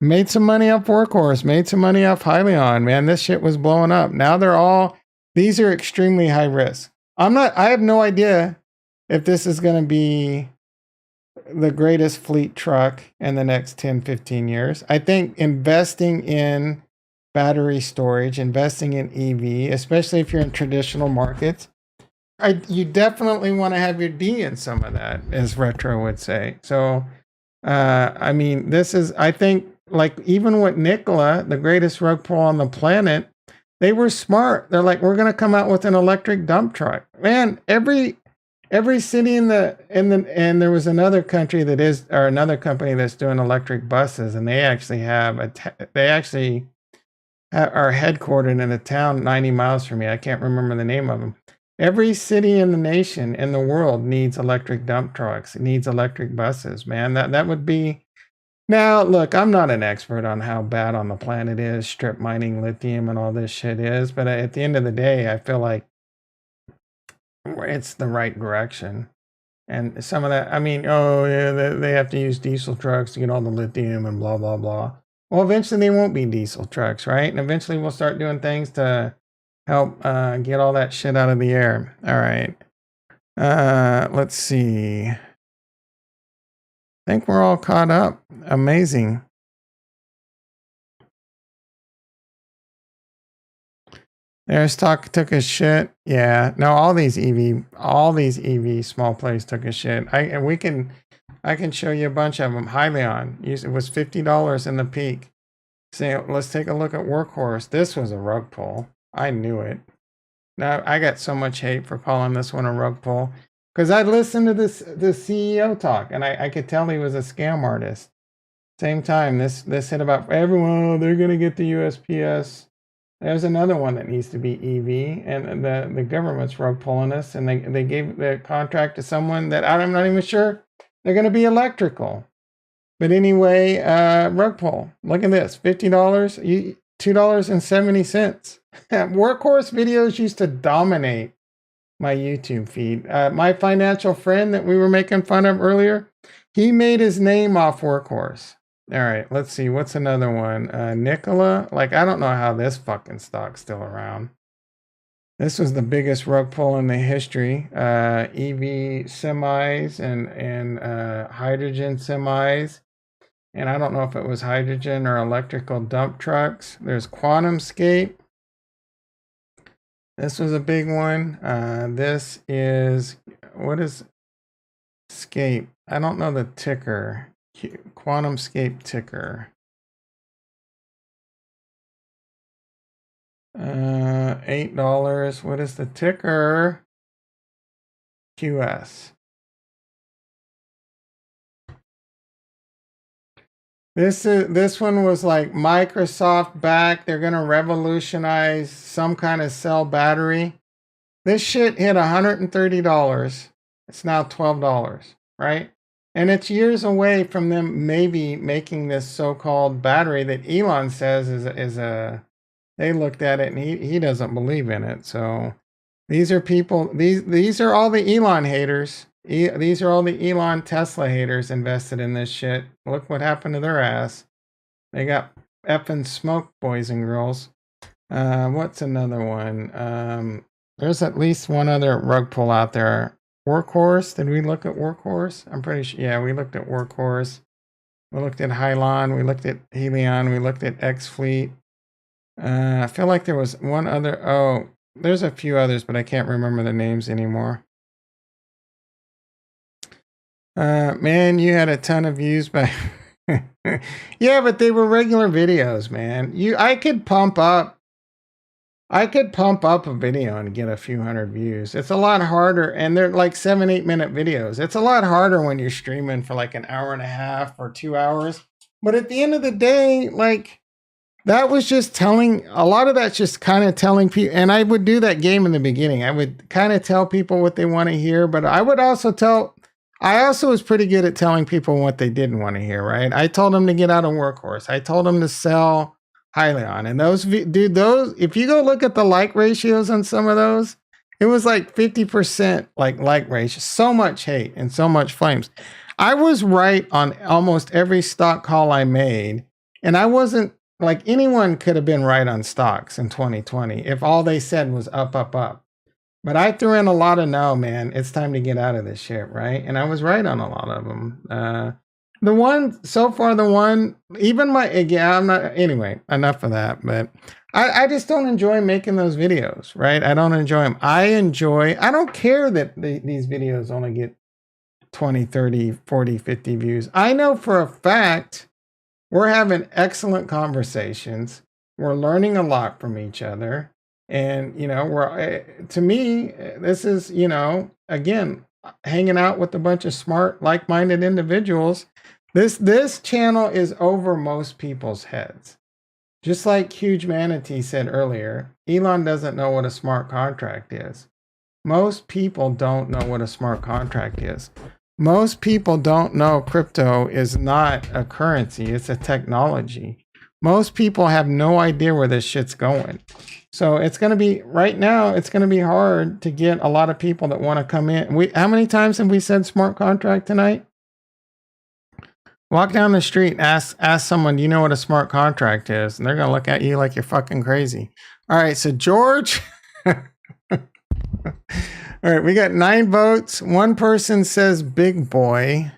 Made some money off Workhorse, made some money off Hyliion, man. This shit was blowing up. Now these are extremely high risk. I have no idea if this is going to be the greatest fleet truck in the next 10, 15 years. I think investing in battery storage, investing in EV, especially if you're in traditional markets, you definitely want to have your D in some of that, as Retro would say. So, I mean, this is, I think, like even with Nikola, the greatest rug pull on the planet, they were smart. They're like, we're going to come out with an electric dump truck. Man, every city and there was another country that is, or another company that's doing electric buses, and they actually have are headquartered in a town 90 miles from me. I can't remember the name of them. Every city in the nation, in the world, needs electric dump trucks. It needs electric buses, man. That would be. Now, look, I'm not an expert on how bad on the planet is strip mining lithium and all this shit is, but at the end of the day, I feel like it's the right direction. And some of that, I mean, oh yeah, they have to use diesel trucks to get all the lithium and blah, blah, blah. Well, eventually they won't be diesel trucks, right? And eventually we'll start doing things to help get all that shit out of the air. All right. Let's see. I think we're all caught up. Amazing. There's took a shit. Yeah. No, all these EV small plays took a shit. I can show you a bunch of them. Hyliion, it was $50 in the peak. So let's take a look at Workhorse. This was a rug pull. I knew it. Now I got so much hate for calling this one a rug pull because I listened to the CEO talk and I could tell he was a scam artist. Same time, this hit about everyone. They're gonna get the USPS. There's another one that needs to be EV, and the government's rug pulling us, and they gave the contract to someone that I'm not even sure they're going to be electrical. But anyway, rug pull. Look at this, $50, $2.70. Workhorse videos used to dominate my YouTube feed. My financial friend that we were making fun of earlier, he made his name off Workhorse. All right, let's see. What's another one? Nikola. Like, I don't know how this fucking stock's still around. This was the biggest rug pull in the history. EV semis and hydrogen semis. And I don't know if it was hydrogen or electrical dump trucks. There's QuantumScape. This was a big one. This is, what is Scape? I don't know the ticker. QuantumScape ticker. $8. What is the ticker? QS. This one was like Microsoft backed. They're gonna revolutionize some kind of cell battery. This shit hit $130. It's now $12, right? And it's years away from them maybe making this so-called battery that Elon says is a. They looked at it and he doesn't believe in it. So these are people. These are all the Elon haters. These are all the Elon Tesla haters invested in this shit. Look what happened to their ass. They got effing smoke, boys and girls. What's another one? There's at least one other rug pull out there. Workhorse. Did we look at Workhorse? I'm pretty sure. Yeah, we looked at Workhorse. We looked at Hyliion. We looked at Hyliion. We looked at X Fleet. I feel like there was one other. Oh, there's a few others, but I can't remember the names anymore. Man, you had a ton of views by. Yeah, but they were regular videos, man. I could pump up a video and get a few hundred views. It's a lot harder, and they're like 7-8 minute videos. It's a lot harder when you're streaming for like an hour and a half or 2 hours. But at the end of the day, like, that was just telling, a lot of that's just kind of telling people, and I would do that game in the beginning. I would kind of tell people what they want to hear, but I also was pretty good at telling people what they didn't want to hear, right? I told them to get out of Workhorse. I told them to sell Hyliion. And those, if you go look at the like ratios on some of those, it was like 50% like ratio. So much hate and so much flames. I was right on almost every stock call I made. And I wasn't, like, anyone could have been right on stocks in 2020 if all they said was up, up, up. But I threw in a lot of no, man. It's time to get out of this shit, right? And I was right on a lot of them. The one so far, even I'm not. Anyway, enough of that. But I just don't enjoy making those videos, right? I don't enjoy them. I don't care that these videos only get 20, 30, 40, 50 views. I know for a fact we're having excellent conversations. We're learning a lot from each other. And, to me, this is, again, hanging out with a bunch of smart, like-minded individuals. This channel is over most people's heads. Just like Huge Manatee said earlier, Elon doesn't know what a smart contract is. Most people don't know what a smart contract is. Most people don't know crypto is not a currency, it's a technology. Most people have no idea where this shit's going. So it's going to be, right now, it's going to be hard to get a lot of people that want to come in. How many times have we said smart contract tonight? Walk down the street and ask someone, do you know what a smart contract is? And they're going to look at you like you're fucking crazy. All right, so George. All right, we got 9 votes. One person says big boy.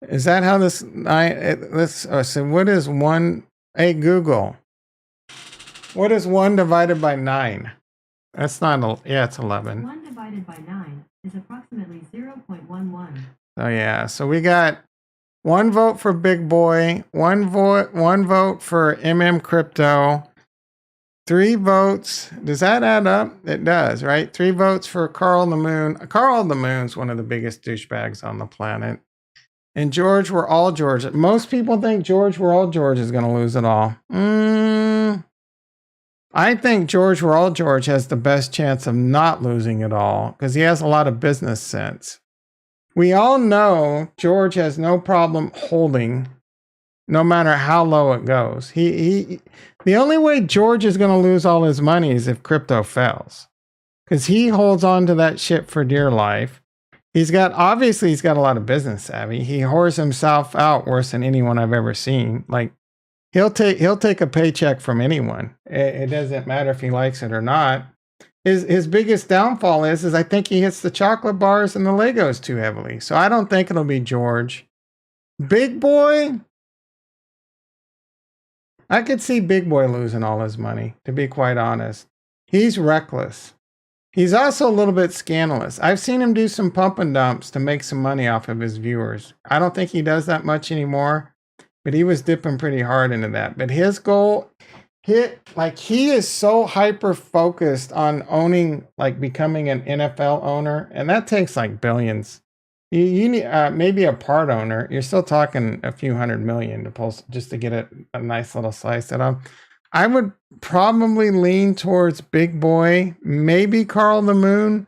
Is that how this? So what is 1? Hey, Google. What is 1 divided by 9? That's not, it's 11. 1 divided by 9 is approximately 0.11. Oh yeah, so we got 1 vote for Big Boy, 1 vote for Crypto, 3 votes. Does that add up? It does, right? 3 votes for Carl the Moon. Carl the Moon's one of the biggest douchebags on the planet. And George, we're all George. Most people think George, we're all George is going to lose it all. I think George, we're all George has the best chance of not losing it all because he has a lot of business sense. We all know George has no problem holding no matter how low it goes. The only way George is going to lose all his money is if crypto fails because he holds on to that shit for dear life. He's got a lot of business savvy. He whores himself out worse than anyone I've ever seen. Like he'll take a paycheck from anyone. It doesn't matter if he likes it or not. His biggest downfall is I think he hits the chocolate bars and the Legos too heavily. So I don't think it'll be George. Big Boy, I could see Big Boy losing all his money, to be quite honest. He's reckless. He's also a little bit scandalous. I've seen him do some pump and dumps to make some money off of his viewers. I don't think he does that much anymore, but he was dipping pretty hard into that. But his goal, he is so hyper focused on owning, like becoming an NFL owner, and that takes like billions. You need maybe a part owner. You're still talking a few $100 million to pull just to get a nice little slice of them. I would probably lean towards Big Boy, maybe Carl the Moon,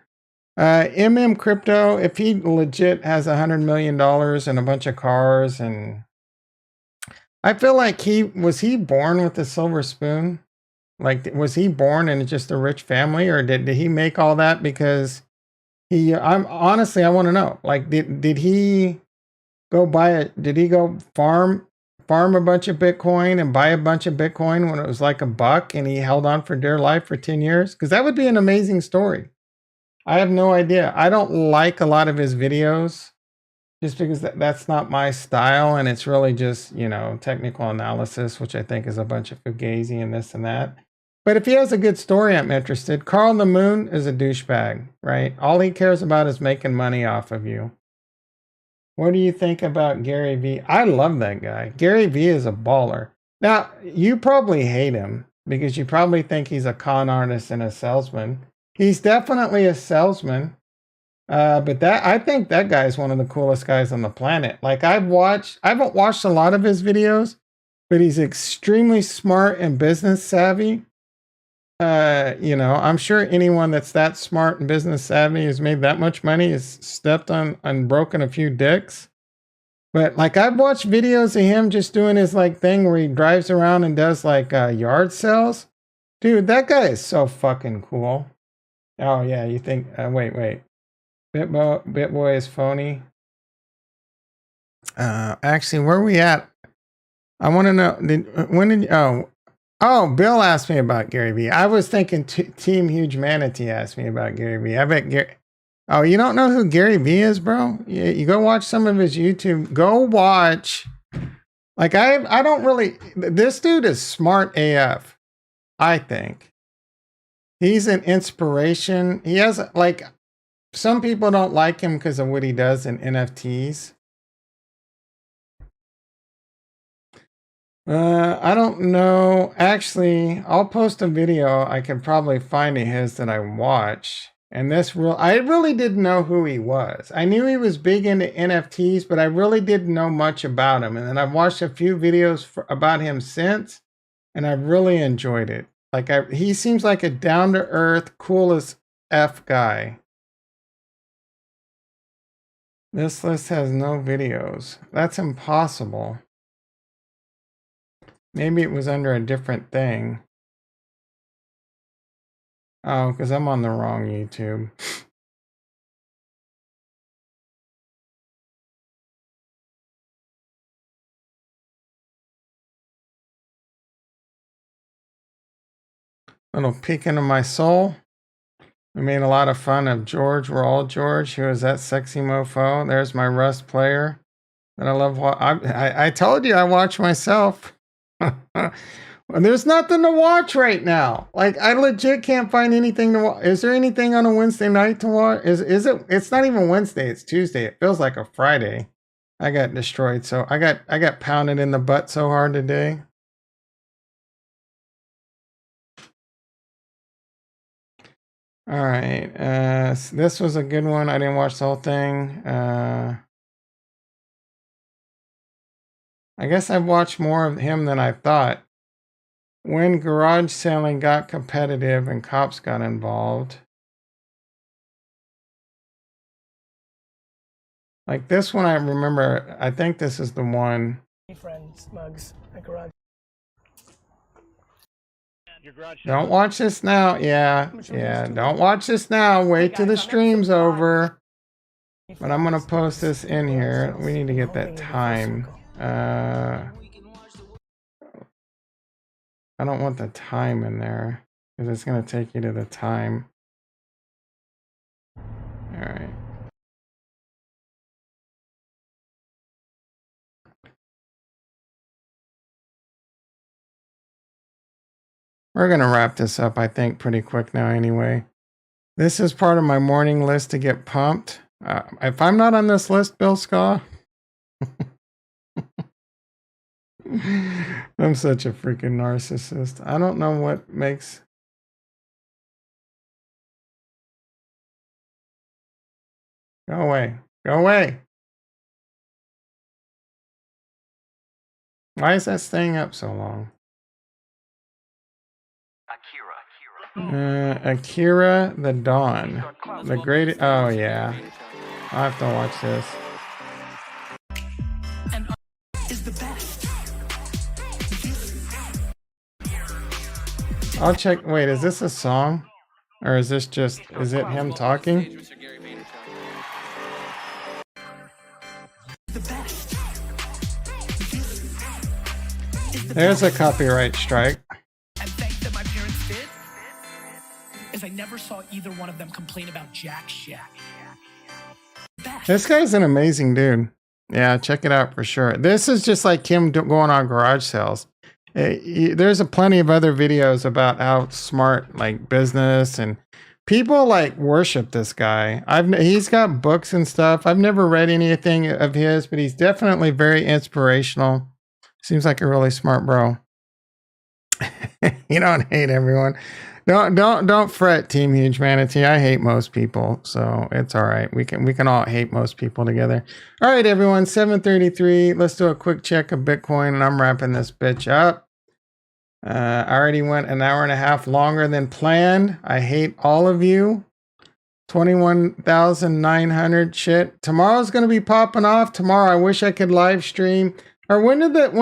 Crypto. If he legit has $100 million and a bunch of cars, and I feel like was he born with a silver spoon? Like, was he born in just a rich family, or did he make all that because I want to know. Like, did he go did he go farm a bunch of Bitcoin and buy a bunch of Bitcoin when it was like $1 and he held on for dear life for 10 years? Because that would be an amazing story. I have no idea. I don't like a lot of his videos just because that's not my style. And it's really just, technical analysis, which I think is a bunch of fugazi and this and that. But if he has a good story, I'm interested. Carl the Moon is a douchebag, right? All he cares about is making money off of you. What do you think about Gary Vee? I love that guy. Gary Vee is a baller. Now, you probably hate him because you probably think he's a con artist and a salesman. He's definitely a salesman. But I think that guy is one of the coolest guys on the planet. Like I haven't watched a lot of his videos, but he's extremely smart and business savvy. I'm sure anyone that's that smart and business savvy has made that much money has stepped on and broken a few dicks. But like I've watched videos of him just doing his like thing where he drives around and does like yard sales. Dude, that guy is so fucking cool. Oh yeah, you think wait. Bitboy is phony. Actually, where are we at? I want to know Oh, Bill asked me about Gary Vee. I was thinking Team Huge Manatee asked me about Gary Vee. I bet Gary. Oh, you don't know who Gary Vee is, bro? You go watch some of his YouTube. Go watch. Like I don't really. This dude is smart AF. I think he's an inspiration. He has like some people don't like him because of what he does in NFTs. I don't know. Actually, I'll post a video. I can probably find his that I watched. And I really didn't know who he was. I knew he was big into NFTs, but I really didn't know much about him. And then I've watched a few videos about him since, and I really enjoyed it. Like he seems like a down-to-earth, coolest F guy. This list has no videos. That's impossible. Maybe it was under a different thing. Oh, because I'm on the wrong YouTube. Little peek into my soul. We made a lot of fun of George. We're all George. Who is that sexy mofo? There's my Rust player that I love. I told you I watch myself. There's nothing to watch right now. Like I legit can't find anything to watch. Is there anything on a Wednesday night to watch? Is it? It's not even Wednesday. It's Tuesday. It feels like a Friday. I got destroyed. So I got pounded in the butt so hard today. All right. This was a good one. I didn't watch the whole thing. I guess I've watched more of him than I thought. When garage selling got competitive and cops got involved. Like this one, I remember. I think this is the one. Hey friends, mugs at garage. Don't watch this now. Yeah. Don't watch this now. Wait till the stream's over. But I'm gonna post this in here. We need to get that time. I don't want the time in there because it's gonna take you to the time. All right. We're going to wrap this up, I think, pretty quick now anyway. This is part of my morning list to get pumped. If I'm not on this list, Bill Skaw, I'm such a freaking narcissist. I don't know what makes... Go away. Go away. Why is that staying up so long? Akira the Dawn. The great. Oh, yeah. I'll have to watch this. I'll check. Wait, is this a song? Or is this just. Is it him talking? There's a copyright strike. I never saw either one of them complain about jack shit. This guy's an amazing dude. Yeah, check it out for sure. This is just like him going on garage sales. There's plenty of other videos about how smart like business and people like worship this guy. He's got books and stuff. I've never read anything of his, but he's definitely very inspirational. Seems like a really smart bro. You don't hate everyone. Don't fret, Team Huge Manatee. I hate most people, so it's all right. We can all hate most people together. All right, everyone. 7:33. Let's do a quick check of Bitcoin, and I'm wrapping this bitch up. I already went an hour and a half longer than planned. I hate all of you. 21,900 shit. Tomorrow's gonna be popping off. Tomorrow, I wish I could live stream. Or when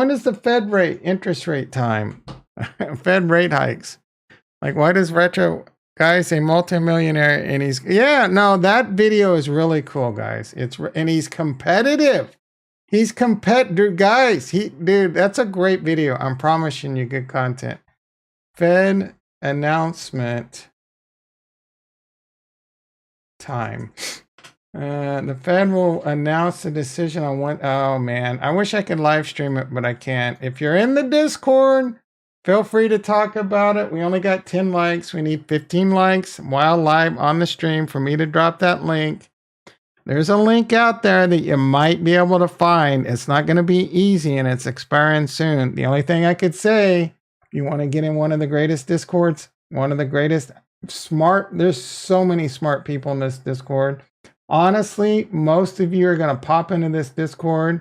is the Fed rate interest rate time? Fed rate hikes. Like, why does Retro guy say multimillionaire and that video is really cool, guys. And he's competitive. He's competitive, guys. Dude, that's a great video. I'm promising you good content. Fed announcement time. The Fed will announce the decision on when. Oh man, I wish I could live stream it, but I can't. If you're in the Discord, feel free to talk about it. We only got 10 likes. We need 15 likes while live on the stream for me to drop that link. There's a link out there that you might be able to find. It's not going to be easy and it's expiring soon. The only thing I could say, if you want to get in one of the greatest Discords, one of the greatest there's so many smart people in this Discord. Honestly, most of you are going to pop into this Discord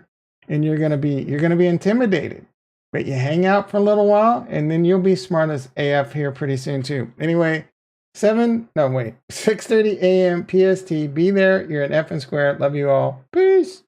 and you're going to be intimidated. But you hang out for a little while and then you'll be smart as AF here pretty soon too. Anyway, 6:30 a.m. PST. Be there. You're an F and square. Love you all. Peace.